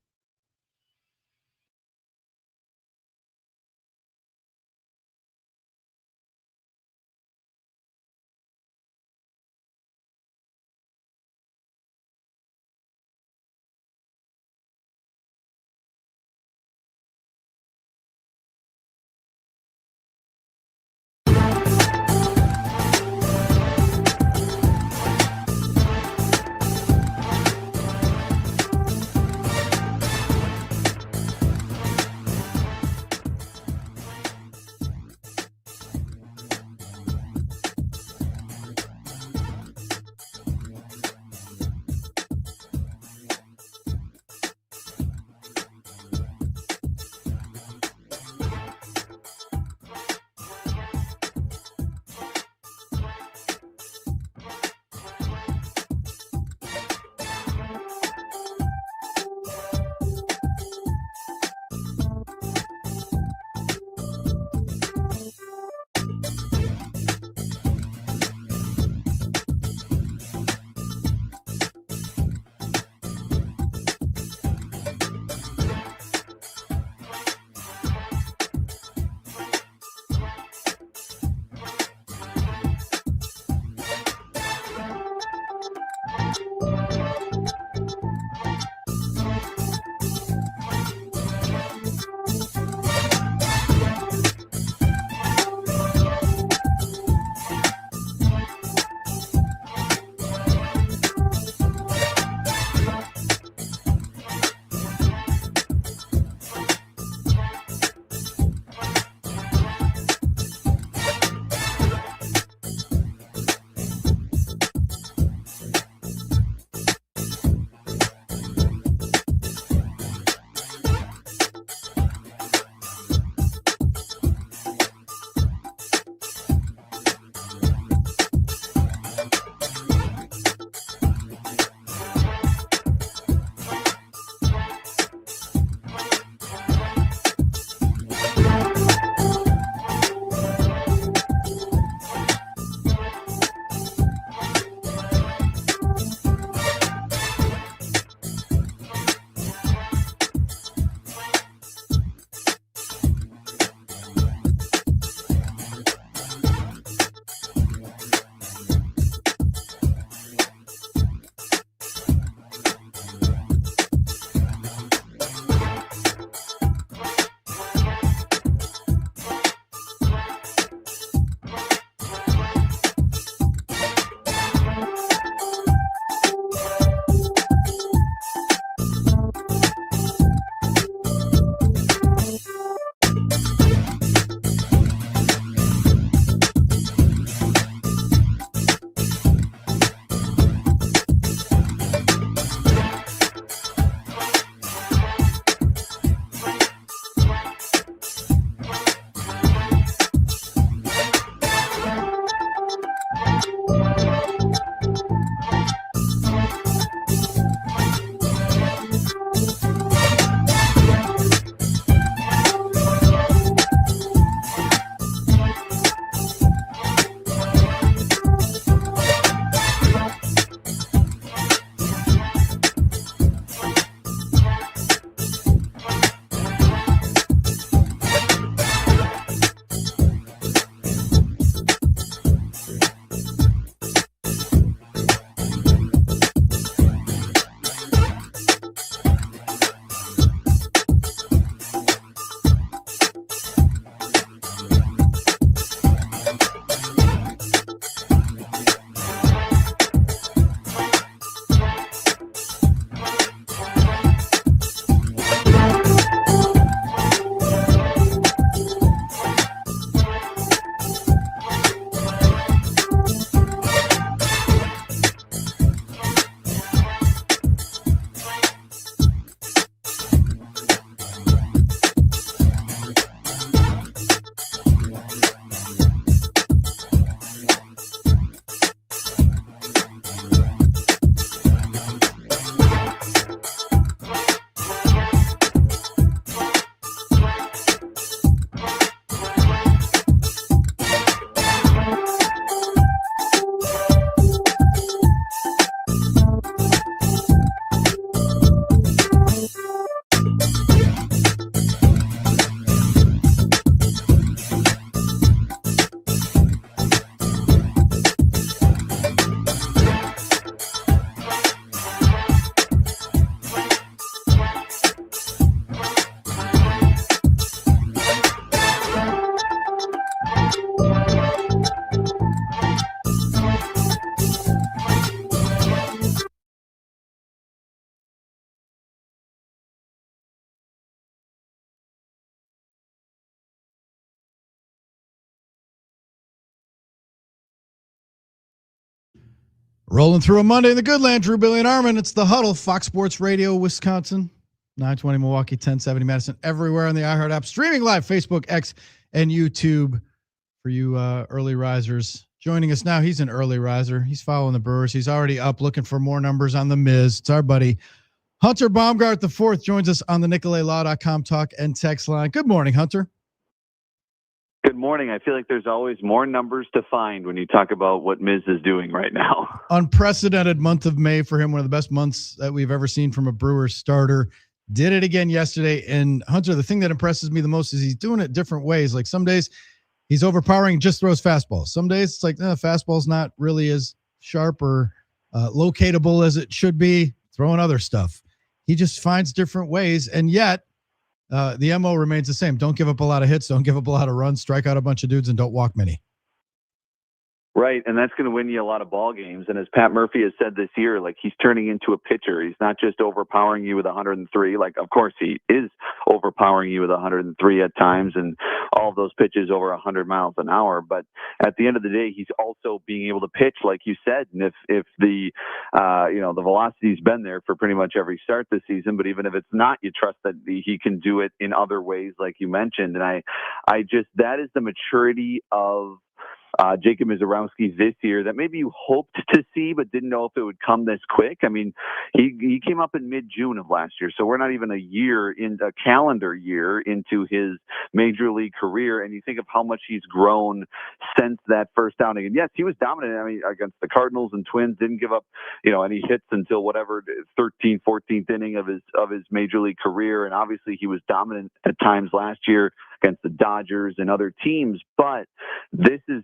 Rolling through a Monday in the good land, Drew, Billy, and Armen. It's the Huddle, Fox Sports Radio, Wisconsin, 920 Milwaukee, 1070 Madison, everywhere on the iHeart app, streaming live, Facebook, X, and YouTube for you early risers. Joining us now, he's an early riser. He's following the Brewers. He's already up looking for more numbers on the Miz. It's our buddy Hunter Baumgardt IV joins us on the NicoletLaw.com talk and text line. Good morning, Hunter. Good morning. I feel like there's always more numbers to find when you talk about what Miz is doing right now. Unprecedented month of May for him, one of the best months that we've ever seen from a Brewers starter. Did it again yesterday. And Hunter, the thing that impresses me the most is he's doing it different ways. Like some days he's overpowering, just throws fastballs. Some days it's like, fastball's not really as sharp or locatable as it should be, throwing other stuff. He just finds different ways. And yet the MO remains the same. Don't give up a lot of hits. Don't give up a lot of runs. Strike out a bunch of dudes and don't walk many. Right, and that's going to win you a lot of ball games. And as Pat Murphy has said this year, like he's turning into a pitcher. He's not just overpowering you with 103. Like, of course, he is overpowering you with 103 at times, and all of those pitches over 100 miles an hour. But at the end of the day, he's also being able to pitch, like you said. And if the the velocity's been there for pretty much every start this season, but even if it's not, you trust that he can do it in other ways, like you mentioned. And I just that is the maturity of Jacob Misiorowski this year that maybe you hoped to see, but didn't know if it would come this quick. I mean, he came up in mid-June of last year, so we're not even a calendar year into his major league career, and you think of how much he's grown since that first outing. And yes, he was dominant. I mean, against the Cardinals and Twins, didn't give up, any hits until whatever 13th, 14th inning of his major league career, and obviously he was dominant at times last year against the Dodgers and other teams. But this is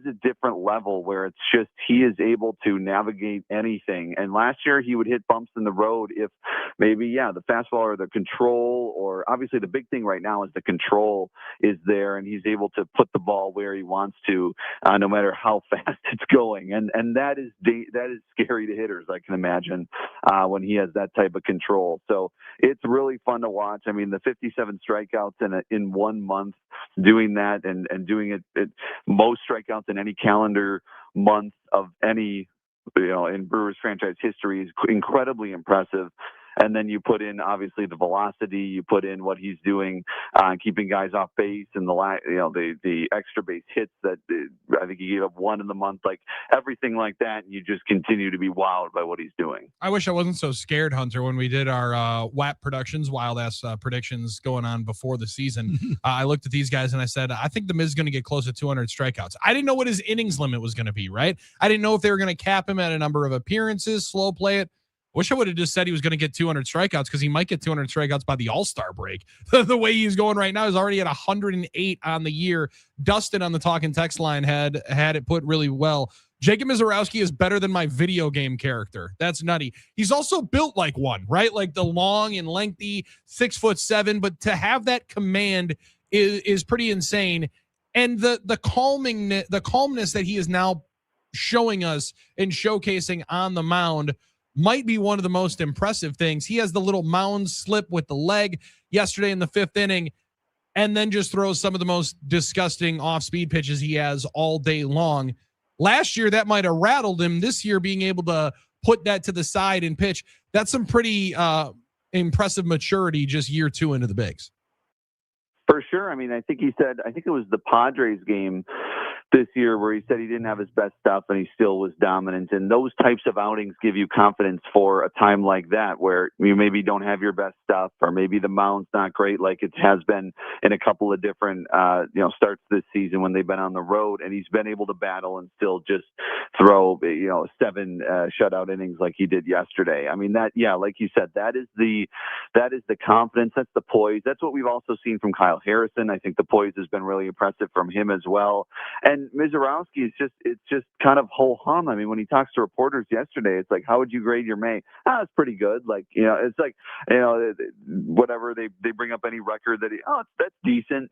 a different level where it's just he is able to navigate anything. And last year he would hit bumps in the road if maybe, the fastball or the control, or obviously the big thing right now is the control is there, and he's able to put the ball where he wants to, no matter how fast it's going. And that is scary to hitters, I can imagine, when he has that type of control. So it's really fun to watch. I mean, the 57 strikeouts in 1 month, doing that and doing it most strikeouts in any calendar month of any, in Brewers franchise history is incredibly impressive. And then you put in obviously the velocity, you put in what he's doing, keeping guys off base, and the extra base hits that I think he gave up one in the month, like everything like that. And you just continue to be wowed by what he's doing. I wish I wasn't so scared, Hunter, when we did our WAP Productions, Wild Ass predictions going on before the season. I looked at these guys and I said, I think the Miz is going to get close to 200 strikeouts. I didn't know what his innings limit was going to be, right? I didn't know if they were going to cap him at a number of appearances, slow play it. Wish I would have just said he was going to get 200 strikeouts, because he might get 200 strikeouts by the All-Star break. The way he's going right now is already at 108 on the year. Dustin on the talk and text line had it put really well. Jacob Misiorowski is better than my video game character. That's nutty. He's also built like one, right? Like the long and lengthy 6'7", but to have that command is pretty insane. And the calmness that he is now showing us and showcasing on the mound might be one of the most impressive things. He has the little mound slip with the leg yesterday in the 5th inning, and then just throws some of the most disgusting off-speed pitches he has all day long. Last year, that might have rattled him. This year, being able to put that to the side and pitch, that's some pretty impressive maturity just year 2 into the bigs. For sure. I mean, I think it was the Padres game this year where he said he didn't have his best stuff and he still was dominant. And those types of outings give you confidence for a time like that, where you maybe don't have your best stuff, or maybe the mound's not great like it has been in a couple of different starts this season when they've been on the road, and he's been able to battle and still just throw 7 shutout innings like he did yesterday. I mean, that, like you said, that is the confidence, that's the poise. That's what we've also seen from Kyle Harrison. I think the poise has been really impressive from him as well. And Misiorowski it's just kind of whole hum. I mean, when he talks to reporters yesterday, it's like, how would you grade your May? It's pretty good. Like, it's like, whatever they bring up any record that that's decent.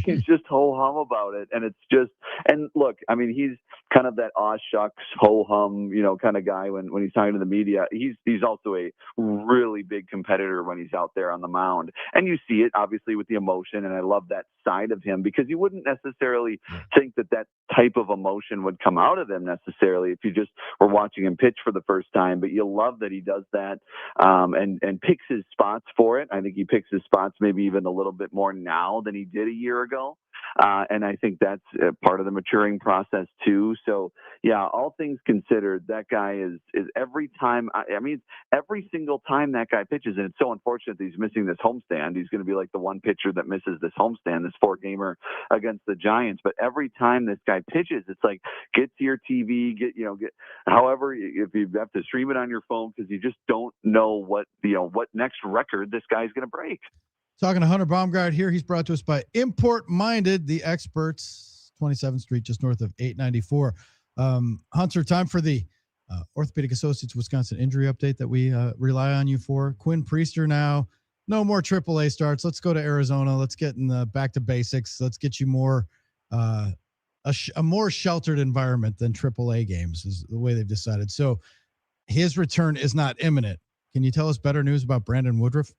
He's just whole hum about it. And it's just, and look, I mean, he's kind of that aw shucks, ho hum, kind of guy when he's talking to the media. He's also a really big competitor when he's out there on the mound. And you see it obviously with the emotion, and I love that side of him because you wouldn't necessarily think that type of emotion would come out of him necessarily if you just were watching him pitch for the first time. But you love that he does that and picks his spots for it. I think he picks his spots maybe even a little bit more now than he did a year ago. And I think that's part of the maturing process too. So yeah, all things considered, that guy is every time. I mean, every single time that guy pitches, and it's so unfortunate that he's missing this homestand. He's going to be like the one pitcher that misses this homestand, this 4-gamer against the Giants. But every time this guy pitches, it's like, get to your TV, get however, if you have to stream it on your phone, because you just don't know what next record this guy's going to break. Talking to Hunter Baumgardt here. He's brought to us by Import Minded, the experts, 27th Street, just north of 894. Hunter, time for the Orthopedic Associates Wisconsin injury update that we rely on you for. Quinn Priester now, no more AAA starts. Let's go to Arizona. Let's get back to basics. Let's get you more a more sheltered environment than AAA games is the way they've decided. So his return is not imminent. Can you tell us better news about Brandon Woodruff?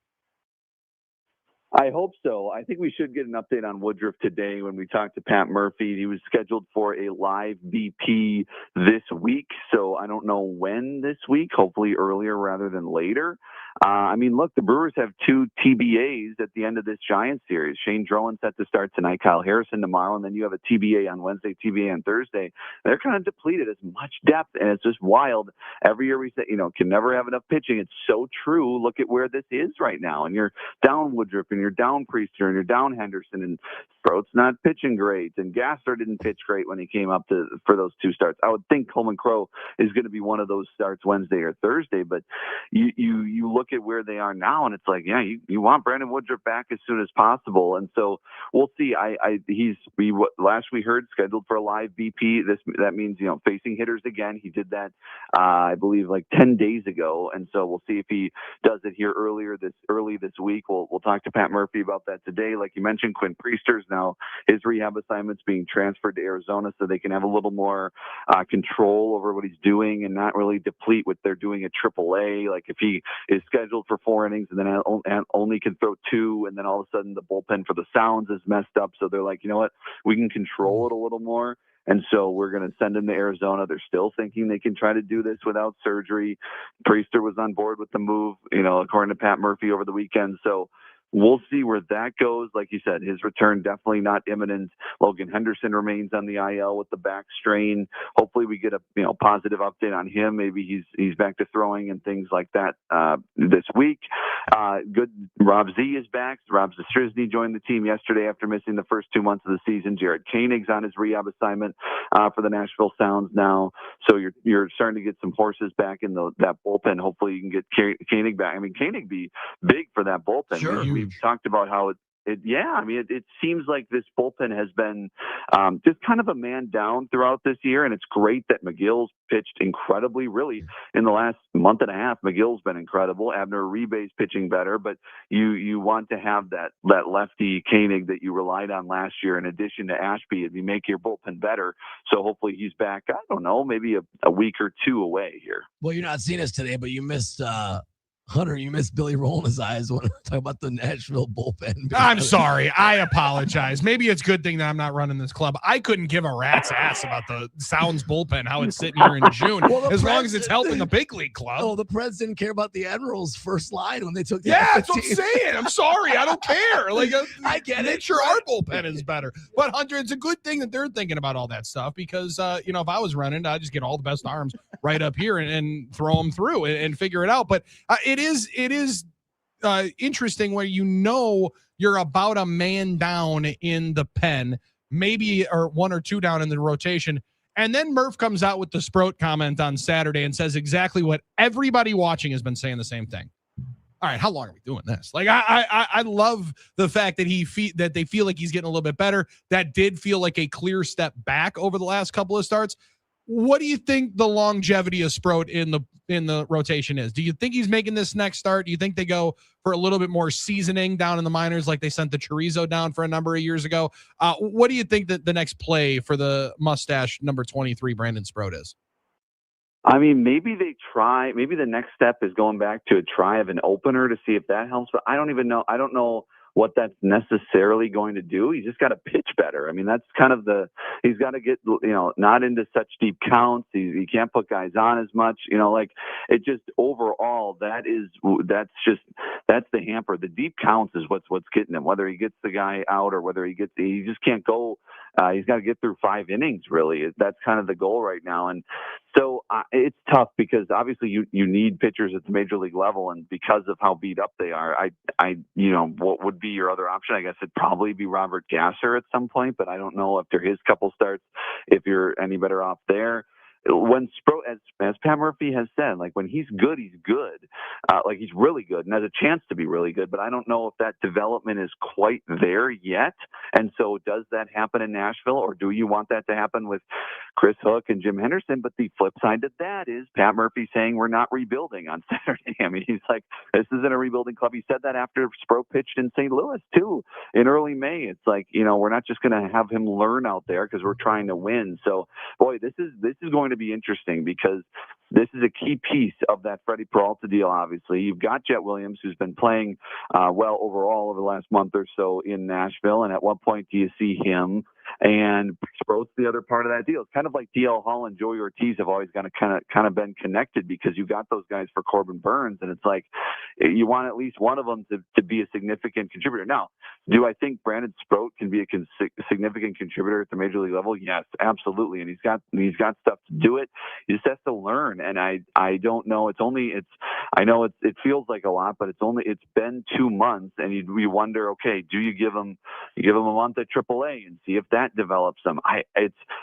I hope so. I think we should get an update on Woodruff today when we talk to Pat Murphy. He was scheduled for a live BP this week, so I don't know when this week, hopefully earlier rather than later. I mean, look, the Brewers have 2 TBAs at the end of this Giants series. Shane Drowan set to start tonight, Kyle Harrison tomorrow, and then you have a TBA on Wednesday, TBA on Thursday. They're kind of depleted as much depth, and it's just wild. Every year we say, can never have enough pitching. It's so true. Look at where this is right now, and you're down Woodruff, and you're down Priester, and you're down Henderson, and Sproat's not pitching great, and Gasser didn't pitch great when he came up for those 2 starts. I would think Coleman Crowe is going to be one of those starts Wednesday or Thursday, but you look at where they are now, and it's like, yeah, you want Brandon Woodruff back as soon as possible, and so we'll see. Last we heard, scheduled for a live BP. That means facing hitters again. He did that, I believe, like 10 days ago, and so we'll see if he does it here early this week. We'll talk to Pat Murphy about that today. Like you mentioned, Quinn Priester's now his rehab assignments being transferred to Arizona, so they can have a little more control over what he's doing and not really deplete what they're doing at AAA. Like if he is scheduled for 4 innings and then only can throw 2, and then all of a sudden the bullpen for the Sounds is messed up. So they're like, you know what, we can control it a little more. And so we're going to send him to Arizona. They're still thinking they can try to do this without surgery. Priester was on board with the move, according to Pat Murphy over the weekend. So we'll see where that goes. Like you said, his return definitely not imminent. Logan Henderson remains on the IL with the back strain. Hopefully we get a positive update on him. Maybe he's back to throwing and things like that this week. Good. Rob Z is back. Rob Zastryzny joined the team yesterday after missing the first 2 months of the season. Jared Koenig's on his rehab assignment for the Nashville Sounds now. So you're starting to get some horses back in that bullpen. Hopefully you can get Koenig back. I mean, Koenig be big for that bullpen. Sure. We've talked about how it seems like this bullpen has been just kind of a man down throughout this year, and it's great that McGill's pitched incredibly. Really, in the last month and a half, McGill's been incredible. Abner Uribe's pitching better, but you want to have that lefty Koenig that you relied on last year in addition to Ashby, and you make your bullpen better. So hopefully he's back. I don't know, maybe a week or 2 away here. Well, you're not seeing us today, but you missed Hunter, you missed Billy rolling his eyes when we talk about the Nashville bullpen. I'm sorry. I apologize. Maybe it's a good thing that I'm not running this club. I couldn't give a rat's ass about the Sounds bullpen, how it's sitting here in June, as long as it's helping the big league club. Oh, the Preds didn't care about the Admirals' first line when they took the that's what I'm saying. I'm sorry. I don't care. I get it. Sure, our bullpen is better. But, Hunter, it's a good thing that they're thinking about all that stuff because, if I was running, I'd just get all the best arms right up here and throw them through and figure it out. But it is interesting where you're about a man down in the pen, maybe or 1 or 2 down in the rotation, and then Murph comes out with the Sproat comment on Saturday and says exactly what everybody watching has been saying the same thing. All right, how long are we doing this? Like I love the fact that that they feel like he's getting a little bit better. That did feel like a clear step back over the last couple of starts. What do you think the longevity of Sproat in the rotation is? Do you think he's making this next start? Do you think they go for a little bit more seasoning down in the minors like they sent the chorizo down for a number of years ago? What do you think that the next play for the mustache number 23 Brandon Sproat is? I mean, maybe they try. Maybe the next step is going back to a try of an opener to see if that helps. But I don't even know. I don't know what that's necessarily going to do. He's just got to pitch better. I mean, that's kind of he's got to get, not into such deep counts. He can't put guys on as much, like it just overall, that's the hamper. The deep counts is what's getting him, whether he gets the guy out or whether he just can't go. He's got to get through 5 innings, really. That's kind of the goal right now. And so it's tough because obviously you need pitchers at the major league level. And because of how beat up they are, what would be your other option? I guess it'd probably be Robert Gasser at some point, but I don't know after his couple starts if you're any better off there. When as Pat Murphy has said, like when he's good, like he's really good and has a chance to be really good. But I don't know if that development is quite there yet. And so, does that happen in Nashville, or do you want that to happen with Chris Hook and Jim Henderson? But the flip side to that is Pat Murphy saying we're not rebuilding on Saturday. I mean, he's like, this isn't a rebuilding club. He said that after Sproat pitched in St. Louis too in early May. It's like, we're not just going to have him learn out there because we're trying to win. So, boy, this is going to be interesting because this is a key piece of that Freddie Peralta deal. Obviously, you've got Jet Williams, who's been playing well overall over the last month or so in Nashville. And at what point do you see him? And Sproat's the other part of that deal. It's kind of like DL Hall and Joey Ortiz have always kind of been connected because you got those guys for Corbin Burns, and it's like you want at least one of them to be a significant contributor. Now, do I think Brandon Sproat can be a significant contributor at the major league level? Yes, absolutely, and he's got stuff to do it. He just has to learn, and I don't know. I know it feels like a lot, but it's been 2 months, and you wonder, okay, do you give him a month at AAA and see if that develops them?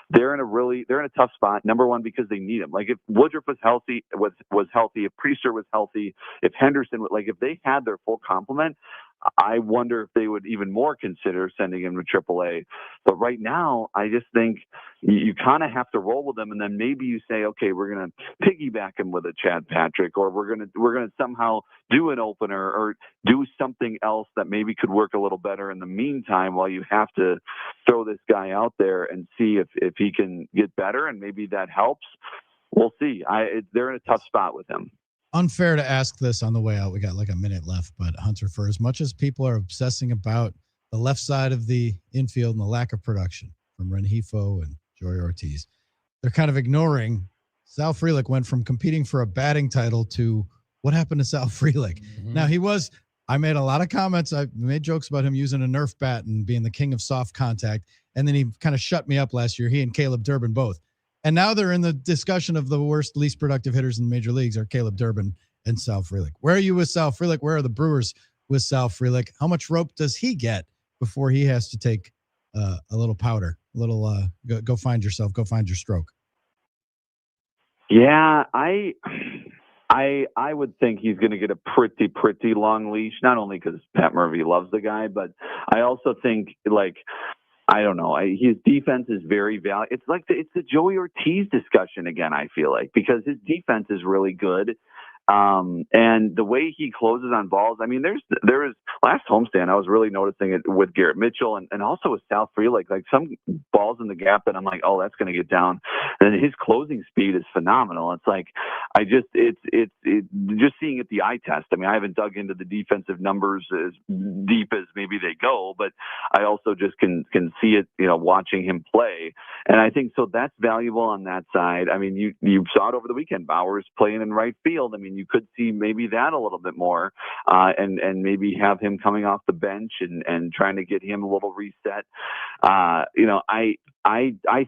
They're in a tough spot. Number one, because they need him. Like if Woodruff was healthy, if Priester was healthy, if Henderson, if they had their full complement, I wonder if they would even more consider sending him to AAA. But right now, I just think you kind of have to roll with them, and then maybe you say, okay, we're going to piggyback him with a Chad Patrick, or we're going to somehow do an opener or do something else that maybe could work a little better in the meantime while you have to throw this guy out there and see if he can get better, and maybe that helps. We'll see. They're in a tough spot with him. Unfair to ask this on the way out. We got like a minute left, but Hunter, for as much as people are obsessing about the left side of the infield and the lack of production from Rengifo and Joey Ortiz, they're kind of ignoring Sal Frelick went from competing for a batting title to what happened to Sal Frelick. Mm-hmm. Now I made a lot of comments. I made jokes about him using a Nerf bat and being the king of soft contact. And then he kind of shut me up last year. He and Caleb Durbin both. And now they're in the discussion of the worst, least productive hitters in the major leagues are Caleb Durbin and Sal Frelick. Where are you with Sal Frelick? Where are the Brewers with Sal Frelick? How much rope does he get before he has to take a little powder, a little go find yourself, go find your stroke? Yeah, I would think he's going to get a pretty long leash, not only because Pat Murphy loves the guy, but I also think I don't know. His defense is very valuable. It's like it's the Joey Ortiz discussion again, I feel like, because his defense is really good. And the way he closes on balls, I mean, there is last homestand, I was really noticing it with Garrett Mitchell and also with Sal Frelick, like some balls in the gap that I'm like, oh, that's going to get down. And his closing speed is phenomenal. It's like, it's just seeing it the eye test. I mean, I haven't dug into the defensive numbers as deep as maybe they go, but I also just can see it, watching him play. And I think so that's valuable on that side. I mean, you saw it over the weekend, Bowers playing in right field. I mean, you could see maybe that a little bit more, and maybe have him coming off the bench and trying to get him a little reset. I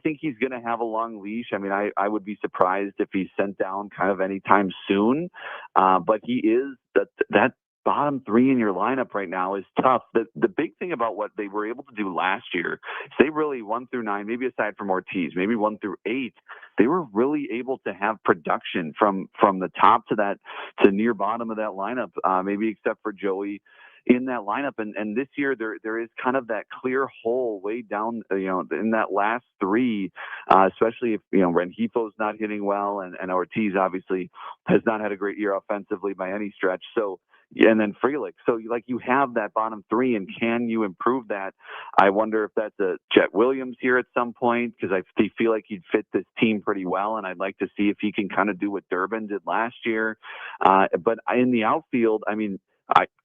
think he's going to have a long leash. I mean, I would be surprised if he's sent down kind of anytime soon. But he is that bottom three in your lineup right now is tough. The big thing about what they were able to do last year is they really 1 through 9, maybe aside from Ortiz, maybe 1 through 8, they were really able to have production from the top to near bottom of that lineup, maybe except for Joey in that lineup. And this year there is kind of that clear hole way down, in that last 3, especially if, Rengifo's not hitting well and Ortiz obviously has not had a great year offensively by any stretch. So, and then Frelick. So like you have that bottom three, and can you improve that? I wonder if that's a Jet Williams here at some point, because I feel like he'd fit this team pretty well, and I'd like to see if he can kind of do what Durbin did last year. But in the outfield, I mean,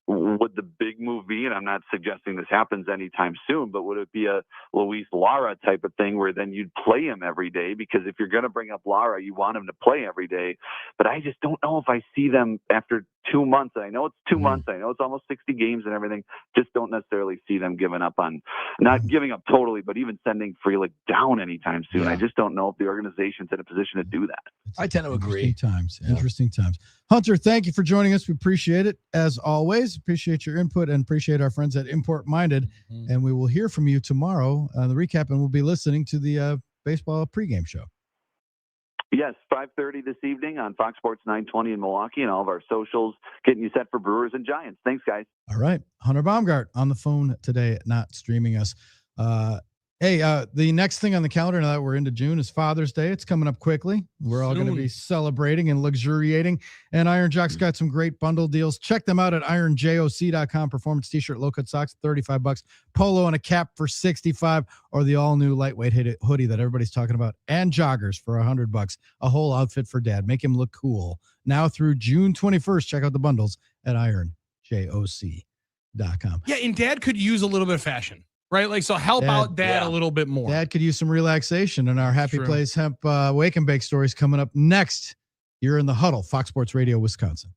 would the big move be, and I'm not suggesting this happens anytime soon, but would it be a Luis Lara type of thing where then you'd play him every day? Because if you're going to bring up Lara, you want him to play every day. But I just don't know if I see them after 2 months. And I know it's 2 months. I know it's almost 60 games and everything. Just don't necessarily see them giving up on, not giving up totally, but even sending Frelick down anytime soon. I just don't know if the organization's in a position to do that. I tend to agree. Interesting times. Hunter, thank you for joining us. We appreciate it. As always, appreciate your input and appreciate our friends at Import Minded. And we will hear from you tomorrow on the recap, and we'll be listening to the baseball pregame show. Yes, 5:30 this evening on Fox Sports 920 in Milwaukee, and all of our socials, getting you set for Brewers and Giants. Thanks, guys. All right. Hunter Baumgardt on the phone today, not streaming us. The next thing on the calendar now that we're into June is Father's Day. It's coming up quickly. We're all going to be celebrating and luxuriating. And Iron Jock's got some great bundle deals. Check them out at ironjoc.com. Performance t-shirt, low-cut socks, $35. Polo and a cap for $65, or the all-new lightweight hoodie that everybody's talking about, and joggers for $100. A whole outfit for dad. Make him look cool. Now through June 21st, check out the bundles at ironjoc.com. Yeah, and dad could use a little bit of fashion. Right? Like, so help out dad a little bit more. Dad could use some relaxation, and our Happy Place Hemp Wake and Bake stories coming up next. You're in the Huddle, Fox Sports Radio, Wisconsin.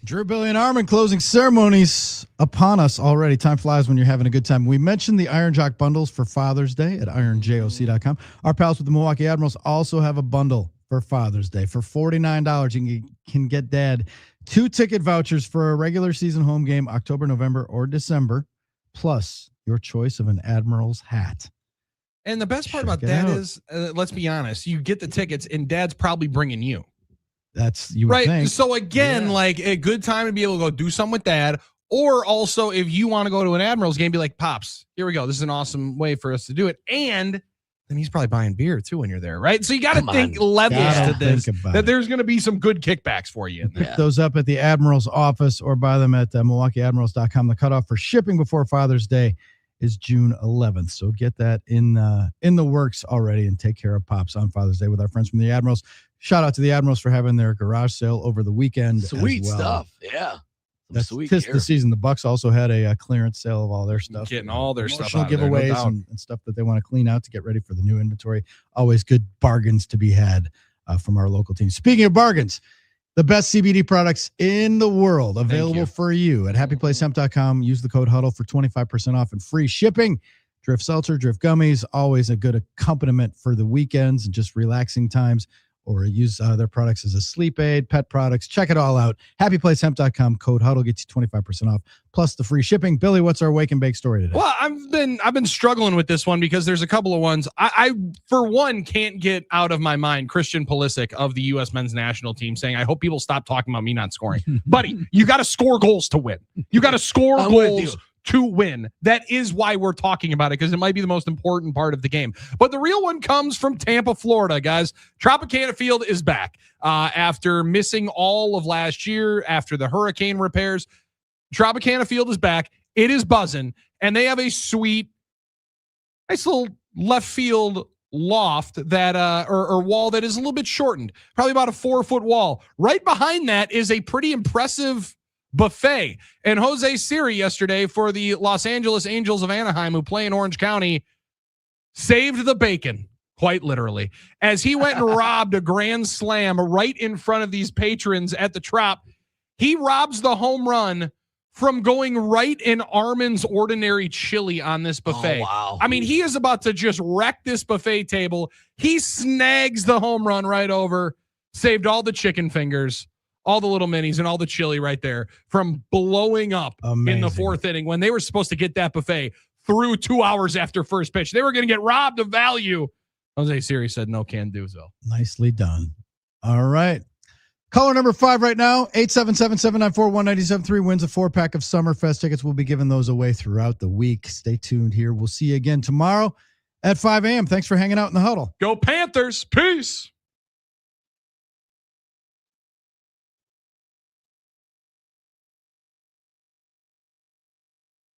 Drew, Billy, and Armen closing ceremonies upon us already. Time flies when you're having a good time. We mentioned the Iron Jock bundles for Father's Day at ironjoc.com. Our pals with the Milwaukee Admirals also have a bundle for Father's Day. For $49, you can get Dad 2 ticket vouchers for a regular season home game, October, November, or December, plus your choice of an Admirals hat. And the best part about that is, let's be honest, you get the tickets and Dad's probably bringing you. That's you would right. think. So again, like a good time to be able to go do something with Dad. Or also, if you want to go to an Admirals game, be like, Pops, here we go. This is an awesome way for us to do it. And then he's probably buying beer too when you're there, right? So you got to think levels to this, that there's going to be some good kickbacks for you. Pick those up at the Admirals office or buy them at MilwaukeeAdmirals.com. The cutoff for shipping before Father's Day is June 11th. So get that in the works already and take care of Pops on Father's Day with our friends from the Admirals. Shout out to the Admirals for having their garage sale over the weekend. Sweet as well. stuff. Yeah. That's sweet tis gear. the season. The Bucks also had a clearance sale of all their stuff. Getting all their stuff Promotional out of there, no giveaways doubt. and stuff that they want to clean out to get ready for the new inventory. Always good bargains to be had from our local team. Speaking of bargains, the best CBD products in the world available for you at happyplacehemp.com. Use the code HUDDLE for 25% off and free shipping. Drift Seltzer, Drift Gummies, always a good accompaniment for the weekends and just relaxing times. Or use their products as a sleep aid, pet products. Check it all out. Happyplacehemp.com. Code HUDDLE gets you 25% off, plus the free shipping. Billy, what's our wake and bake story today? Well, I've been struggling with this one because there's a couple of ones. I for one, can't get out of my mind Christian Pulisic of the U.S. men's national team saying, I hope people stop talking about me not scoring. Buddy, you got to score goals to win. You got to score goals to win. That is why we're talking about it, because it might be the most important part of the game. But the real one comes from Tampa, Florida, guys. Tropicana Field is back after missing all of last year after the hurricane repairs. Tropicana Field is back. It is buzzing, and they have a sweet, nice little left field loft that or wall that is a little bit shortened, probably about a 4-foot wall. Right behind that is a pretty impressive buffet. And Jose Siri yesterday for the Los Angeles Angels of Anaheim, who play in Orange County, saved the bacon, quite literally, as he went and robbed a grand slam right in front of these patrons at the Trop. He robs the home run from going right in Armen's ordinary chili on this buffet. Oh, wow. I mean, he is about to just wreck this buffet table. He snags the home run right over, saved all the chicken fingers, all the little minis, and all the chili right there from blowing up in the 4th inning when they were supposed to get that buffet through 2 hours after first pitch. They were going to get robbed of value. Jose Siri said no can do so. Nicely done. All right. Caller number 5 right now, 877-794-1973 wins a 4-pack of Summerfest tickets. We'll be giving those away throughout the week. Stay tuned here. We'll see you again tomorrow at 5 a.m. Thanks for hanging out in the huddle. Go Panthers. Peace.